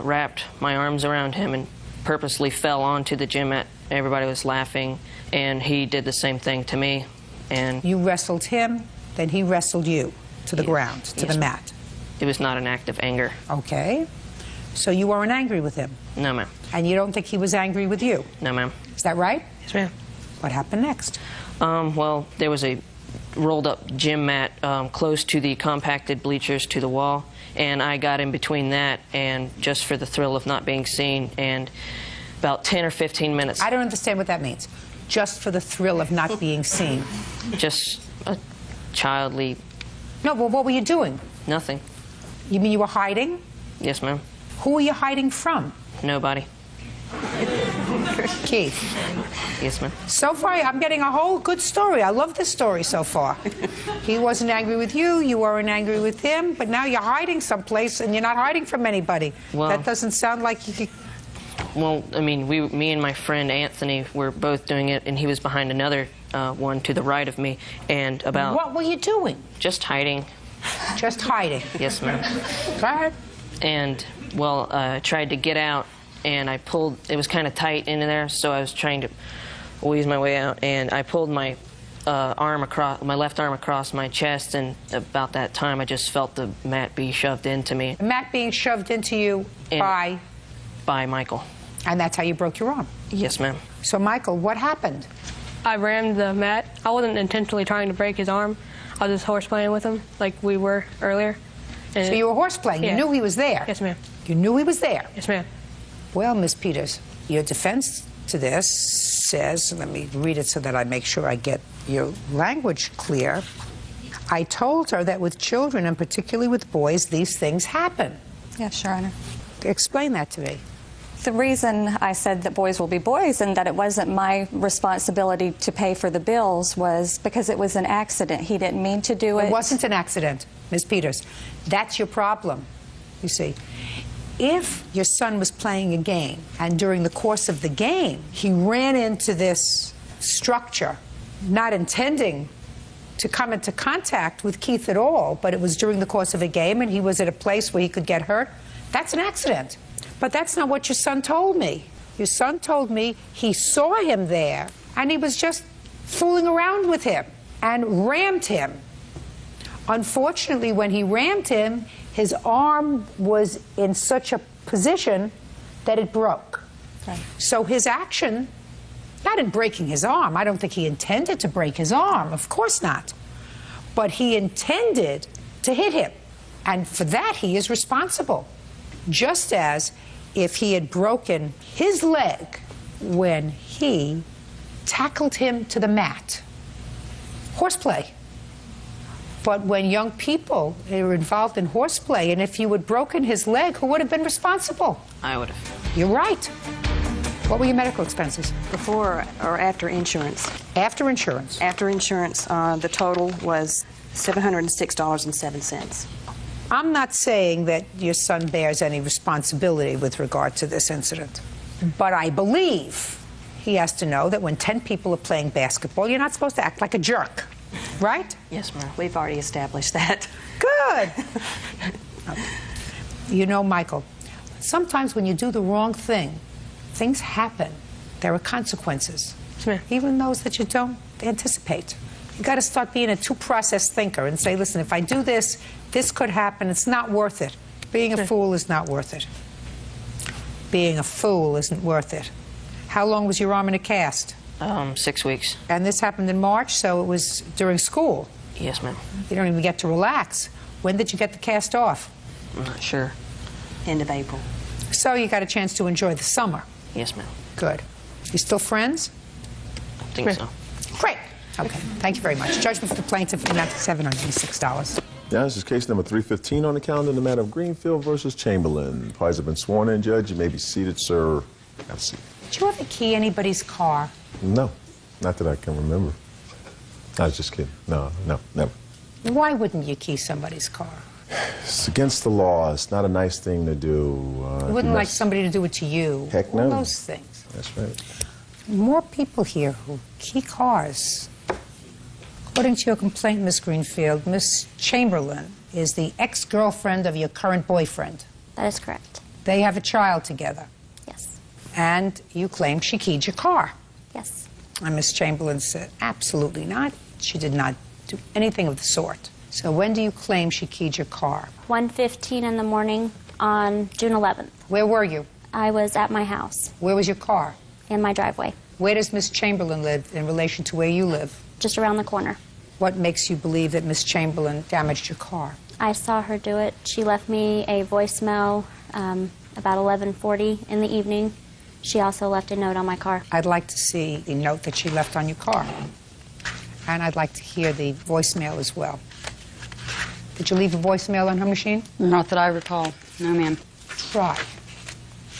Speaker 15: wrapped my arms around him and purposely fell onto the gym mat. Everybody was laughing, and he did the same thing to me. And
Speaker 2: you wrestled him, then he wrestled you to the ground, to the mat.
Speaker 15: It was not an act of anger.
Speaker 2: Okay. So you weren't angry with him?
Speaker 15: No, ma'am.
Speaker 2: And you don't think he was angry with you?
Speaker 15: No, ma'am.
Speaker 2: Is that right?
Speaker 15: Yes, ma'am.
Speaker 2: What happened next?
Speaker 15: Well, there was a rolled-up gym mat close to the compacted bleachers to the wall, and I got in between that, and just for the thrill of not being seen, and about 10 or 15 minutes.
Speaker 2: I don't understand what that means. Just for the thrill of not being seen.
Speaker 15: Just a childly...
Speaker 2: No, well, what were you doing?
Speaker 15: Nothing.
Speaker 2: You mean you were hiding?
Speaker 15: Yes, ma'am.
Speaker 2: Who were you hiding from?
Speaker 15: Nobody.
Speaker 2: Keith.
Speaker 15: Yes, ma'am.
Speaker 2: So far, I'm getting a whole good story. I love this story so far. He wasn't angry with you, you weren't angry with him, but now you're hiding someplace and you're not hiding from anybody.
Speaker 15: Well,
Speaker 2: that doesn't sound like you could...
Speaker 15: Well, I mean, me and my friend Anthony were both doing it, and he was behind another one to the right of me, and about...
Speaker 2: What were you doing?
Speaker 15: Just hiding.
Speaker 2: Just hiding?
Speaker 15: Yes, ma'am.
Speaker 2: Go ahead.
Speaker 15: And, well, I tried to get out, and I pulled... It was kind of tight in there, so I was trying to wheeze my way out, and I pulled my my left arm across my chest, and about that time, I just felt the mat be shoved into me.
Speaker 2: The mat being shoved into you by?
Speaker 15: By Michael.
Speaker 2: And that's how you broke your arm?
Speaker 15: Yes, ma'am.
Speaker 2: So, Michael, what happened?
Speaker 23: I rammed the mat. I wasn't intentionally trying to break his arm. I was just horseplaying with him, like we were earlier.
Speaker 2: And so you were horseplaying?
Speaker 23: Yeah.
Speaker 2: You knew he was there?
Speaker 23: Yes, ma'am.
Speaker 2: You knew he was there?
Speaker 23: Yes, ma'am.
Speaker 2: Well, Ms. Peters, your defense to this says, let me read it so that I make sure I get your language clear. I told her that with children, and particularly with boys, these things happen.
Speaker 13: Yes, Your Honor.
Speaker 2: Explain that to me.
Speaker 13: The reason I said that boys will be boys and that it wasn't my responsibility to pay for the bills was because it was an accident. He didn't mean to do it.
Speaker 2: It wasn't an accident, Ms. Peters. That's your problem, you see. If your son was playing a game and during the course of the game he ran into this structure, not intending to come into contact with Keith at all, but it was during the course of a game and he was at a place where he could get hurt, that's an accident. But that's not what your son told me. Your son told me he saw him there and he was just fooling around with him and rammed him. Unfortunately, when he rammed him, his arm was in such a position that it broke. Right. So his action, not in breaking his arm, I don't think he intended to break his arm, of course not. But he intended to hit him. And for that, he is responsible. Just as if he had broken his leg when he tackled him to the mat. Horseplay. But when young people are involved in horseplay, and if you had broken his leg, who would have been responsible?
Speaker 15: I would have.
Speaker 2: You're right. What were your medical expenses?
Speaker 17: Before or after insurance?
Speaker 2: After insurance.
Speaker 17: After insurance, the total was $706.07.
Speaker 2: I'm not saying that your son bears any responsibility with regard to this incident, but I believe he has to know that when 10 people are playing basketball, you're not supposed to act like a jerk. Right?
Speaker 17: Yes, ma'am. We've already established that.
Speaker 2: Good. You know, Michael, sometimes when you do the wrong thing, things happen. There are consequences, even those that you don't anticipate. You got to start being a two-process thinker and say, listen, if I do this, this could happen. It's not worth it. Being a fool is not worth it. Being a fool isn't worth it. How long was your arm in a cast?
Speaker 15: 6 weeks.
Speaker 2: And this happened in March, so it was during school.
Speaker 15: Yes, ma'am.
Speaker 2: You don't even get to relax. When did you get the cast off?
Speaker 15: I'm not sure.
Speaker 17: End of April.
Speaker 2: So you got a chance to enjoy the summer.
Speaker 15: Yes, ma'am.
Speaker 2: Good. You still friends?
Speaker 15: I think so.
Speaker 2: Great. Okay. Thank you very much. Judgment for the plaintiff in amount to $706.
Speaker 1: Now, this is case number 315 on the calendar in the matter of Greenfield versus Chamberlain. Parties have been sworn in, Judge. You may be seated, sir. Have a seat.
Speaker 2: Did you ever key anybody's car?
Speaker 1: No, not that I can remember. I was just kidding. No, never.
Speaker 2: Why wouldn't you key somebody's car?
Speaker 1: It's against the law. It's not a nice thing to do.
Speaker 2: You wouldn't like somebody to do it to you.
Speaker 1: Heck no.
Speaker 2: All those things.
Speaker 1: That's right.
Speaker 2: More people here who key cars. According to your complaint, Miss Greenfield, Miss Chamberlain is the ex-girlfriend of your current boyfriend.
Speaker 18: That is correct.
Speaker 2: They have a child together.
Speaker 18: Yes.
Speaker 2: And you claim she keyed your car.
Speaker 18: Yes.
Speaker 2: And Miss Chamberlain said, absolutely not. She did not do anything of the sort. So when do you claim she keyed your car?
Speaker 18: 1:15 in the morning on June 11th.
Speaker 2: Where were you?
Speaker 18: I was at my house.
Speaker 2: Where was your car?
Speaker 18: In my driveway.
Speaker 2: Where does Miss Chamberlain live in relation to where you live?
Speaker 18: Just around the corner.
Speaker 2: What makes you believe that Miss Chamberlain damaged your car?
Speaker 18: I saw her do it. She left me a voicemail about 11:40 in the evening. She also left a note on my car.
Speaker 2: I'd like to see the note that she left on your car. And I'd like to hear the voicemail as well. Did you leave a voicemail on her machine?
Speaker 19: Not that I recall. No, ma'am.
Speaker 2: Try.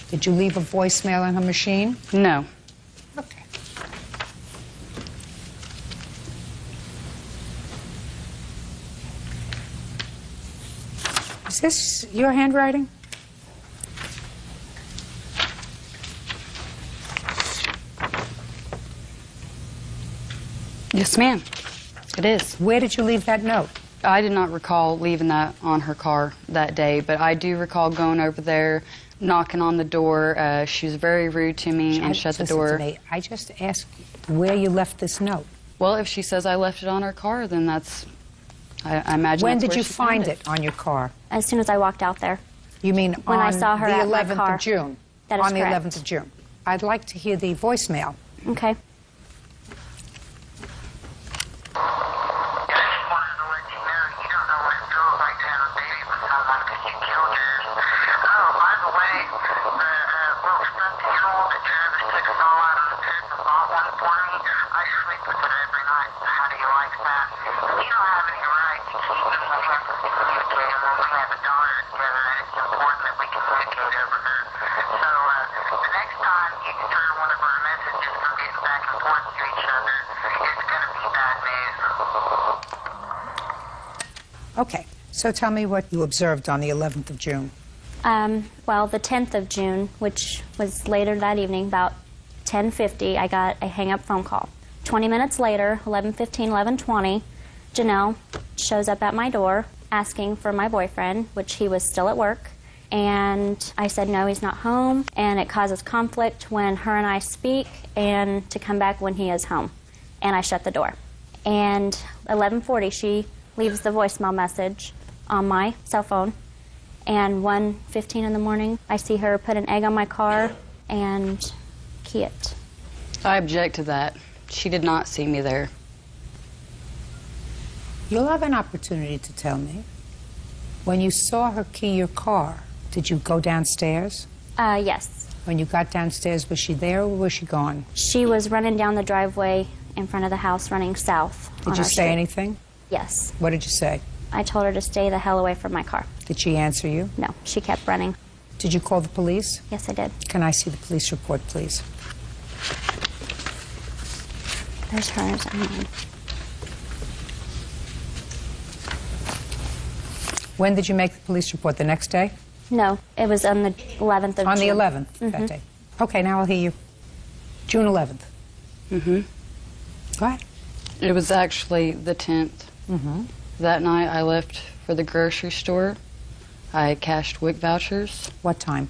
Speaker 2: Did you leave a voicemail on her machine?
Speaker 19: No.
Speaker 2: Okay. Is this your handwriting?
Speaker 19: Yes, ma'am. It is.
Speaker 2: Where did you leave that note?
Speaker 19: I did not recall leaving that on her car that day, but I do recall going over there, knocking on the door. She was very rude to me and shut the door.
Speaker 2: Listen to me. I just asked where you left this note.
Speaker 19: Well, if she says I left it on her car, then that's, I imagine.
Speaker 2: When
Speaker 19: that's
Speaker 2: did
Speaker 19: where
Speaker 2: you
Speaker 19: she
Speaker 2: find
Speaker 19: found
Speaker 2: it on your car?
Speaker 18: As soon as I walked out there.
Speaker 2: You mean
Speaker 18: when
Speaker 2: on
Speaker 18: I saw her
Speaker 2: the
Speaker 18: at my
Speaker 2: 11th
Speaker 18: car.
Speaker 2: of June?
Speaker 18: That is
Speaker 2: on the
Speaker 18: correct.
Speaker 2: 11th of June. I'd like to hear the voicemail.
Speaker 18: Okay.
Speaker 2: Okay, so tell me what you observed on the 11th of June.
Speaker 18: Well, the 10th of June, which was later that evening, about 10:50, I got a hang-up phone call. 20 minutes later, 11:15, 11:20, Janelle shows up at my door asking for my boyfriend, which he was still at work. And I said, no, he's not home. And it causes conflict when her and I speak and to come back when he is home. And I shut the door. And 11:40, she leaves the voicemail message on my cell phone. And 1:15 in the morning, I see her put an egg on my car and key it.
Speaker 19: I object to that. She did not see me there.
Speaker 2: You'll have an opportunity to tell me. When you saw her key your car, did you go downstairs?
Speaker 18: Yes.
Speaker 2: When you got downstairs, was she there or was she gone?
Speaker 18: She was running down the driveway in front of the house, running south.
Speaker 2: Did you say anything?
Speaker 18: Yes.
Speaker 2: What did you say?
Speaker 18: I told her to stay the hell away from my car.
Speaker 2: Did she answer you?
Speaker 18: No, she kept running.
Speaker 2: Did you call the police?
Speaker 18: Yes, I did.
Speaker 2: Can I see the police report, please?
Speaker 18: There's hers and mine.
Speaker 2: When did you make the police report? The next day?
Speaker 18: No, it was on the 11th of
Speaker 2: On the
Speaker 18: June.
Speaker 2: 11th that day. Okay, now I'll hear you. June 11th.
Speaker 19: Mm-hmm.
Speaker 2: Go ahead.
Speaker 19: It was actually the 10th. That night I left for the grocery store. I cashed WIC vouchers.
Speaker 2: What time?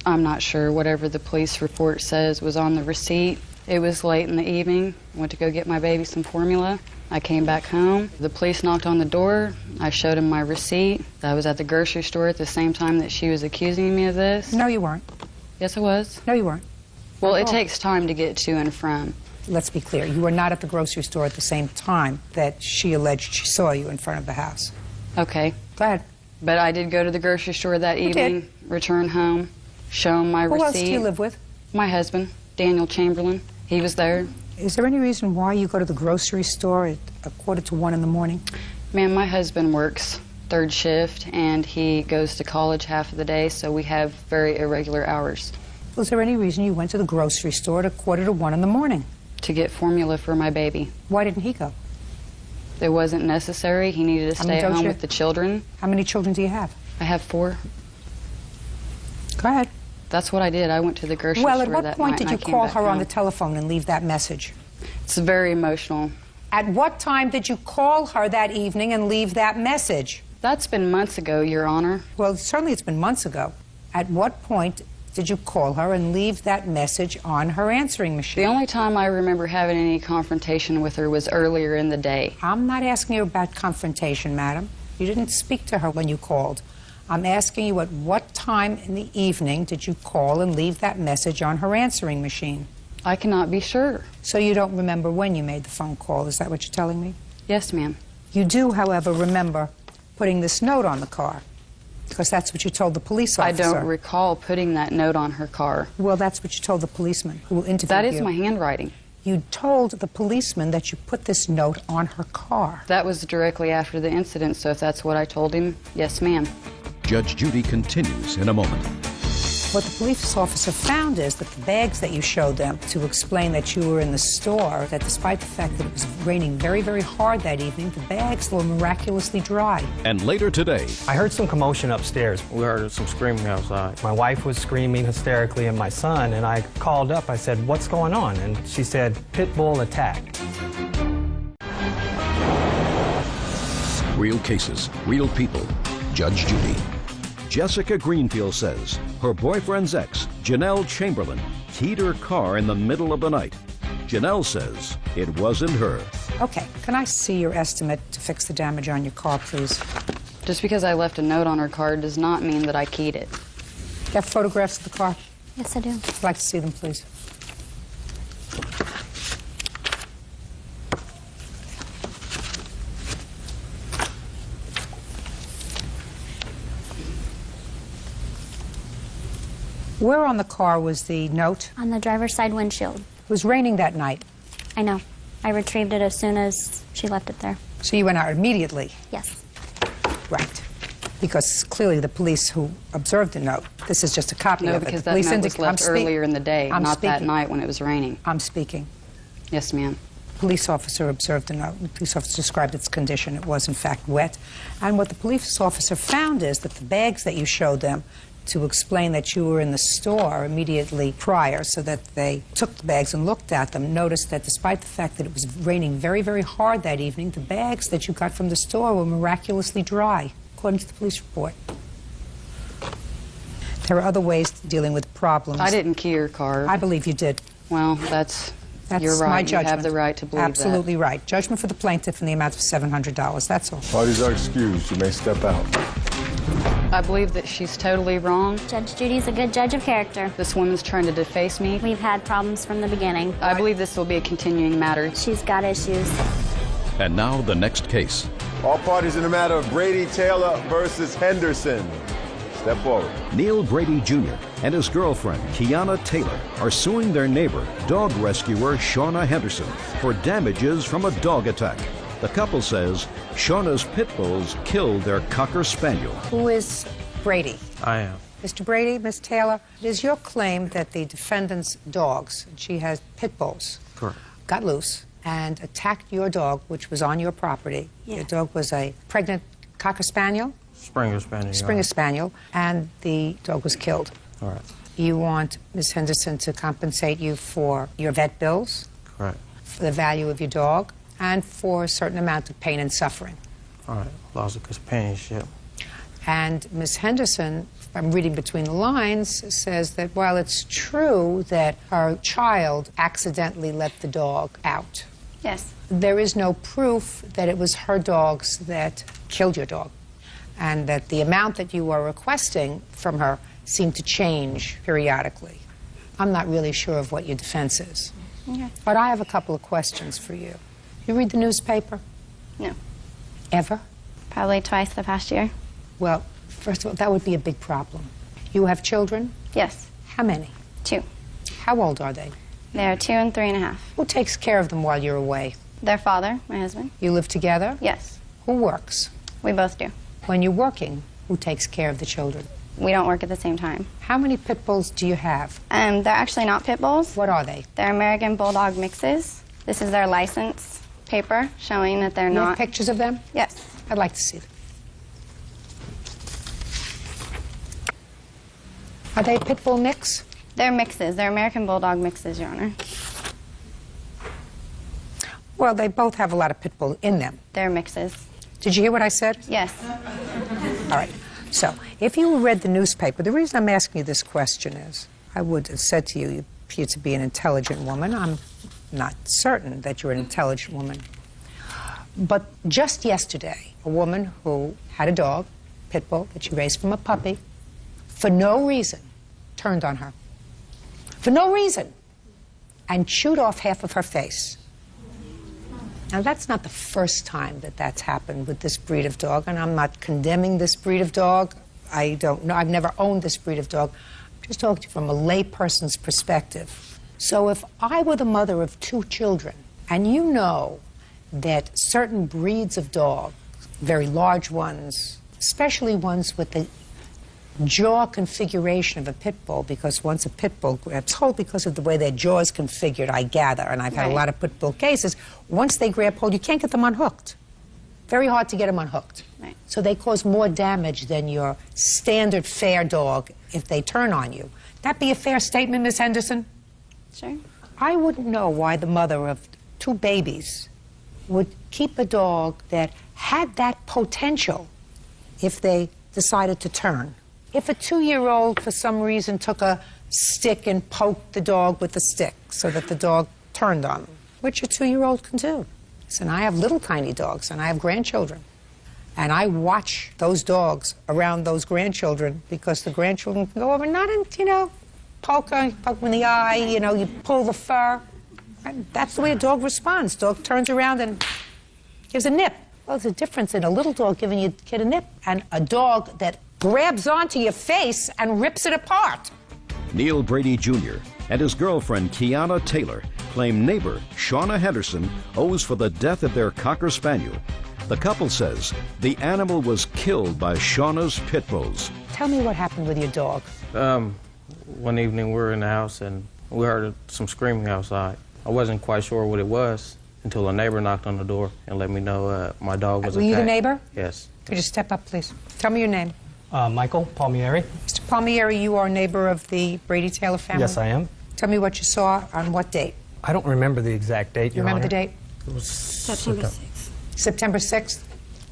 Speaker 19: I'm not sure. Whatever the police report says was on the receipt. It was late in the evening. I went to go get my baby some formula. I came back home. The police knocked on the door. I showed him my receipt. I was at the grocery store at the same time that she was accusing me of this.
Speaker 2: No, you weren't.
Speaker 19: Yes, I was.
Speaker 2: No, you weren't.
Speaker 19: Well, it takes time to get to and from.
Speaker 2: Let's be clear. You were not at the grocery store at the same time that she alleged she saw you in front of the house.
Speaker 19: Okay.
Speaker 2: Go ahead.
Speaker 19: But I did go to the grocery store that evening, return home, show him my receipt.
Speaker 2: Who else do you live with?
Speaker 19: My husband, Daniel Chamberlain. He was there.
Speaker 2: Is there any reason why you go to the grocery store at 1:45 in the morning?
Speaker 19: Ma'am, my husband works third shift, and he goes to college half of the day, so we have very irregular hours.
Speaker 2: Was there any reason you went to the grocery store at 1:45 in the morning?
Speaker 19: To get formula for my baby.
Speaker 2: Why didn't he go?
Speaker 19: It wasn't necessary. He needed to stay at home with the children.
Speaker 2: How many children do you have?
Speaker 19: I have 4.
Speaker 2: Go ahead.
Speaker 19: That's what I did. I went to the grocery store that night.
Speaker 2: Well, at what point did you call her on the telephone and leave that message?
Speaker 19: It's very emotional.
Speaker 2: At what time did you call her that evening and leave that message?
Speaker 19: That's been months ago, Your Honor.
Speaker 2: Well, certainly it's been months ago. At what point did you call her and leave that message on her answering machine?
Speaker 19: The only time I remember having any confrontation with her was earlier in the day.
Speaker 2: I'm not asking you about confrontation, madam. You didn't speak to her when you called. I'm asking you at what time in the evening did you call and leave that message on her answering machine?
Speaker 19: I cannot be sure.
Speaker 2: So you don't remember when you made the phone call, is that what you're telling me?
Speaker 19: Yes, ma'am.
Speaker 2: You do, however, remember putting this note on the car, because that's what you told the police officer.
Speaker 19: I don't recall putting that note on her car.
Speaker 2: Well, that's what you told the policeman who interviewed you.
Speaker 19: That is my handwriting.
Speaker 2: You told the policeman that you put this note on her car.
Speaker 19: That was directly after the incident, so if that's what I told him, yes, ma'am.
Speaker 6: Judge Judy continues in a moment.
Speaker 2: What the police officer found is that the bags that you showed them to explain that you were in the store, that despite the fact that it was raining very, very hard that evening, the bags were miraculously dry.
Speaker 6: And later today,
Speaker 7: I heard some commotion upstairs. We heard some screaming outside. My wife was screaming hysterically and my son, and I called up. I said, "What's going on?" And she said, "Pit bull attack."
Speaker 6: real cases, real people. Judge Judy. Jessica Greenfield says her boyfriend's ex, Janelle Chamberlain, keyed her car in the middle of the night. Janelle says it wasn't her.
Speaker 2: Okay, can I see your estimate to fix the damage on your car, please?
Speaker 19: Just because I left a note on her car does not mean that I keyed it.
Speaker 2: You have photographs of the car?
Speaker 18: Yes, I do.
Speaker 2: I'd like to see them, please. Where on the car was the note?
Speaker 18: On the driver's side windshield.
Speaker 2: It was raining that night.
Speaker 18: I know. I retrieved it as soon as she left it there.
Speaker 2: So you went out immediately?
Speaker 18: Yes.
Speaker 2: Right. Because clearly the police who observed the note, this is just a copy of it.
Speaker 19: No, because that note was left earlier in the day, not that night when it was raining.
Speaker 2: I'm speaking.
Speaker 19: Yes, ma'am.
Speaker 2: Police officer observed the note. The police officer described its condition. It was, in fact, wet. And what the police officer found is that the bags that you showed them to explain that you were in the store immediately prior, so that they took the bags and looked at them, noticed that despite the fact that it was raining very, very hard that evening, the bags that you got from the store were miraculously dry, according to the police report. There are other ways of dealing with problems.
Speaker 19: I didn't key your car.
Speaker 2: I believe you did.
Speaker 19: Well, that's you're right.
Speaker 2: My judgment.
Speaker 19: You have the right to believe
Speaker 2: Absolutely right. Judgment for the plaintiff in the amount of $700. That's all.
Speaker 1: Parties are excused. You may step out.
Speaker 19: I believe that she's totally wrong.
Speaker 18: Judge Judy's a good judge of character.
Speaker 19: This woman's trying to deface me.
Speaker 18: We've had problems from the beginning.
Speaker 19: I believe this will be a continuing matter.
Speaker 18: She's got issues.
Speaker 6: And now the next case.
Speaker 4: All parties in the matter of Brady Taylor versus Henderson. Step forward.
Speaker 6: Neil Brady Jr. and his girlfriend, Kiana Taylor, are suing their neighbor, dog rescuer Shauna Henderson, for damages from a dog attack. The couple says Shauna's pit bulls killed their Cocker Spaniel.
Speaker 2: Who is Brady?
Speaker 7: I am.
Speaker 2: Mr. Brady, Ms. Taylor, it is your claim that the defendant's dogs, she has pit bulls,
Speaker 7: Correct.
Speaker 2: got loose and attacked your dog, which was on your property.
Speaker 18: Yes.
Speaker 2: Your dog was a pregnant Cocker Spaniel?
Speaker 7: Springer Spaniel.
Speaker 2: Springer Spaniel, and the dog was killed.
Speaker 7: All right.
Speaker 2: You want Ms. Henderson to compensate you for your vet bills,
Speaker 7: Correct.
Speaker 2: for the value of your dog, and for a certain amount of pain and suffering.
Speaker 7: All right, loss of companionship.
Speaker 2: And Ms. Henderson, if I'm reading between the lines, says that while it's true that her child accidentally let the dog out,
Speaker 8: Yes.
Speaker 2: there is no proof that it was her dogs that killed your dog, and that the amount that you are requesting from her seemed to change periodically. I'm not really sure of what your defense is.
Speaker 8: Okay.
Speaker 2: But I have a couple of questions for you. You read the newspaper?
Speaker 8: No.
Speaker 2: Ever?
Speaker 8: Probably twice the past year.
Speaker 2: Well, first of all, that would be a big problem. You have children?
Speaker 8: Yes.
Speaker 2: How many?
Speaker 8: 2.
Speaker 2: How old are they?
Speaker 8: They're 2 and 3.5.
Speaker 2: Who takes care of them while you're away?
Speaker 8: Their father, my husband.
Speaker 2: You live together?
Speaker 8: Yes.
Speaker 2: Who works?
Speaker 8: We both do.
Speaker 2: When you're working, who takes care of the children?
Speaker 8: We don't work at the same time.
Speaker 2: How many pit bulls do you have?
Speaker 8: They're actually not pit bulls.
Speaker 2: What are they?
Speaker 8: They're American Bulldog mixes. This is their license paper showing that they're
Speaker 2: You
Speaker 8: not.
Speaker 2: have pictures of them?
Speaker 8: Yes.
Speaker 2: I'd like to see them. Are they pit bull mix?
Speaker 8: They're mixes. They're American Bulldog mixes, Your Honor.
Speaker 2: Well, they both have a lot of pit bull in them.
Speaker 8: They're mixes.
Speaker 2: Did you hear what I said?
Speaker 8: Yes.
Speaker 2: All right. So, if you read the newspaper, the reason I'm asking you this question is, I would have said to you, you appear to be an intelligent woman. I'm not certain that you're an intelligent woman. But just yesterday, a woman who had a dog, pit bull, that she raised from a puppy, for no reason, turned on her. For no reason. And chewed off half of her face. Now, that's not the first time that that's happened with this breed of dog, and I'm not condemning this breed of dog. I don't know. I've never owned this breed of dog. I'm just talking to you from a layperson's perspective. So if I were the mother of 2 children, and you know that certain breeds of dog, very large ones, especially ones with the jaw configuration of a pit bull, because once a pit bull grabs hold, because of the way their jaw is configured, I gather, and I've had a lot of pit bull cases, once they grab hold, you can't get them unhooked. Very hard to get them unhooked.
Speaker 8: Right.
Speaker 2: So they cause more damage than your standard fair dog if they turn on you. That be a fair statement, Miss Henderson?
Speaker 8: Sure.
Speaker 2: I wouldn't know why the mother of 2 babies would keep a dog that had that potential if they decided to turn. If a 2-year-old, for some reason, took a stick and poked the dog with the stick so that the dog turned on them, which a 2-year-old can do. Listen, I have little tiny dogs, and I have grandchildren. And I watch those dogs around those grandchildren because the grandchildren can go over, not in, poke them in the eye, you pull the fur. And that's the way a dog responds. Dog turns around and gives a nip. Well, there's a difference in a little dog giving your kid a nip and a dog that grabs onto your face and rips it apart.
Speaker 6: Neil Brady Jr. and his girlfriend Kiana Taylor claim neighbor Shauna Henderson owes for the death of their Cocker Spaniel. The couple says the animal was killed by Shauna's pit bulls.
Speaker 2: Tell me what happened with your dog.
Speaker 7: One evening we were in the house and we heard some screaming outside. I wasn't quite sure what it was until a neighbor knocked on the door and let me know my dog was attacked.
Speaker 2: Were you the neighbor?
Speaker 7: Yes.
Speaker 2: Could you step up, please? Tell me your name.
Speaker 7: Michael Palmieri.
Speaker 2: Mr. Palmieri, you are a neighbor of the Brady Taylor family?
Speaker 7: Yes, I am.
Speaker 2: Tell me what you saw on what date?
Speaker 7: I don't remember the exact date,
Speaker 2: You
Speaker 7: Your
Speaker 2: remember
Speaker 7: Honor.
Speaker 2: the date?
Speaker 7: It was
Speaker 8: September 6th.
Speaker 2: September 6th?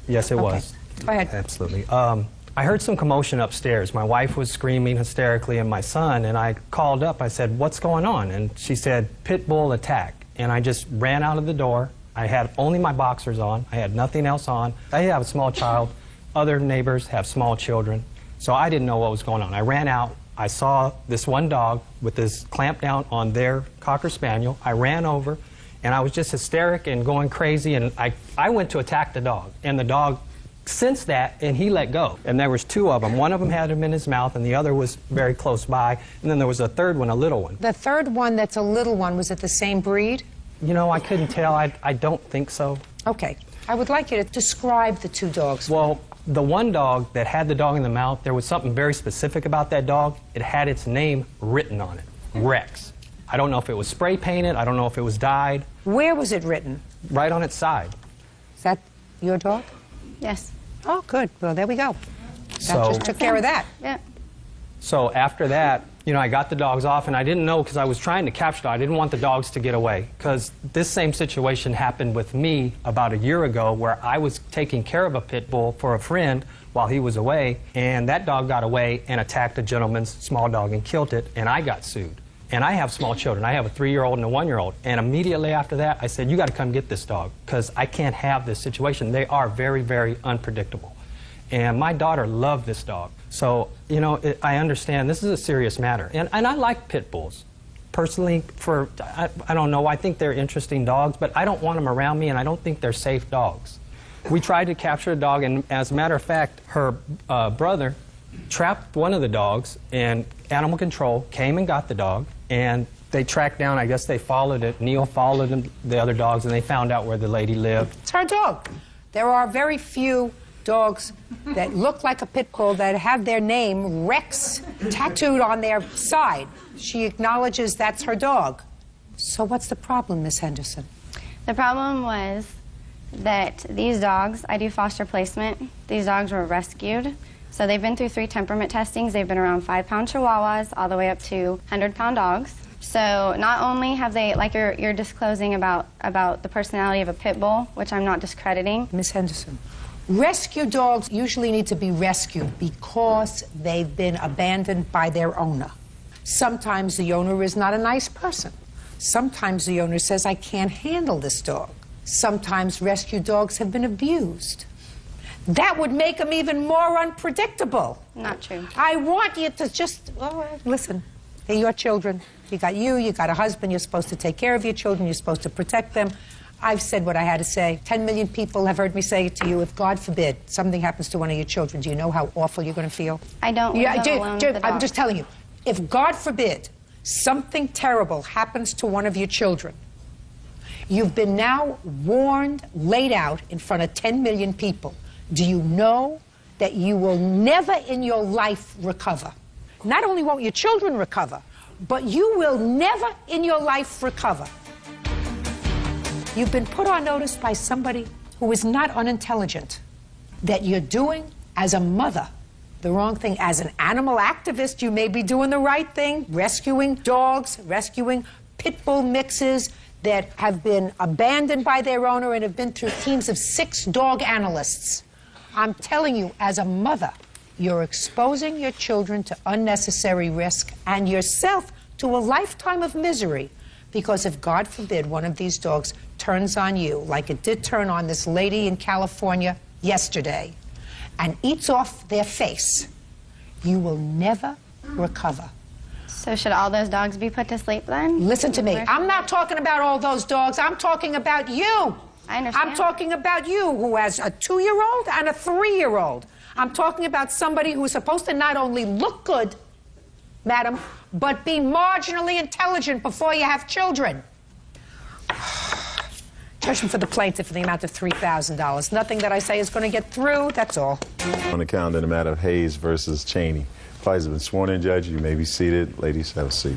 Speaker 7: Yes, it was.
Speaker 2: Go ahead.
Speaker 7: Absolutely. I heard some commotion upstairs. My wife was screaming hysterically and my son, and I called up. I said, "What's going on?" And she said, "Pit bull attack." And I just ran out of the door. I had only my boxers on. I had nothing else on. I have a small child. Other neighbors have small children. So I didn't know what was going on. I ran out. I saw this one dog with this clamp down on their Cocker Spaniel. I ran over, and I was just hysteric and going crazy, and I went to attack the dog. And the dog sensed that, and he let go. And there was 2 of them. One of them had him in his mouth, and the other was very close by. And then there was a third one, a little one.
Speaker 2: The third one that's a little one, was it the same breed?
Speaker 7: I couldn't tell. I don't think so.
Speaker 2: Okay. I would like you to describe the 2 dogs.
Speaker 7: Well, the one dog that had the dog in the mouth, there was something very specific about that dog. It had its name written on it, Rex. I don't know if it was spray painted. I don't know if it was dyed.
Speaker 2: Where was it written?
Speaker 7: Right on its side.
Speaker 2: Is that your dog?
Speaker 8: Yes.
Speaker 2: Oh, good. Well, there we go. That
Speaker 7: So-
Speaker 2: just took care of that.
Speaker 8: Yeah.
Speaker 7: So after that, you know, I got the dogs off, and I didn't know, because I was trying to capture them. I didn't want the dogs to get away, because this same situation happened with me about a year ago, where I was taking care of a pit bull for a friend while he was away, and that dog got away and attacked a gentleman's small dog and killed it, and I got sued. And I have small children. I have a 3-year-old and a 1-year-old. And immediately after that, I said, you got to come get this dog, because I can't have this situation. They are very, very unpredictable. And my daughter loved this dog. So, you know, I understand this is a serious matter. And I like pit bulls. Personally, I don't know, I think they're interesting dogs, but I don't want them around me, and I don't think they're safe dogs. We tried to capture a dog, and as a matter of fact, her brother trapped one of the dogs, and animal control came and got the dog, and they tracked down, I guess they followed it, Neil followed the other dogs, and they found out where the lady lived.
Speaker 2: It's her dog. There are very few dogs that look like a pit bull that have their name, Rex, tattooed on their side. She acknowledges that's her dog. So what's the problem, Miss Henderson?
Speaker 12: The problem was that these dogs, I do foster placement, these dogs were rescued. So they've been through 3 temperament testings. They've been around 5-pound chihuahuas all the way up to 100-pound dogs. So not only have they, like you're disclosing about the personality of a pit bull, which I'm not discrediting.
Speaker 2: Miss Henderson, rescue dogs usually need to be rescued because they've been abandoned by their owner. Sometimes the owner is not a nice person. Sometimes the owner says, I can't handle this dog. Sometimes rescue dogs have been abused. That would make them even more unpredictable.
Speaker 12: Not true.
Speaker 2: I want you to just, listen, they're your children. You got a husband, you're supposed to take care of your children, you're supposed to protect them. I've said what I had to say. 10 million people have heard me say it to you. If, God forbid, something happens to one of your children, do you know how awful you're going to feel?
Speaker 12: I don't live alone with the dog.
Speaker 2: I'm just telling you, if, God forbid, something terrible happens to one of your children, you've been now warned, laid out in front of 10 million people. Do you know that you will never in your life recover? Not only won't your children recover, but you will never in your life recover. You've been put on notice by somebody who is not unintelligent that you're doing, as a mother, the wrong thing. As an animal activist, you may be doing the right thing, rescuing dogs, rescuing pit bull mixes that have been abandoned by their owner and have been through teams of 6 dog analysts. I'm telling you, as a mother, you're exposing your children to unnecessary risk and yourself to a lifetime of misery. Because if, God forbid, one of these dogs turns on you, like it did turn on this lady in California yesterday, and eats off their face, you will never recover.
Speaker 12: So should all those dogs be put to sleep then?
Speaker 2: Listen to me. I'm not talking about all those dogs. I'm talking about you.
Speaker 12: I understand.
Speaker 2: I'm talking about you, who has a 2-year-old and a 3-year-old. I'm talking about somebody who's supposed to not only look good, madam, but be marginally intelligent before you have children. Judgment for the plaintiff in the amount of $3,000. Nothing that I say is going to get through, that's all.
Speaker 1: On the calendar in the matter of Hayes versus Cheney. Parties have been sworn in, Judge. You may be seated. Ladies, have a seat.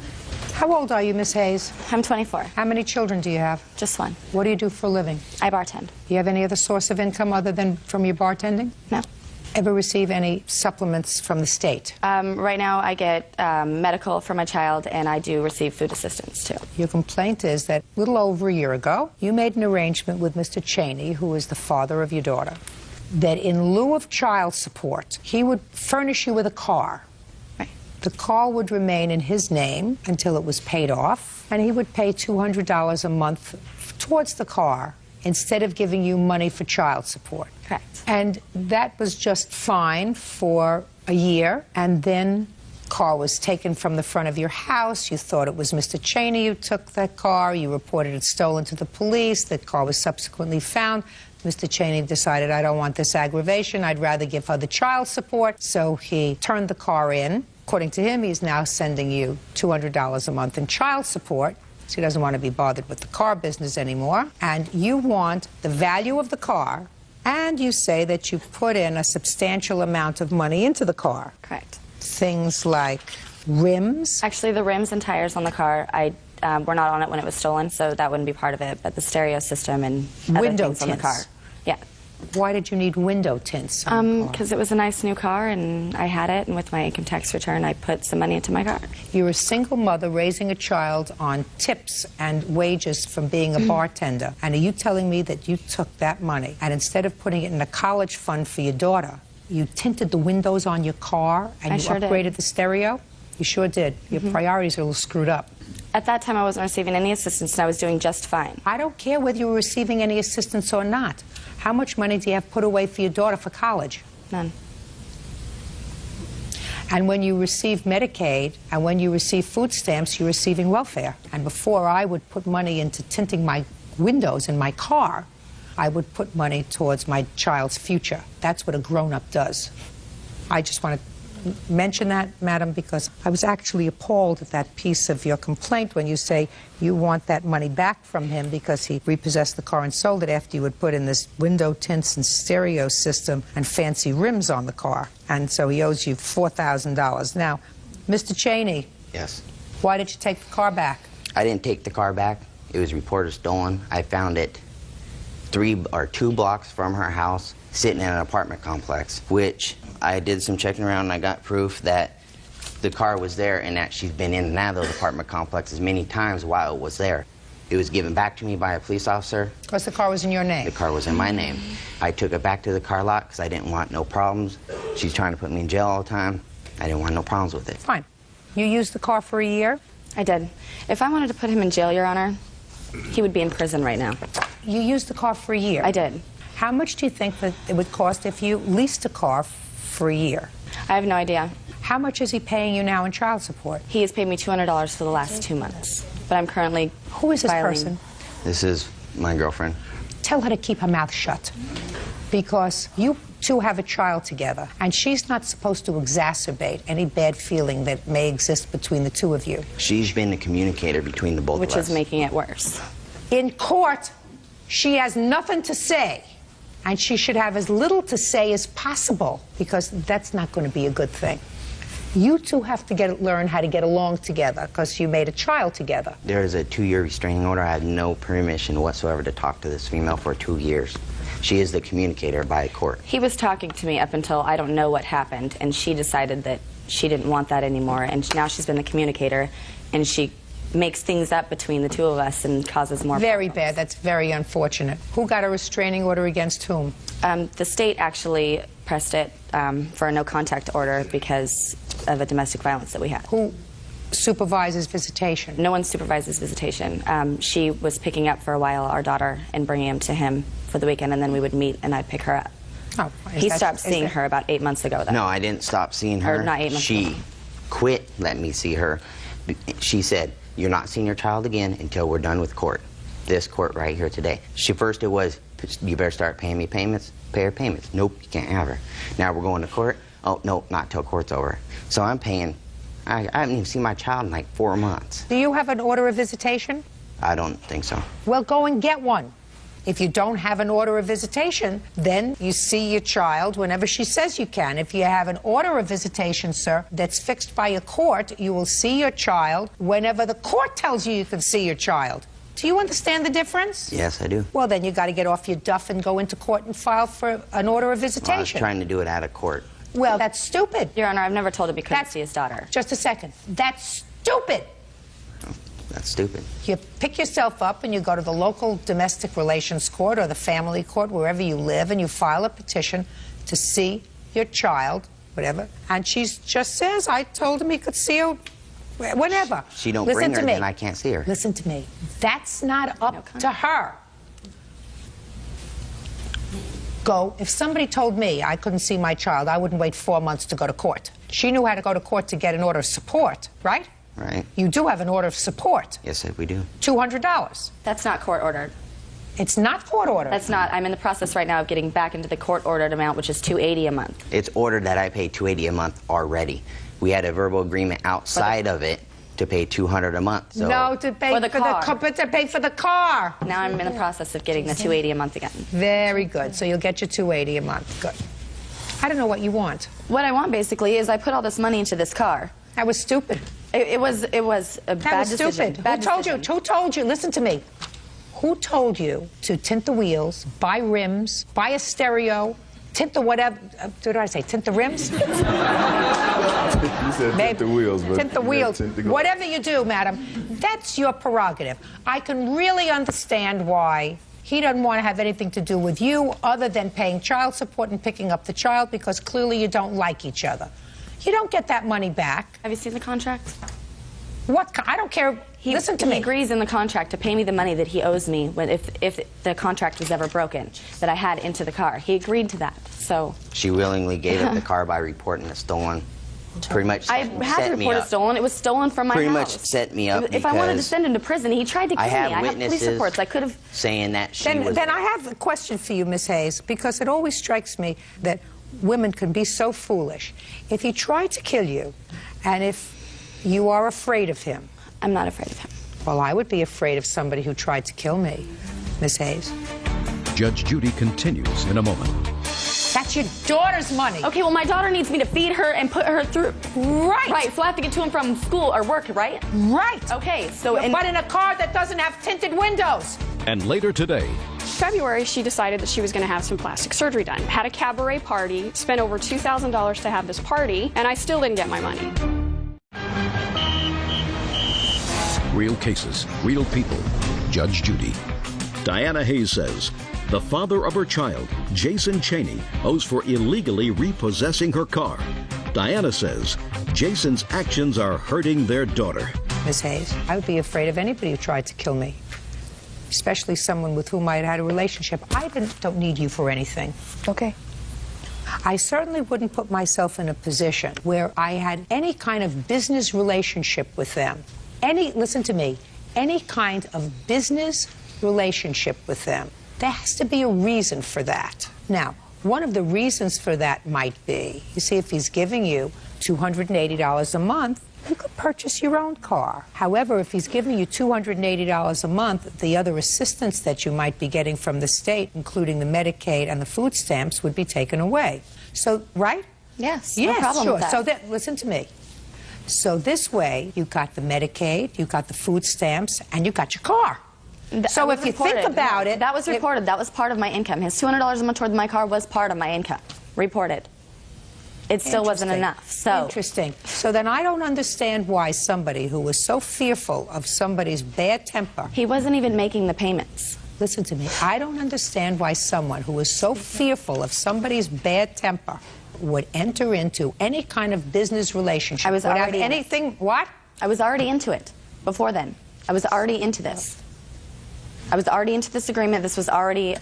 Speaker 2: How old are you, Miss Hayes?
Speaker 13: I'm 24.
Speaker 2: How many children do you have?
Speaker 13: Just one.
Speaker 2: What do you do for a living?
Speaker 13: I bartend.
Speaker 2: Do you have any other source of income other than from your bartending?
Speaker 13: No.
Speaker 2: Ever receive any supplements from the state?
Speaker 13: Right now I get medical for my child, and I do receive food assistance too.
Speaker 2: Your complaint is that a little over a year ago, you made an arrangement with Mr. Cheney, who is the father of your daughter, that in lieu of child support, he would furnish you with a car.
Speaker 13: Right.
Speaker 2: The car would remain in his name until it was paid off, and he would pay $200 a month towards the car instead of giving you money for child support.
Speaker 13: Correct.
Speaker 2: And that was just fine for a year, and then car was taken from the front of your house. You thought it was Mr. Cheney who took that car. You reported it stolen to the police. The car was subsequently found. Mr. Cheney decided, I don't want this aggravation. I'd rather give her the child support. So he turned the car in. According to him, he's now sending you $200 a month in child support. So he doesn't want to be bothered with the car business anymore. And you want the value of the car, and you say that you put in a substantial amount of money into the car.
Speaker 13: Correct.
Speaker 2: Things like rims?
Speaker 13: Actually, the rims and tires on the car, were not on it when it was stolen, so that wouldn't be part of it. But the stereo system and other
Speaker 2: window
Speaker 13: things on the car. Yeah.
Speaker 2: Why did you need window tints?
Speaker 3: Because it was a nice new car and I had it, and with my income tax return I put some money into my car.
Speaker 2: You're a single mother raising a child on tips and wages from being a bartender. And are you telling me that you took that money and instead of putting it in a college fund for your daughter, you tinted the windows on your car and
Speaker 3: I
Speaker 2: you
Speaker 3: sure
Speaker 2: upgraded
Speaker 3: did.
Speaker 2: the stereo? You sure did. Your priorities are a little screwed up.
Speaker 3: At that time I wasn't receiving any assistance and I was doing just fine.
Speaker 2: I don't care whether you were receiving any assistance or not. How much money do you have put away for your daughter for college?
Speaker 3: None.
Speaker 2: And when you receive Medicaid and when you receive food stamps, you're receiving welfare. And before I would put money into tinting my windows in my car, I would put money towards my child's future. That's what a grown-up does. I just want to mention that, madam, because I was actually appalled at that piece of your complaint when you say you want that money back from him because he repossessed the car and sold it after you had put in this window tints and stereo system and fancy rims on the car. And so he owes you $4,000. Now, Mr. Cheney.
Speaker 20: Yes.
Speaker 2: Why did you take the car back?
Speaker 20: I didn't take the car back. It was reported stolen. I found it 2 blocks from her house, sitting in an apartment complex, which I did some checking around and I got proof that the car was there and that she's been in and out of those apartment complexes many times while it was there. It was given back to me by a police officer.
Speaker 2: Because the car was in your name?
Speaker 20: The car was in my name. I took it back to the car lot because I didn't want no problems. She's trying to put me in jail all the time. I didn't want no problems with it.
Speaker 2: Fine. You used the car for a year?
Speaker 3: I did. If I wanted to put him in jail, Your Honor, he would be in prison right now.
Speaker 2: You used the car for a year?
Speaker 3: I did.
Speaker 2: How much do you think that it would cost if you leased a car for a year?
Speaker 3: I have no idea.
Speaker 2: How much is he paying you now in child support?
Speaker 3: He has paid me $200 for the last 2 months. But I'm currently
Speaker 2: Who is this
Speaker 3: filing.
Speaker 2: person?
Speaker 20: This is my girlfriend.
Speaker 2: Tell her to keep her mouth shut. Because you two have a child together, and she's not supposed to exacerbate any bad feeling that may exist between the two of you.
Speaker 20: She's been the communicator between the both
Speaker 3: Which
Speaker 20: of us.
Speaker 3: is making it worse.
Speaker 2: In court, she has nothing to say. And she should have as little to say as possible, because that's not going to be a good thing. You two have to learn how to get along together, because you made a child together.
Speaker 20: There is a 2-year restraining order. I had no permission whatsoever to talk to this female for 2 years. She is the communicator by court.
Speaker 3: He was talking to me up until I don't know what happened, and she decided that she didn't want that anymore, and now she's been the communicator, and she makes things up between the two of us and causes more
Speaker 2: Very bad. That's very unfortunate. Who got a restraining order against whom?
Speaker 3: The state actually pressed it for a no-contact order because of a domestic violence that we had.
Speaker 2: Who supervises visitation?
Speaker 3: No one supervises visitation. She was picking up for a while our daughter and bringing him to him for the weekend, and then we would meet and I'd pick her up.
Speaker 2: Oh,
Speaker 3: he stopped seeing her about 8 months ago, though.
Speaker 20: No, I didn't stop seeing her.
Speaker 3: Or not 8 months
Speaker 20: She
Speaker 3: ago.
Speaker 20: quit letting me see her. She said, "You're not seeing your child again until we're done with court." This court right here today. First it was, "You better start paying me payments." Pay her payments. Nope, you can't have her. Now we're going to court. Oh, no, not till court's over. So I'm paying. I haven't even seen my child in like 4 months.
Speaker 2: Do you have an order of visitation?
Speaker 20: I don't think so.
Speaker 2: Well, go and get one. If you don't have an order of visitation, then you see your child whenever she says you can. If you have an order of visitation, sir, that's fixed by a court, you will see your child whenever the court tells you you can see your child. Do you understand the difference?
Speaker 20: Yes, I do.
Speaker 2: Well, then you got to get off your duff and go into court and file for an order of visitation.
Speaker 20: Well, I was trying to do it out of court.
Speaker 2: Well, that's stupid.
Speaker 3: Your Honor, I've never told him he couldn't see his daughter.
Speaker 2: Just a second. That's stupid.
Speaker 20: That's stupid.
Speaker 2: You pick yourself up and you go to the local domestic relations court or the family court, wherever you live, and you file a petition to see your child, whatever. And she just says, I told him he could see her whenever.
Speaker 20: She don't
Speaker 2: Listen
Speaker 20: bring her,
Speaker 2: to me.
Speaker 20: then I can't see her.
Speaker 2: Listen to me. That's not up to her. Go. If somebody told me I couldn't see my child, I wouldn't wait 4 months to go to court. She knew how to go to court to get an order of support, right?
Speaker 20: Right.
Speaker 2: You do have an order of support.
Speaker 20: Yes, we do.
Speaker 2: $200.
Speaker 3: That's not court ordered.
Speaker 2: It's not court ordered.
Speaker 3: That's not. I'm in the process right now of getting back into the court ordered amount, which is $280 a month.
Speaker 20: It's ordered that I pay $280 a month already. We had a verbal agreement outside of it to pay $200 a month. So
Speaker 2: No, to pay
Speaker 3: For the car.
Speaker 2: to pay for the car.
Speaker 3: Now I'm in the process of getting the $280 a month again.
Speaker 2: Very good. So you'll get your $280 a month. Good. I don't know what you want.
Speaker 3: What I want basically is I put all this money into this car.
Speaker 2: That was stupid.
Speaker 3: It was a
Speaker 2: That
Speaker 3: bad
Speaker 2: was
Speaker 3: decision.
Speaker 2: stupid.
Speaker 3: Bad
Speaker 2: Who told
Speaker 3: decision.
Speaker 2: you? Who told you? Listen to me. Who told you to tint the wheels, buy rims, buy a stereo, tint the whatever? What did I say? Tint the rims?
Speaker 4: You said tint the wheels, but
Speaker 2: tint the wheels. Whatever you do, madam, that's your prerogative. I can really understand why he doesn't want to have anything to do with you other than paying child support and picking up the child because clearly you don't like each other. You don't get that money back.
Speaker 3: Have you seen the contract?
Speaker 2: What? I don't care. Listen to me.
Speaker 3: He agrees in the contract to pay me the money that he owes me if the contract was ever broken, that I had into the car. He agreed to that, so...
Speaker 20: She willingly gave up the car by reporting it stolen. Pretty much
Speaker 3: I had to report it stolen. It was stolen from my house.
Speaker 20: Pretty much set me up
Speaker 3: If I wanted to send him to prison, he tried to kill me. I have police reports. I could have...
Speaker 20: saying that she was...
Speaker 2: Then I have a question for you, Miss Hayes, because it always strikes me that women can be so foolish. If he tried to kill you, and if you are afraid of him...
Speaker 3: I'm not afraid of him.
Speaker 2: Well, I would be afraid of somebody who tried to kill me, Miss Hayes.
Speaker 6: Judge Judy continues in a moment.
Speaker 2: That's your daughter's money.
Speaker 3: Okay, well, my daughter needs me to feed her and put her through...
Speaker 2: Right.
Speaker 3: Right, so I have to get to and from school or work, right?
Speaker 2: Right.
Speaker 3: Okay, so...
Speaker 2: But in a car that doesn't have tinted windows.
Speaker 6: And later today...
Speaker 9: February, she decided that she was going to have some plastic surgery done. Had a cabaret party, spent over $2,000 to have this party, and I still didn't get my money.
Speaker 6: Real cases, real people. Judge Judy. Diana Hayes says the father of her child, Jason Cheney, owes for illegally repossessing her car. Diana says Jason's actions are hurting their daughter.
Speaker 2: Miss Hayes, I would be afraid of anybody who tried to kill me, especially someone with whom I had a relationship. I don't need you for anything.
Speaker 9: Okay.
Speaker 2: I certainly wouldn't put myself in a position where I had any kind of business relationship with them. Listen to me, any kind of business relationship with them. There has to be a reason for that. Now, one of the reasons for that might be, you see, if he's giving you $280 a month, you could purchase your own car. However, if he's giving you $280 a month, the other assistance that you might be getting from the state, including the Medicaid and the food stamps, would be taken away. So, right?
Speaker 3: Yes,
Speaker 2: Yes,
Speaker 3: no problem
Speaker 2: sure.
Speaker 3: with that.
Speaker 2: So listen to me. So this way, you got the Medicaid, you got the food stamps, and you got your car. So if you think about it...
Speaker 3: That was reported. That was part of my income. His $200 a month toward my car was part of my income. Reported. It still wasn't enough. So
Speaker 2: interesting. So then I don't understand why somebody who was so fearful of somebody's bad temper...
Speaker 3: He wasn't even making the payments.
Speaker 2: Listen to me. I don't understand why someone who was so fearful of somebody's bad temper would enter into any kind of business relationship.
Speaker 3: I was already
Speaker 2: anything. What?
Speaker 3: I was already into it before then. I was already into this. I was already into this agreement. This was already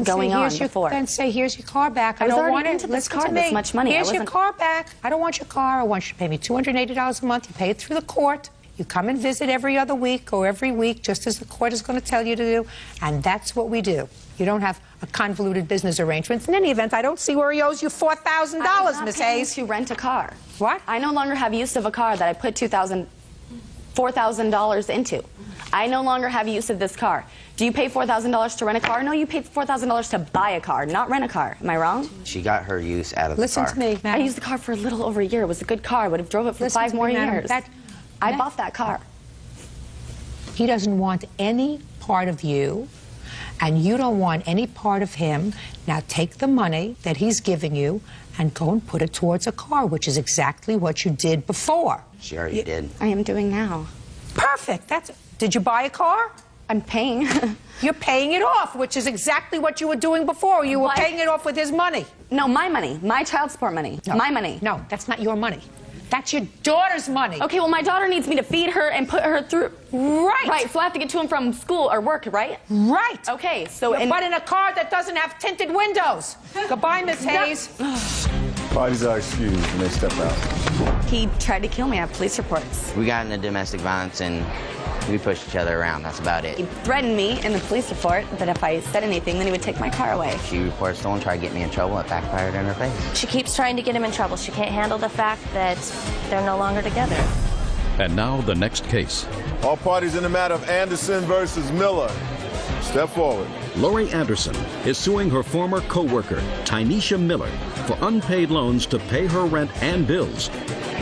Speaker 3: going on before.
Speaker 2: Then say, here's your car back.
Speaker 3: I was
Speaker 2: don't
Speaker 3: already
Speaker 2: want
Speaker 3: into
Speaker 2: it.
Speaker 3: this
Speaker 2: Listen
Speaker 3: car
Speaker 2: to
Speaker 3: this
Speaker 2: me.
Speaker 3: much money.
Speaker 2: Here's your car back. I don't want your car. I want you to pay me $280 a month. You pay it through the court. You come and visit every other week or every week, just as the court is going to tell you to do. And that's what we do. You don't have a convoluted business arrangement. In any event, I don't see where he owes you $4,000, Miss Hayes.
Speaker 3: To rent a car.
Speaker 2: What?
Speaker 3: I no longer have use of a car that I put $4,000 into. I no longer have use of this car. Do you pay $4,000 to rent a car? No, you paid $4,000 to buy a car, not rent a car. Am I wrong?
Speaker 20: She got her use out of the car.
Speaker 2: Listen to me,
Speaker 3: I used the car for a little over a year. It was a good car. I would have drove it for 5 more years. I bought that car.
Speaker 2: He doesn't want any part of you, and you don't want any part of him. Now take the money that he's giving you and go and put it towards a car, which is exactly what you did before.
Speaker 20: She already did.
Speaker 3: I am doing now.
Speaker 2: Perfect. Did you buy a car?
Speaker 3: I'm paying.
Speaker 2: You're paying it off, which is exactly what you were doing before. You were paying it off with his money.
Speaker 3: No, my money. My child support money.
Speaker 2: No.
Speaker 3: My money.
Speaker 2: No, that's not your money. That's your daughter's money.
Speaker 3: Okay, well, my daughter needs me to feed her and put her through...
Speaker 2: Right.
Speaker 3: Right, so I have to get to and from school or work, right?
Speaker 2: Right.
Speaker 3: Okay, so...
Speaker 2: But in a car that doesn't have tinted windows. Goodbye, Miss Hayes.
Speaker 4: Parties are excused when they step out.
Speaker 3: He tried to kill me. I have police reports.
Speaker 20: We got into domestic violence and we pushed each other around. That's about it.
Speaker 3: He threatened me in the police report that if I said anything, then he would take my car away.
Speaker 20: She reported stolen, tried to get me in trouble. It backfired in her face.
Speaker 18: She keeps trying to get him in trouble. She can't handle the fact that they're no longer together.
Speaker 6: And now the next case.
Speaker 4: All parties in the matter of Anderson versus Miller. Step forward.
Speaker 6: Lori Anderson is suing her former co-worker, Tynesha Miller, for unpaid loans to pay her rent and bills.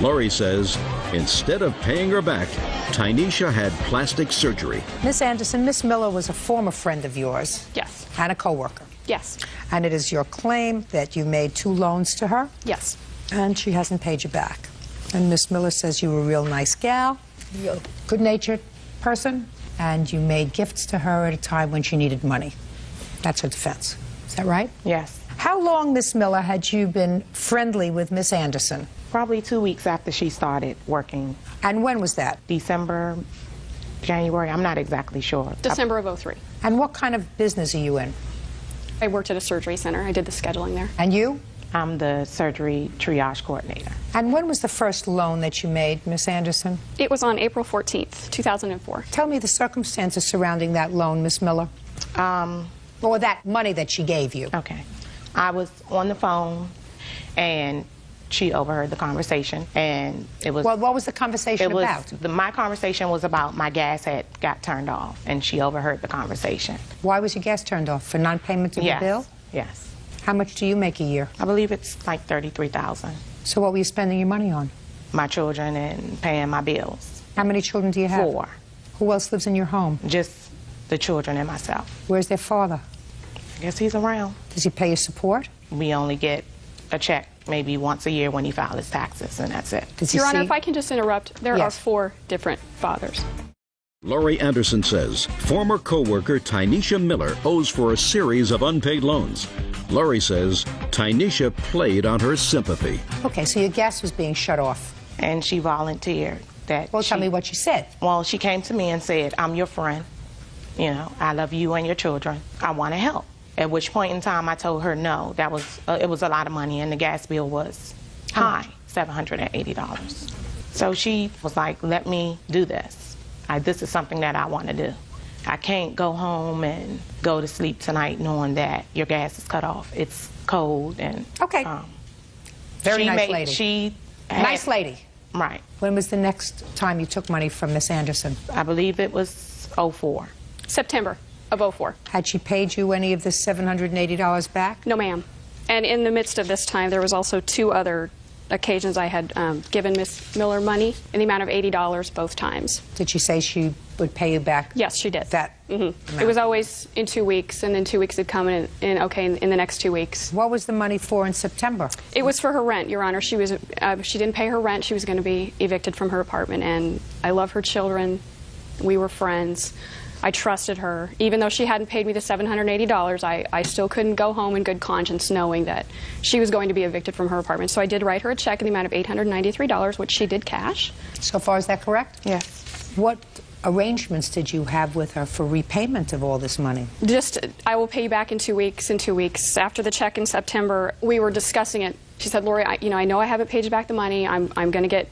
Speaker 6: Lori says Instead of paying her back, Tynesha had plastic surgery.
Speaker 2: Miss Anderson, Miss Miller was a former friend of yours.
Speaker 9: Yes.
Speaker 2: And a coworker.
Speaker 9: Yes.
Speaker 2: And it is your claim that you made 2 loans to her?
Speaker 9: Yes.
Speaker 2: And she hasn't paid you back. And Miss Miller says you were a real nice gal, you're a good-natured person, and you made gifts to her at a time when she needed money. That's her defense. Is that right?
Speaker 5: Yes.
Speaker 2: How long, Miss Miller, had you been friendly with Miss Anderson?
Speaker 5: Probably 2 weeks after she started working.
Speaker 2: And when was that?
Speaker 5: December, January, I'm not exactly sure.
Speaker 9: December of '03.
Speaker 2: And what kind of business are you in?
Speaker 9: I worked at a surgery center. I did the scheduling there.
Speaker 2: And you?
Speaker 5: I'm the surgery triage coordinator.
Speaker 2: And when was the first loan that you made, Miss Anderson?
Speaker 9: It was on April 14th, 2004.
Speaker 2: Tell me the circumstances surrounding that loan, Miss Miller. Or that money that she gave you.
Speaker 5: Okay. I was on the phone, and she overheard the conversation, and it was...
Speaker 2: Well, what was the conversation about?
Speaker 5: My conversation was about my gas had got turned off, and she overheard the conversation.
Speaker 2: Why was your gas turned off? For non-payment of the bill?
Speaker 5: Yes.
Speaker 2: How much do you make a year?
Speaker 5: I believe it's like $33,000.
Speaker 2: So what were you spending your money on?
Speaker 5: My children and paying my bills.
Speaker 2: How many children do you have?
Speaker 5: 4.
Speaker 2: Who else lives in your home?
Speaker 5: Just the children and myself.
Speaker 2: Where's their father?
Speaker 5: I guess he's around.
Speaker 2: Does he pay you support?
Speaker 5: We only get a check maybe once a year when he files his taxes, and that's it.
Speaker 9: Your Honor, if I can just interrupt, there are 4 different fathers.
Speaker 6: Laurie Anderson says former co-worker Tynesha Miller owes for a series of unpaid loans. Laurie says Tynesha played on her sympathy.
Speaker 2: Okay, so your gas was being shut off.
Speaker 5: And she volunteered that.
Speaker 2: Well, tell me what she said.
Speaker 5: Well, she came to me and said, I'm your friend. You know, I love you and your children. I want to help. At which point in time I told her no. That was it was a lot of money, and the gas bill was high, $780. So she was like, let me do this. This is something that I want to do. I can't go home and go to sleep tonight knowing that your gas is cut off. It's cold and...
Speaker 2: Okay. Very nice lady. Nice lady.
Speaker 5: Right.
Speaker 2: When was the next time you took money from Miss Anderson?
Speaker 5: I believe it was 04.
Speaker 9: September of 04.
Speaker 2: Had she paid you any of the $780 back?
Speaker 9: No, ma'am. And in the midst of this time, there was also 2 other occasions I had given Miss Miller money in the amount of $80 both times.
Speaker 2: Did she say she would pay you back?
Speaker 9: Yes, she did.
Speaker 2: That
Speaker 9: It was always in 2 weeks, and then 2 weeks had come in the next 2 weeks.
Speaker 2: What was the money for in September?
Speaker 9: It was for her rent, Your Honor. She didn't pay her rent. She was going to be evicted from her apartment, and I love her children. We were friends. I trusted her. Even though she hadn't paid me the $780, I still couldn't go home in good conscience knowing that she was going to be evicted from her apartment. So I did write her a check in the amount of $893, which she did cash.
Speaker 2: So far, is that correct?
Speaker 5: Yes.
Speaker 2: What arrangements did you have with her for repayment of all this money?
Speaker 9: Just, I will pay you back in 2 weeks. In 2 weeks. After the check in September, we were discussing it. She said, Lori, I know I haven't paid you back the money. I'm going to get,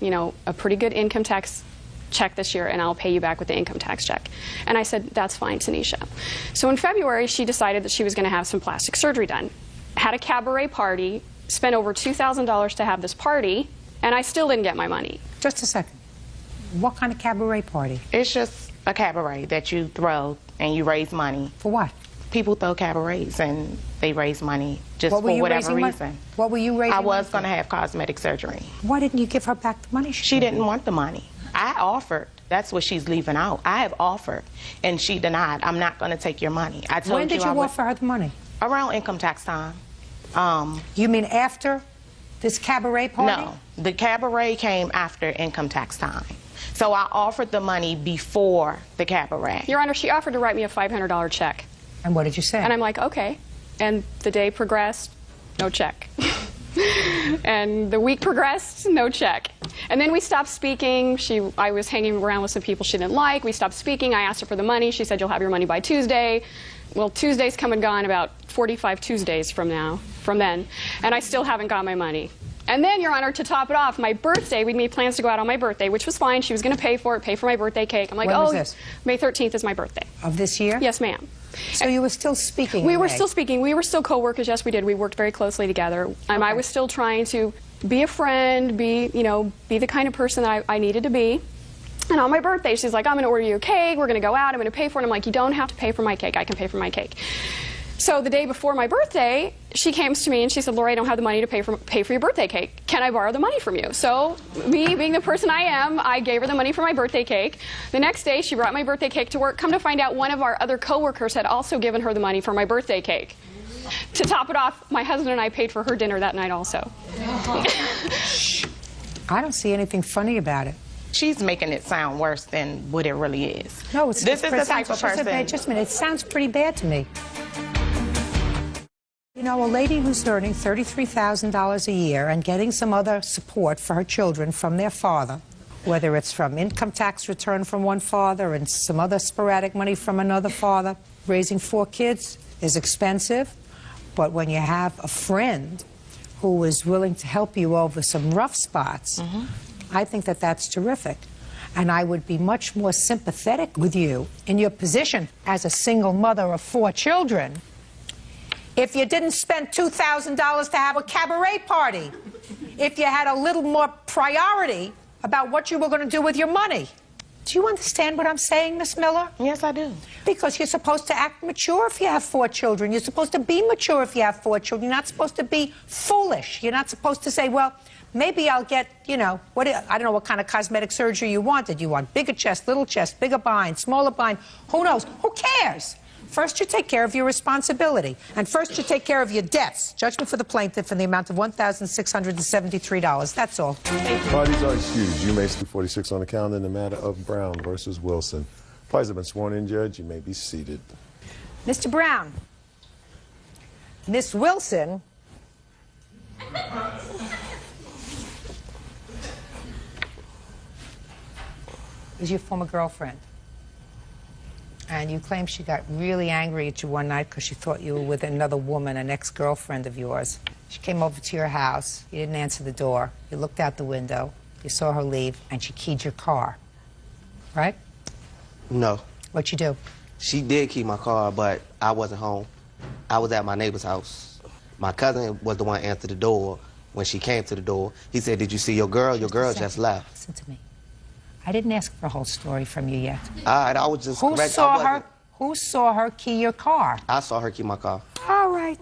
Speaker 9: a pretty good income tax check this year, and I'll pay you back with the income tax check. And I said, that's fine, Tanisha. So in February, she decided that she was going to have some plastic surgery done. Had a cabaret party, spent over $2,000 to have this party, and I still didn't get my money.
Speaker 2: Just a second. What kind of cabaret party?
Speaker 5: It's just a cabaret that you throw and you raise money.
Speaker 2: For what?
Speaker 5: People throw cabarets and they raise money just for whatever reason.
Speaker 2: What were you raising money?
Speaker 5: I was going to have cosmetic surgery.
Speaker 2: Why didn't you give her back the money?
Speaker 5: She didn't want the money. I offered. That's what she's leaving out. I have offered, and she denied. I'm not going to take your money. I told
Speaker 2: When did you offer her the money?
Speaker 5: Around income tax time.
Speaker 2: You mean after this cabaret party?
Speaker 5: No, the cabaret came after income tax time. So I offered the money before the cabaret.
Speaker 9: Your Honor, she offered to write me a $500 check.
Speaker 2: And what did you say?
Speaker 9: And I'm like, okay. And the day progressed, no check. And the week progressed, no check. And then we stopped speaking. I was hanging around with some people she didn't like. We stopped speaking. I asked her for the money. She said, you'll have your money by Tuesday. Well, Tuesday's come and gone, about 45 Tuesdays from then. And I still haven't got my money. And then, Your Honor, to top it off, my birthday, we'd made plans to go out on my birthday, which was fine. She was going to pay for it, pay for my birthday cake. I'm like,
Speaker 2: when was this?
Speaker 9: May 13th is my birthday.
Speaker 2: Of this year?
Speaker 9: Yes, ma'am.
Speaker 2: So you were still speaking?
Speaker 9: We were still speaking. We were still co-workers. Yes, we did. We worked very closely together. I was still trying to be a friend, be the kind of person that I needed to be. And on my birthday, she's like, I'm going to order you a cake. We're going to go out. I'm going to pay for it. I'm like, you don't have to pay for my cake. I can pay for my cake. So the day before my birthday, she came to me and she said, Lori, I don't have the money to pay for your birthday cake. Can I borrow the money from you? So me, being the person I am, I gave her the money for my birthday cake. The next day, she brought my birthday cake to work. Come to find out, one of our other coworkers had also given her the money for my birthday cake. To top it off, my husband and I paid for her dinner that night also.
Speaker 2: I don't see anything funny about it.
Speaker 5: She's making it sound worse than what it really is.
Speaker 2: No, it's
Speaker 5: this is the type of person.
Speaker 2: Just a minute, it sounds pretty bad to me. You know, a lady who's earning $33,000 a year and getting some other support for her children from their father, whether it's from income tax return from one father and some other sporadic money from another father, raising 4 kids is expensive. But when you have a friend who is willing to help you over some rough spots, I think that that's terrific. And I would be much more sympathetic with you in your position as a single mother of 4 children if you didn't spend $2,000 to have a cabaret party, if you had a little more priority about what you were going to do with your money. Do you understand what I'm saying, Miss Miller?
Speaker 5: Yes, I do.
Speaker 2: Because you're supposed to act mature if you have 4 children. You're supposed to be mature if you have 4 children. You're not supposed to be foolish. You're not supposed to say, well, maybe I'll get, you know, I don't know what kind of cosmetic surgery you wanted. You want bigger chest, little chest, bigger behind, smaller behind. Who knows? Who cares? First, you take care of your responsibility. And first, you take care of your debts. Judgment for the plaintiff in the amount of $1,673. That's all.
Speaker 1: Parties are excused. You may see 46 on the calendar in the matter of Brown versus Wilson. Parties have been sworn in, Judge. You may be seated.
Speaker 2: Mr. Brown, Miss Wilson is your former girlfriend. And you claim she got really angry at you one night because she thought you were with another woman, an ex-girlfriend of yours. She came over to your house. You didn't answer the door. You looked out the window. You saw her leave, and she keyed your car. Right?
Speaker 11: No.
Speaker 2: What'd you do?
Speaker 11: She did keep my car, but I wasn't home. I was at my neighbor's house. My cousin was the one who answered the door. When she came to the door, he said, did you see your girl? Your girl just left.
Speaker 2: Listen to me. I didn't ask for a whole story from you yet.
Speaker 11: All right, I was just
Speaker 2: Who saw her key your car?
Speaker 11: I saw her key my car.
Speaker 2: All right.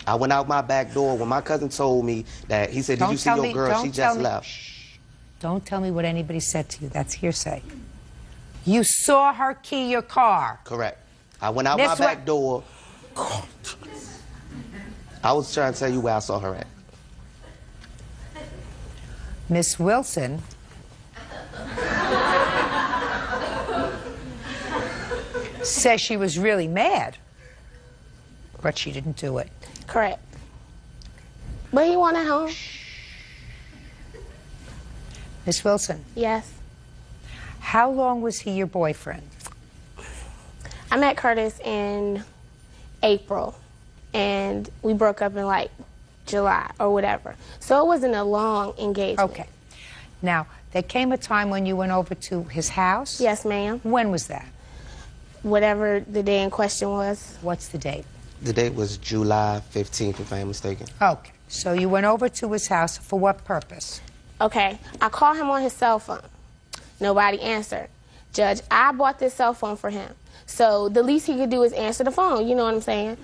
Speaker 11: I went out my back door when my cousin told me that, he said, did you see your girl? She just left.
Speaker 2: Shh. Don't tell me what anybody said to you. That's hearsay. You saw her key your car.
Speaker 11: Correct. I went out my back door. I was trying to tell you where I saw her at.
Speaker 2: Miss Wilson says she was really mad, but she didn't do it.
Speaker 8: Correct. But he wanted home.
Speaker 2: Miss Wilson.
Speaker 8: Yes.
Speaker 2: How long was he your boyfriend?
Speaker 8: I met Curtis in April, and we broke up in like July or whatever. So it wasn't a long engagement.
Speaker 2: Okay. Now, there came a time when you went over to his house?
Speaker 8: Yes, ma'am.
Speaker 2: When was that?
Speaker 8: Whatever the day in question was.
Speaker 2: What's the date?
Speaker 11: The date was July 15th, if I am mistaken.
Speaker 2: Okay. So you went over to his house for what purpose?
Speaker 8: Okay. I called him on his cell phone. Nobody answered. Judge, I bought this cell phone for him. So the least he could do is answer the phone, you know what I'm saying?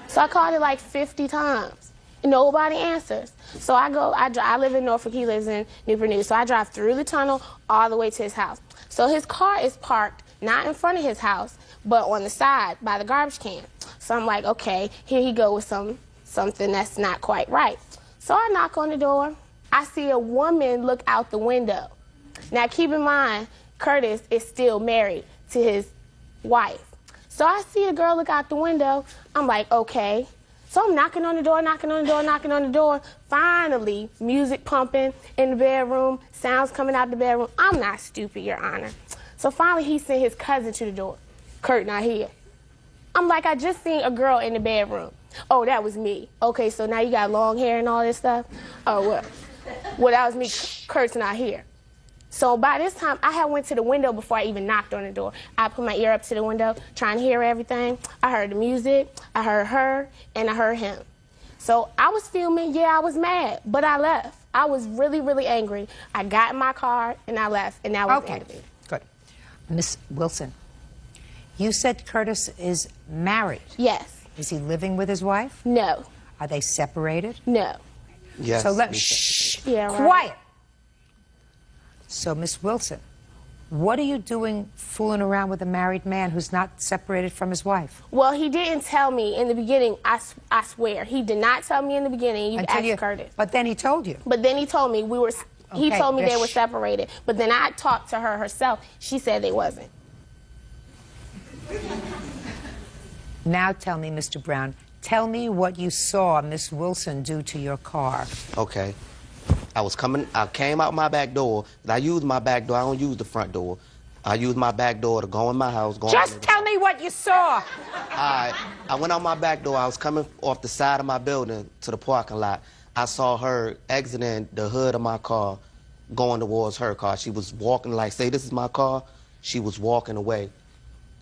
Speaker 8: So I called it like 50 times. Nobody answers. So I live in Norfolk, he lives in Newport News. So I drive through the tunnel all the way to his house. So his car is parked not in front of his house, but on the side by the garbage can. So I'm like, okay, here he go with something that's not quite right. So I knock on the door. I see a woman look out the window. Now keep in mind, Curtis is still married to his wife. So I see a girl look out the window. I'm like, okay. So I'm knocking on the door, knocking on the door, knocking on the door. Finally, music pumping in the bedroom, sounds coming out the bedroom. I'm not stupid, Your Honor. So finally, he sent his cousin to the door. Kurt not here. I'm like, I just seen a girl in the bedroom. Oh, that was me. Okay, so now you got long hair and all this stuff? Oh, well, that was me. Kurt's not here. So by this time, I had went to the window before I even knocked on the door. I put my ear up to the window, trying to hear everything. I heard the music, I heard her, and I heard him. So I was filming, yeah, I was mad, but I left. I was really, really angry. I got in my car, and I left, and that was the end of it.
Speaker 2: Good. Miss Wilson, you said Curtis is married.
Speaker 8: Yes.
Speaker 2: Is he living with his wife?
Speaker 8: No.
Speaker 2: Are they separated?
Speaker 8: No.
Speaker 11: Yes.
Speaker 2: So shh.
Speaker 8: Yeah, right.
Speaker 2: Quiet. So, Miss Wilson, what are you doing fooling around with a married man who's not separated from his wife?
Speaker 8: Well, he didn't tell me in the beginning, I swear. He did not tell me in the beginning. You asked Curtis.
Speaker 2: But then he told you.
Speaker 8: But then he told me he told me they were
Speaker 2: shh.
Speaker 8: separated. But then I talked to her herself. She said they wasn't.
Speaker 2: Now tell me, Mr. Brown, tell me what you saw Miss Wilson do to your car.
Speaker 11: Okay. I came out my back door. I use my back door. I don't use the front door. I use my back door to go in my house.
Speaker 2: Just tell me what you saw.
Speaker 11: I went out my back door. I was coming off the side of my building to the parking lot. I saw her exiting the hood of my car, going towards her car. She was walking like, say, this is my car. She was walking away.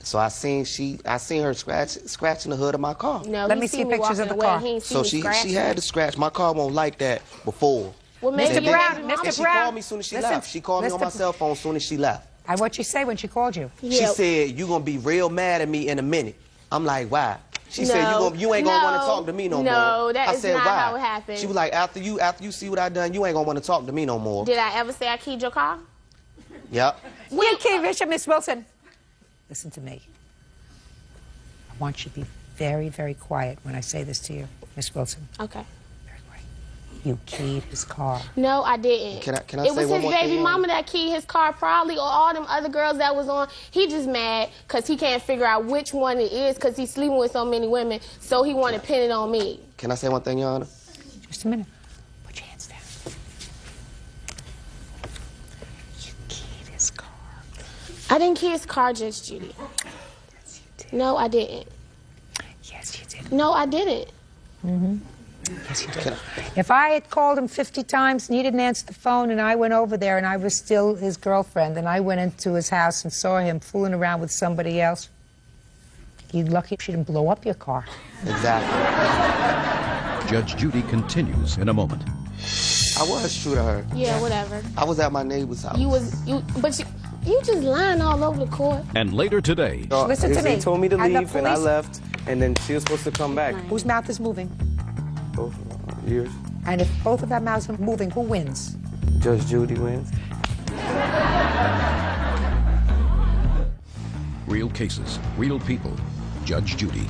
Speaker 11: So I seen her scratching the hood of my car.
Speaker 8: No,
Speaker 2: let me see pictures of the car.
Speaker 11: So she had to scratch. My car won't like that before.
Speaker 8: Well,
Speaker 2: Mr. Brown,
Speaker 11: She called me as soon as she left. She called me on my cell phone as soon as she left.
Speaker 2: And what'd she say when she called you?
Speaker 11: She said, "You gonna be real mad at me in a minute." I'm like, "Why?" She said, "You ain't gonna want to talk to me no more."
Speaker 8: No, that is not
Speaker 11: "Why?"
Speaker 8: how it happened.
Speaker 11: She was like, "After you see what I done, you ain't gonna want to talk to me no more."
Speaker 8: Did I ever say I keyed your car?
Speaker 11: Yep.
Speaker 2: You key Bishop, Miss Wilson. Listen to me. I want you to be very, very quiet when I say this to you, Miss Wilson.
Speaker 8: Okay.
Speaker 2: You keyed his car.
Speaker 8: No, I didn't.
Speaker 11: Can I
Speaker 8: it
Speaker 11: say
Speaker 8: was
Speaker 11: one
Speaker 8: his
Speaker 11: more
Speaker 8: baby
Speaker 11: thing?
Speaker 8: mama that keyed his car, probably, or all them other girls that was on. He just mad because he can't figure out which one it is because he's sleeping with so many women, so he want to pin it on me.
Speaker 11: Can I say one thing, Your Honor?
Speaker 2: Just a minute. Put your hands down. You keyed his car.
Speaker 8: I didn't key his car, Judge Judy.
Speaker 2: Yes, you did.
Speaker 8: No, I didn't.
Speaker 2: Yes, you did.
Speaker 8: No, I didn't.
Speaker 2: Mm-hmm. Yes, you did. If I had called him 50 times and he didn't answer the phone and I went over there and I was still his girlfriend and I went into his house and saw him fooling around with somebody else, you're lucky she didn't blow up your car.
Speaker 11: Exactly.
Speaker 6: Judge Judy continues in a moment.
Speaker 11: I was true to her.
Speaker 8: Yeah, whatever.
Speaker 11: I was at my neighbor's house.
Speaker 8: But you just lying all over the court.
Speaker 6: And later today...
Speaker 2: Listen to me.
Speaker 10: They told me to
Speaker 2: And the
Speaker 10: leave and I
Speaker 2: police-
Speaker 10: left, and then she was supposed to come back.
Speaker 2: Whose mouth is moving?
Speaker 10: Both years.
Speaker 2: And if both of our mouths are moving, who wins?
Speaker 10: Judge Judy wins.
Speaker 6: Real cases, real people. Judge Judy.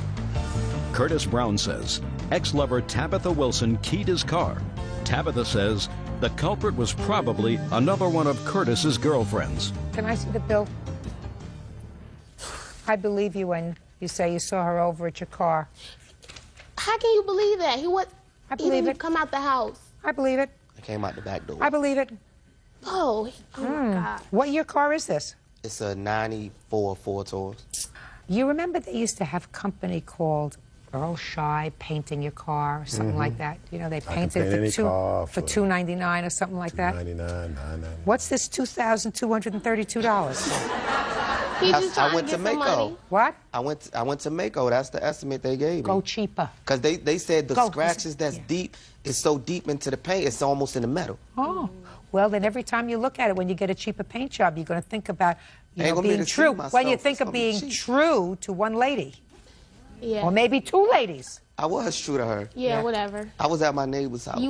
Speaker 6: Curtis Brown says ex-lover Tabitha Wilson keyed his car. Tabitha says the culprit was probably another one of Curtis's girlfriends.
Speaker 2: Can I see the bill? I believe you when you say you saw her over at your car.
Speaker 8: How can you believe that?
Speaker 2: I believe
Speaker 8: he
Speaker 2: it.
Speaker 8: Come out the house.
Speaker 2: I believe it.
Speaker 11: I came out the back door.
Speaker 2: I believe it.
Speaker 8: Oh my God.
Speaker 2: What year car is this?
Speaker 11: It's a 94 Ford Taurus.
Speaker 2: You remember they used to have a company called Earl Shy Painting Your Car or something like that? You know, they painted
Speaker 1: paint
Speaker 2: for
Speaker 1: any car
Speaker 2: for $2.99 or something like that.
Speaker 1: $2.99, $9.99.
Speaker 2: What's this $2,232?
Speaker 8: He just
Speaker 11: I
Speaker 8: trying
Speaker 11: went
Speaker 8: to
Speaker 11: to
Speaker 8: get some
Speaker 11: Mako.
Speaker 8: money.
Speaker 2: What?
Speaker 11: I went to Mako. That's the estimate they gave me.
Speaker 2: Go cheaper.
Speaker 11: Because they said the
Speaker 2: Go.
Speaker 11: scratches that's deep is so deep into the paint, it's almost in the metal.
Speaker 2: Oh, well, then every time you look at it, when you get a cheaper paint job, you're going to think about
Speaker 11: Ain't gonna be
Speaker 2: being
Speaker 11: able to see
Speaker 2: true.
Speaker 11: myself.
Speaker 2: When you
Speaker 11: It's
Speaker 2: think of
Speaker 11: gonna be
Speaker 2: being
Speaker 11: cheap.
Speaker 2: true to one lady,
Speaker 8: Yeah.
Speaker 2: or maybe two ladies.
Speaker 11: I was true to her.
Speaker 8: Yeah, whatever.
Speaker 11: I was at my neighbor's house.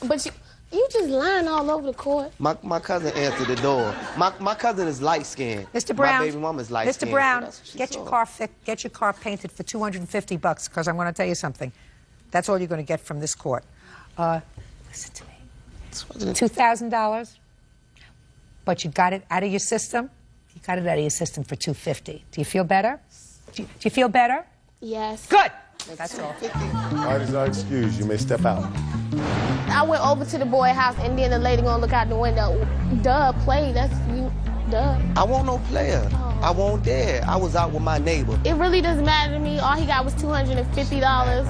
Speaker 8: But you just lying all over the court.
Speaker 11: My cousin answered the door. My cousin is light skinned.
Speaker 2: Mr. Brown,
Speaker 11: My baby mama is light
Speaker 2: Mr.
Speaker 11: skinned.
Speaker 2: Brown, get your car fixed, get your car painted for $250, because I'm going to tell you something. That's all you're going to get from this court. Listen to me. $2,000, but you got it out of your system. You got it out of your system for $250. Do you feel better? Do you feel better?
Speaker 8: Yes.
Speaker 2: Good. That's all.
Speaker 1: Parties are excused. You may step out.
Speaker 8: I went over to the boy house and then the lady gonna look out the window. Duh, play. That's you. Duh.
Speaker 11: I want no player. I won't dare. I was out with my neighbor.
Speaker 8: It really doesn't matter to me. All he got was $250.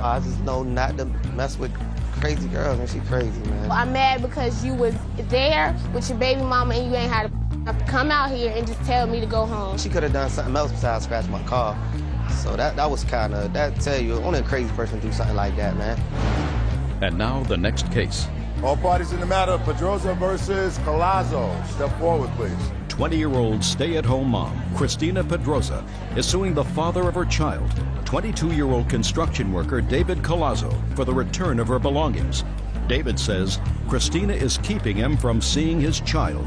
Speaker 11: I just know not to mess with crazy girls, and she crazy, man.
Speaker 8: I'm mad because you was there with your baby mama and you ain't had to come out here and just tell me to go home.
Speaker 11: She could have done something else besides scratch my car. So that was kind of, that tell you, only a crazy person do something like that, man.
Speaker 6: And now the next case.
Speaker 4: All parties in the matter, Pedroza versus Collazo. Step forward, please.
Speaker 6: 20-year-old stay-at-home mom, Christina Pedroza, is suing the father of her child, 22-year-old construction worker David Collazo, for the return of her belongings. David says Christina is keeping him from seeing his child.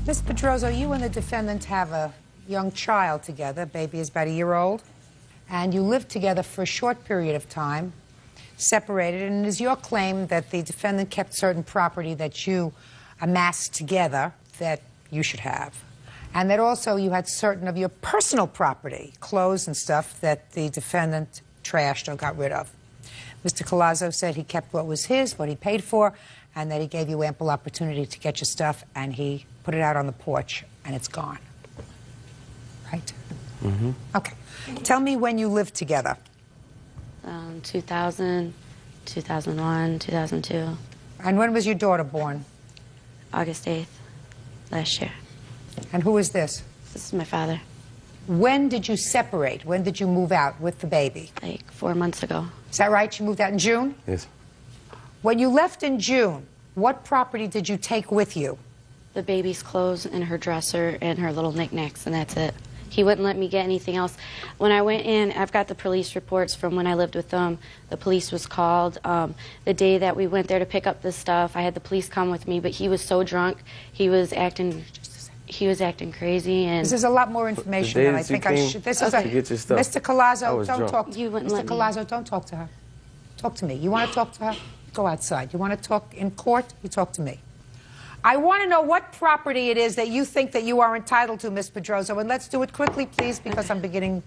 Speaker 2: Ms. Pedroza, you and the defendant have a young child together. Baby is about a year old. And you lived together for a short period of time, separated. And it is your claim that the defendant kept certain property that you amassed together that you should have. And that also you had certain of your personal property, clothes and stuff, that the defendant trashed or got rid of. Mr. Collazo said he kept what was his, what he paid for, and that he gave you ample opportunity to get your stuff, and he put it out on the porch, and it's gone. Right?
Speaker 10: Mm-hmm.
Speaker 2: Okay. Tell me when you lived together.
Speaker 16: 2000, 2001, 2002.
Speaker 2: And when was your daughter born?
Speaker 16: August 8th, last year.
Speaker 2: And who is this?
Speaker 16: This is my father.
Speaker 2: When did you separate? When did you move out with the baby?
Speaker 16: Like 4 months ago.
Speaker 2: Is that right? You moved out in June?
Speaker 10: Yes.
Speaker 2: When you left in June, what property did you take with you?
Speaker 16: The baby's clothes and her dresser and her little knickknacks, and that's it. He wouldn't let me get anything else. When I went in, I've got the police reports from when I lived with them. The police was called. The day that we went there to pick up this stuff, I had the police come with me, but he was so drunk, he was acting crazy. And
Speaker 2: this is a lot more information than I think I should. This is Mr. Collazo, don't talk to her. Mr. Collazo, don't talk to her. Talk to me. You want to talk to her? Go outside. You want to talk in court? You talk to me. I want to know what property it is that you think that you are entitled to, Ms. Pedroza, and let's do it quickly, please, because I'm beginning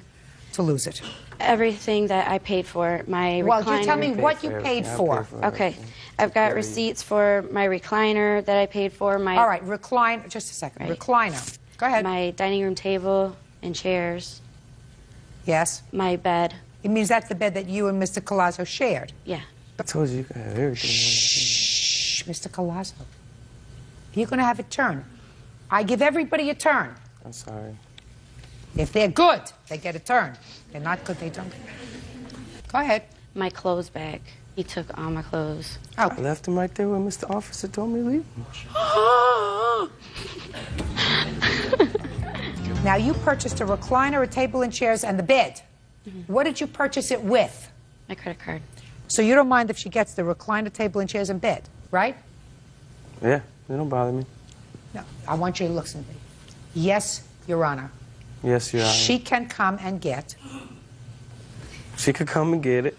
Speaker 2: to lose it.
Speaker 16: Everything that I paid for, my recliner.
Speaker 2: Well, you tell me what you paid for.
Speaker 16: Okay. I've got receipts for my recliner that I paid for.
Speaker 2: All right, recliner. Just a second. Right. Recliner. Go ahead.
Speaker 16: My dining room table and chairs.
Speaker 2: Yes.
Speaker 16: My bed.
Speaker 2: It means that's the bed that you and Mr. Collazo shared.
Speaker 16: Yeah.
Speaker 10: I told you could have everything.
Speaker 2: Shh, Mr. Collazo. You're going to have a turn. I give everybody a turn.
Speaker 10: I'm sorry.
Speaker 2: If they're good, they get a turn. If they're not good, they don't. Go ahead.
Speaker 16: My clothes bag. He took all my clothes.
Speaker 2: Oh.
Speaker 10: I left him right there when Mr. Officer told me to leave.
Speaker 2: Now, you purchased a recliner, a table and chairs, and the bed. Mm-hmm. What did you purchase it with?
Speaker 16: My credit card.
Speaker 2: So you don't mind if she gets the recliner, table and chairs, and bed, right?
Speaker 10: Yeah, it don't bother me.
Speaker 2: No, I want you to listen to me. Yes, Your Honor.
Speaker 10: Yes, Your Honor.
Speaker 2: She can come and get.
Speaker 10: She could come and get it.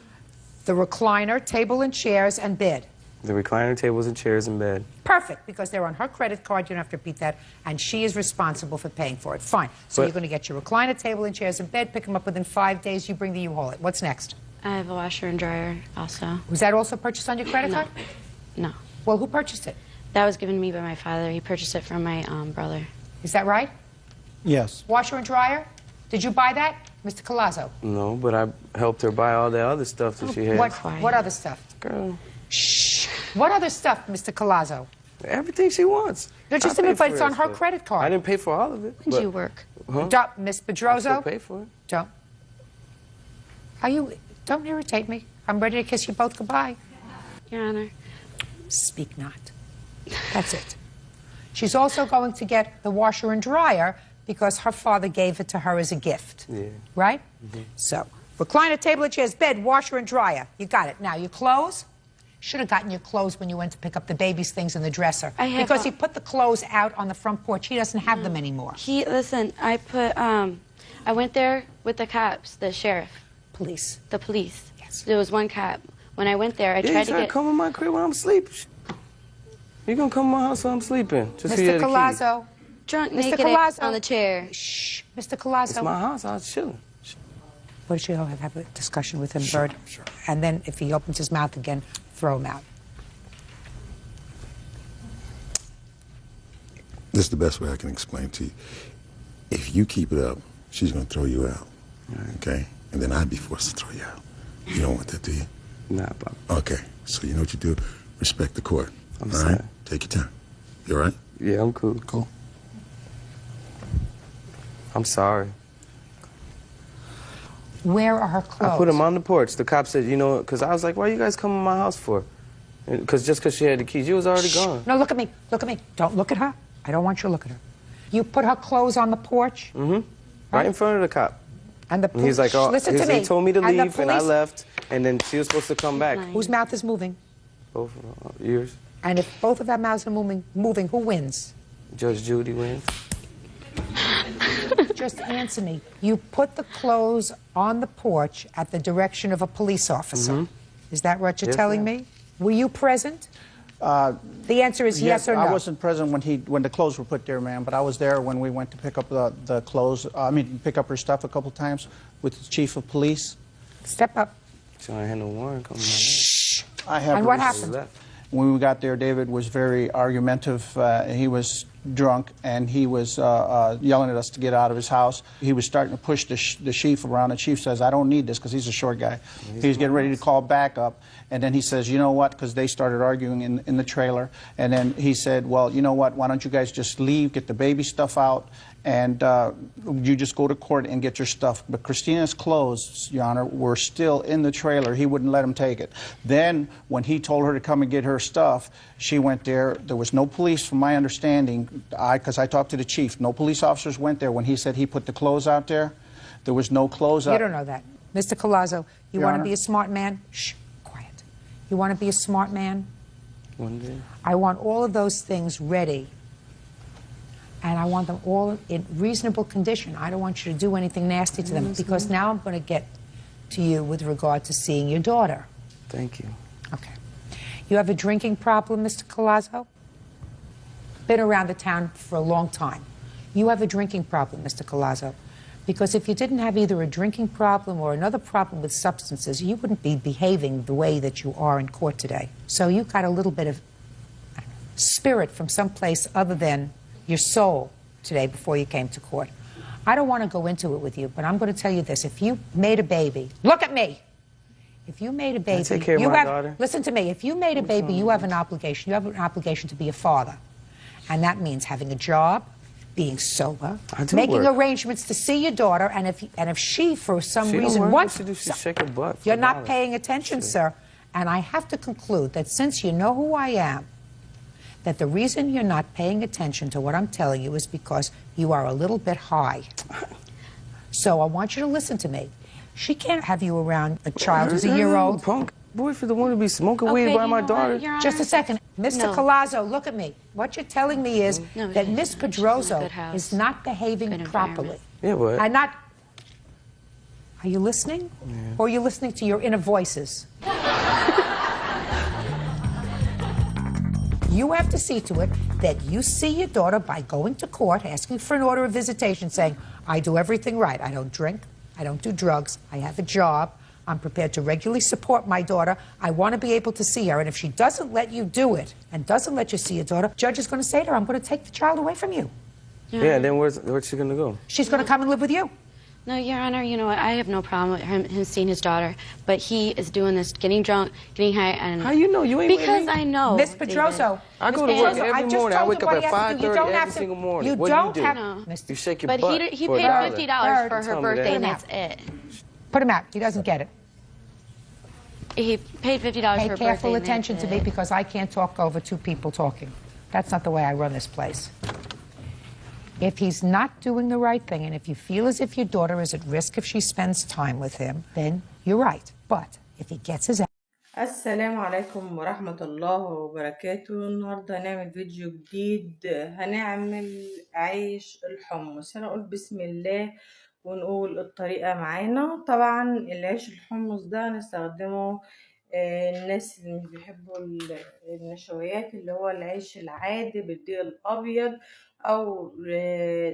Speaker 2: The recliner, table and chairs, and bed.
Speaker 10: The recliner, tables, and chairs, and bed.
Speaker 2: Perfect, because they're on her credit card. You don't have to repeat that. And she is responsible for paying for it. Fine. So you're going to get your recliner, table, and chairs, and bed, pick them up within 5 days. You bring the U-Haul it. What's next?
Speaker 16: I have a washer and dryer also.
Speaker 2: Was that also purchased on your credit card?
Speaker 16: No.
Speaker 2: Well, who purchased it?
Speaker 16: That was given to me by my father. He purchased it from my brother.
Speaker 2: Is that right?
Speaker 7: Yes.
Speaker 2: Washer and dryer? Did you buy that, Mr. Collazo?
Speaker 10: No, but I helped her buy all that other stuff that she had.
Speaker 2: What other stuff?
Speaker 10: Girl.
Speaker 2: Shh. What other stuff, Mr. Collazo?
Speaker 10: Everything she wants.
Speaker 2: No, just a minute, but it's on her credit card.
Speaker 10: I didn't pay for all of it.
Speaker 16: When did you work?
Speaker 10: Huh?
Speaker 2: Don't, Miss Pedroza.
Speaker 10: I still pay for it.
Speaker 2: Don't. Don't irritate me. I'm ready to kiss you both goodbye.
Speaker 16: Your Honor.
Speaker 2: Speak not. That's it. She's also going to get the washer and dryer because her father gave it to her as a gift.
Speaker 10: Yeah.
Speaker 2: Right? Mm-hmm. So, recliner, table and chairs, bed, washer and dryer. You got it. Now, your clothes? Should have gotten your clothes when you went to pick up the baby's things in the dresser. Because he put the clothes out on the front porch. He doesn't have them anymore.
Speaker 16: Listen, I went there with the cops, the sheriff.
Speaker 2: Police.
Speaker 16: The police.
Speaker 2: Yes.
Speaker 16: There was one cop. When I went there, I tried to get...
Speaker 10: come in my crib when I'm asleep. You gonna come to my house while I'm sleeping? Just
Speaker 2: Mr. Collazo.
Speaker 16: Drunk,
Speaker 2: Mr.
Speaker 16: naked
Speaker 2: Collazo.
Speaker 16: on the chair.
Speaker 2: Shh. Mr. Collazo.
Speaker 10: It's my house. I was chilling.
Speaker 2: What did you have a discussion with him, Bird? Sure. And then if he opens his mouth again, throw him out.
Speaker 1: This is the best way I can explain to you. If you keep it up, she's going to throw you out. Right. Okay? And then I'd be forced to throw you out. You don't want that, do you?
Speaker 10: Nah, Bob.
Speaker 1: Okay. So you know what you do? Respect the court.
Speaker 10: I'm
Speaker 1: all
Speaker 10: sorry.
Speaker 1: right? Take your time. You all right?
Speaker 10: Yeah, I'm cool.
Speaker 1: Cool.
Speaker 10: I'm sorry.
Speaker 2: Where are her clothes?
Speaker 10: I put them on the porch. The cop said, you know, because I was like, why you guys come to my house for? Just because she had the keys. You was already gone.
Speaker 2: No, look at me. Look at me. Don't look at her. I don't want you to look at her. You put her clothes on the porch?
Speaker 10: Mm-hmm. Right in front of the cop.
Speaker 2: And the
Speaker 10: He's like, oh,
Speaker 2: listen to me.
Speaker 10: he told me to
Speaker 2: And the
Speaker 10: leave, and I
Speaker 2: police-
Speaker 10: left, and then she was supposed to come back.
Speaker 2: Whose mouth is moving?
Speaker 10: Both ears.
Speaker 2: And if both of our mouths are moving, who wins?
Speaker 10: Judge Judy wins.
Speaker 2: Just answer me. You put the clothes on the porch at the direction of a police officer.
Speaker 10: Mm-hmm.
Speaker 2: Is that what you're
Speaker 14: Yes,
Speaker 2: telling
Speaker 14: ma'am.
Speaker 2: me? Were you present? The answer is yes or no.
Speaker 14: I wasn't present when the clothes were put there, ma'am, but I was there when we went to pick up the clothes. Pick up her stuff a couple times with the chief of police.
Speaker 2: Step up.
Speaker 10: So I had no warrant coming.
Speaker 14: I have.
Speaker 2: And what happened?
Speaker 14: When we got there, David was very argumentative. He was drunk, and he was yelling at us to get out of his house. He was starting to push the chief around. The chief says, I don't need this, because he's a short guy. He's getting ready to call backup. And then he says, you know what, because they started arguing in the trailer. And then he said, well, you know what, why don't you guys just leave, get the baby stuff out, and you just go to court and get your stuff. But Christina's clothes, Your Honor, were still in the trailer. He wouldn't let him take it. Then, when he told her to come and get her stuff, she went there. There was no police, from my understanding, because I talked to the chief. No police officers went there when he said he put the clothes out there. There was no clothes out.
Speaker 2: You don't know that. Mr. Collazo, you
Speaker 14: Your
Speaker 2: want to
Speaker 14: Honor?
Speaker 2: be a smart man? Shh, quiet. You want to be a smart man?
Speaker 10: One day.
Speaker 2: I want all of those things ready. And I want them all in reasonable condition. I don't want you to do anything nasty to them, because now I'm going to get to you with regard to seeing your daughter.
Speaker 10: Thank you.
Speaker 2: Okay. You have a drinking problem, Mr. Collazo? Been around the town for a long time. You have a drinking problem, Mr. Collazo. Because if you didn't have either a drinking problem or another problem with substances, you wouldn't be behaving the way that you are in court today. So you got a little bit of spirit from someplace other than your soul today before you came to court. I don't want to go into it with you, but I'm going to tell you this. If you made a baby, look at me. If you made a baby,
Speaker 10: take care of
Speaker 2: you
Speaker 10: my
Speaker 2: have,
Speaker 10: daughter.
Speaker 2: listen to me. If you made a baby, you have an obligation. You have an obligation to be a father. And that means having a job, being sober,
Speaker 10: I do
Speaker 2: making
Speaker 10: work.
Speaker 2: arrangements to see your daughter, and if she, for some
Speaker 10: She don't
Speaker 2: reason,
Speaker 10: work.
Speaker 2: wants...
Speaker 10: What she do? She shake her butt for
Speaker 2: You're not
Speaker 10: dollars.
Speaker 2: paying attention, sir. And I have to conclude that since you know who I am, that the reason you're not paying attention to what I'm telling you is because you are a little bit high. So I want you to listen to me. She can't have you around a child who's a year old.
Speaker 10: Punk boyfriend don't want to be smoking weed by my daughter.
Speaker 2: Just a second. Mr.
Speaker 16: No.
Speaker 2: Collazo, look at me. What you're telling me is
Speaker 16: No,
Speaker 2: that Miss
Speaker 16: she's in a
Speaker 2: Pedroso
Speaker 16: good house,
Speaker 2: is not behaving
Speaker 16: good
Speaker 2: properly.
Speaker 10: Yeah, but
Speaker 2: I'm not... Are you listening? Or are you listening to your inner voices? You have to see to it that you see your daughter by going to court, asking for an order of visitation, saying, I do everything right. I don't drink. I don't do drugs. I have a job. I'm prepared to regularly support my daughter. I want to be able to see her. And if she doesn't let you do it and doesn't let you see your daughter, judge is going to say to her, I'm going to take the child away from you.
Speaker 10: Yeah, then where's she gonna go?
Speaker 2: She's going to come and live with you.
Speaker 16: No, Your Honor, you know what? I have no problem with him seeing his daughter, but he is doing this, getting drunk, getting high, and...
Speaker 10: How you know? You ain't with
Speaker 16: Because
Speaker 10: me?
Speaker 16: I know.
Speaker 2: Miss Pedroso.
Speaker 10: I go to
Speaker 2: Miss
Speaker 10: work
Speaker 2: Pedroso,
Speaker 10: every
Speaker 2: just
Speaker 10: morning. I
Speaker 2: told
Speaker 10: wake
Speaker 2: you
Speaker 10: up
Speaker 2: what
Speaker 10: at
Speaker 2: he has to do. You
Speaker 10: 5:30
Speaker 2: don't
Speaker 10: every
Speaker 2: have to-
Speaker 10: single morning.
Speaker 2: You
Speaker 10: What
Speaker 2: don't
Speaker 10: do you do?
Speaker 2: have...
Speaker 10: You shake your
Speaker 16: But
Speaker 10: butt.
Speaker 16: he
Speaker 10: for a
Speaker 16: paid
Speaker 10: dollar.
Speaker 16: $50 for her
Speaker 10: Tell me
Speaker 16: birthday,
Speaker 10: that.
Speaker 16: and that's it.
Speaker 2: Put him out. He doesn't get it.
Speaker 16: He paid $50
Speaker 2: Pay
Speaker 16: for her birthday.
Speaker 2: careful
Speaker 16: and
Speaker 2: attention
Speaker 16: that's
Speaker 2: to me
Speaker 16: it.
Speaker 2: because I can't talk over two people talking. That's not the way I run this place. If he's not doing the right thing, and if you feel as if your daughter is at risk if she spends time with him, then you're right. But if he gets his
Speaker 21: السلام عليكم ورحمة الله وبركاته. النهاردة هنعمل فيديو جديد، هنعمل عيش الحمص. هنقول بسم الله ونقول الطريقة معانا. طبعا العيش الحمص ده هنستخدمه الناس اللي مش بيحبوا النشويات، اللي هو العيش العادي بالدقيق الأبيض، أو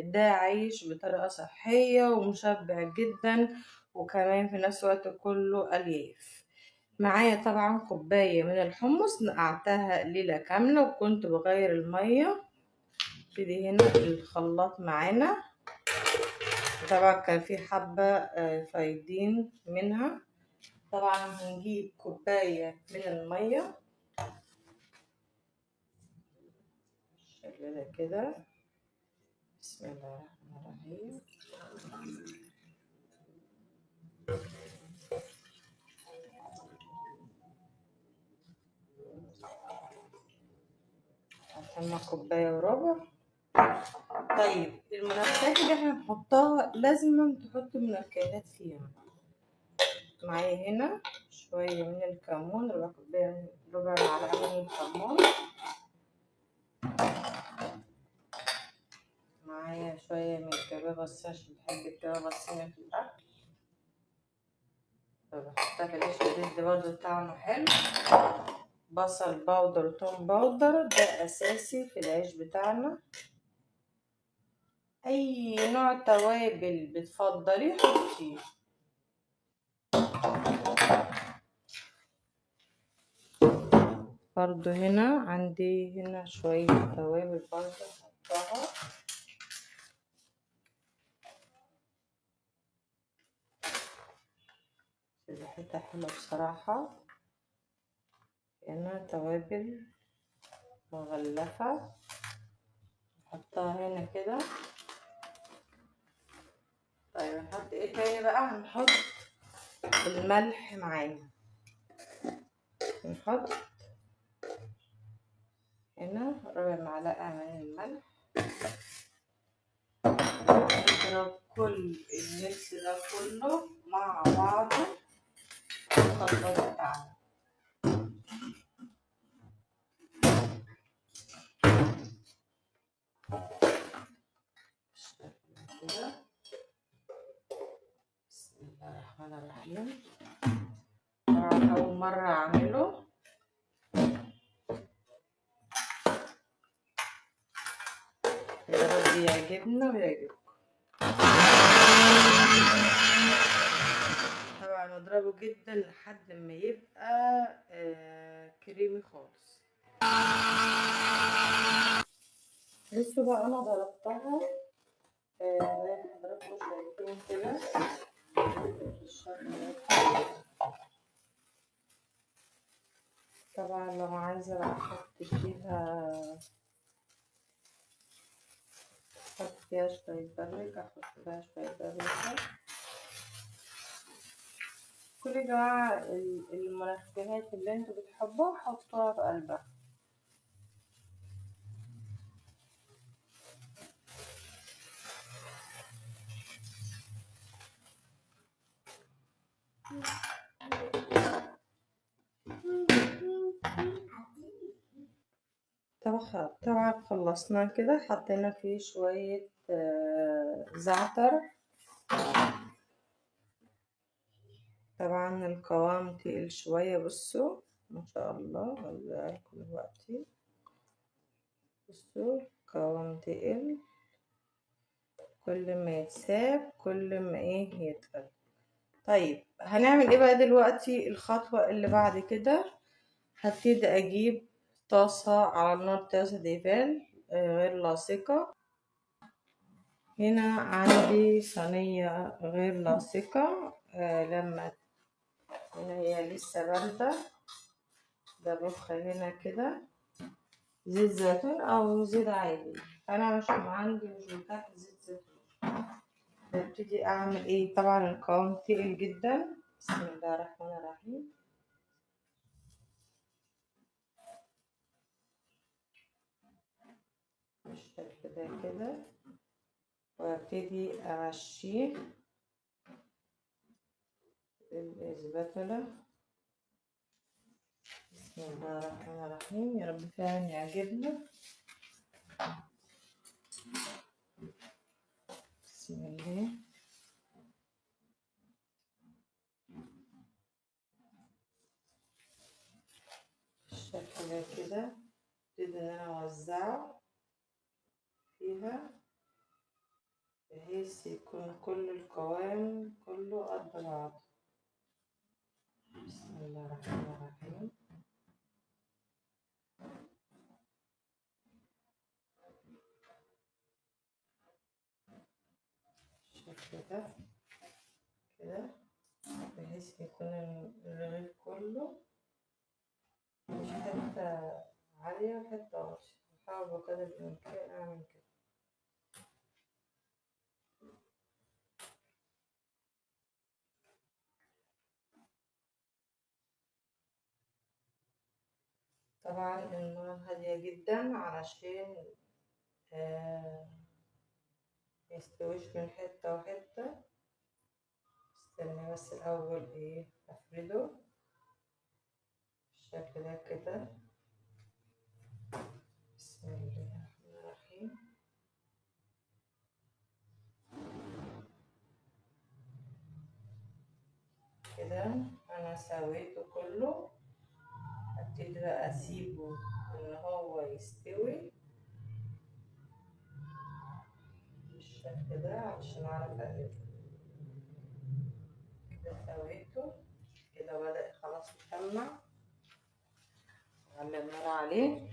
Speaker 21: ده عيش بطريقة صحية ومشبع جدا، وكمان في نفس الوقت كله ألياف. معايا طبعا كوباية من الحمص نقعتها ليلة كاملة، وكنت بغير المية. ابتدي هنا الخلاط معانا. طبعا كان في حبة فايدين منها. طبعا هنجيب كوباية من المية بالشكل ده كده. بسم الله الرحمن الرحيم. عشان كوباية وربع. طيب المنكهات اللي احنا نحطها لازم تحط منكهات فيها. معايا هنا شوية من الكمون، ربع معلقة من الكمون. معايا شوية من الكباب بس عشان بحب الكباب الصيني في الأكل، فبحطها في العيش بيدي برضه طعمه حلو. بصل باودر وتوم باودر ده أساسي في العيش بتاعنا. أي نوع توابل بتفضليه حطيه. برضو هنا عندي هنا شوية توابل برضو هحطها. ريحتها حلوة بصراحة. هنا توابل مغلفة نحطها هنا كده. طيب هنحط ايه تاني بقى؟ هنحط الملح معانا. نحط هنا ربع معلقة من الملح. نضرب كل الميكس ده كله مع بعضه في الخلاط بتاعنا. كده بسم الله الرحمن الرحيم. طبعا أول مرة أعمله، يا رب يعجبنا ويعجبكم. طبعا نضربه جدا لحد ما يبقى كريمي خالص. بصوا بقى أنا ضربتها زي ما حضراتكم شايفين كده بالشكل ده. طبعا لو عايزة بقى أحط فيها شوية بابريكا أحط فيها شوية بابريكا. كل يا جماعة المنكهات اللي انتوا بتحبوها حطوها في قلبها. طبعا خلصنا كده، حطينا فيه شوية زعتر. طبعا القوام تقيل شوية، بصوا ما شاء الله هوريكم دلوقتي. بصوا قوام تقيل، كل ما يتساب كل ما ايه يتقل. طيب هنعمل ايه بقى دلوقتي؟ الخطوة اللي بعد كده هبتدي اجيب طاسة على النار، طاسة ديفال غير لاصقة. هنا عندي صينية غير لاصقة لما هنا هي لسه باردة. بطبخها هنا كده زيت زيتون او زيت عادي. انا مش عندي مش بتاعت زيت زيتون. ببتدي اعمل ايه؟ طبعا القوام تقيل جدا. بسم الله الرحمن الرحيم. بالشكل ده كده، وابتدي امشيه بالاسباتولا. بسم الله الرحمن الرحيم. يا رب فعلا يعجبنا. بسم الله. بالشكل ده كده ابتدي ان انا اوزعه فيها بحيث يكون كل القوام كله قد بعض. بسم الله الرحمن الرحيم. بالشكل ده كده بحيث يكون الرغيف كله مش حتة عالية وحتة واطية. بحاول بقدر الإمكان أعمل كده. طبعا النار هادية جدا علشان ميستويش من حتة وحتة. استنى بس الأول ايه أفرده بالشكل ده كده. بسم الله الرحمن الرحيم. كده أنا سويته كله. هبتدي بقى أسيبه إن هو يستوي بالشكل ده عشان أعرف أقلبه. كده سويته كده بدأ خلاص يشمع. على النار عليه.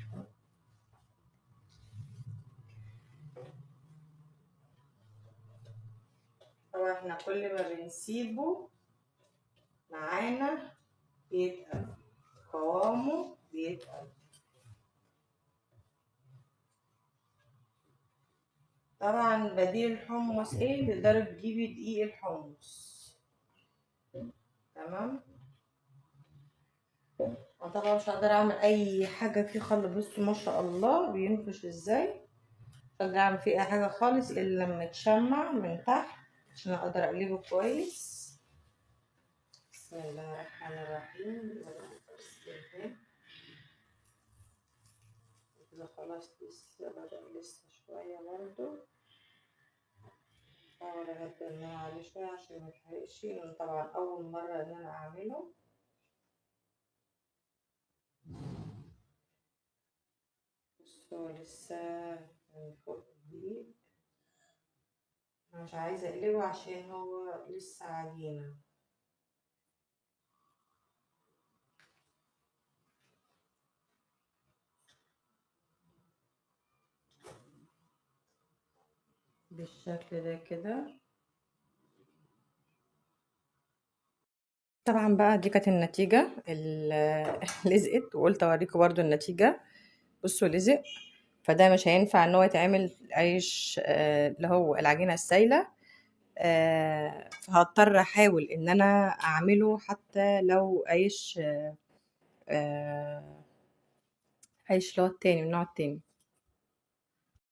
Speaker 21: طبعا احنا كل ما بنسيبه معانا بيتقل، قوامه بيتقل. طبعا بديل الحمص ايه، تقدري تجيبي دقيق الحمص. تمام. وطبعا مش هقدر اعمل اي حاجه فيه خالص. بصوا ما شاء الله بينفش ازاي. مش هقدر اعمل فيه اي حاجه خالص الا لما يتشمع من تحت عشان اقدر اقلبه كويس. بسم الله الرحمن الرحيم. كده خلاص لسه بدأ لسه شويه برضو. احاول اهدي النار عليه شويه عشان ميتحرقش، لان طبعا اول مره ان انا اعمله. بصوا لسه من فوق الدقيق. أنا مش عايزة أقلبه عشان هو لسه عجينة. بالشكل ده كده. طبعا بقى دي كانت النتيجة لزقت، وقلت اوريكم برضو النتيجة. بصوا لزق. فده مش هينفع ان هو يتعمل عيش اللي هو العجينة السايلة. فهضطر احاول ان انا اعمله حتى لو عيش عيش اللي هو التاني من النوع التاني.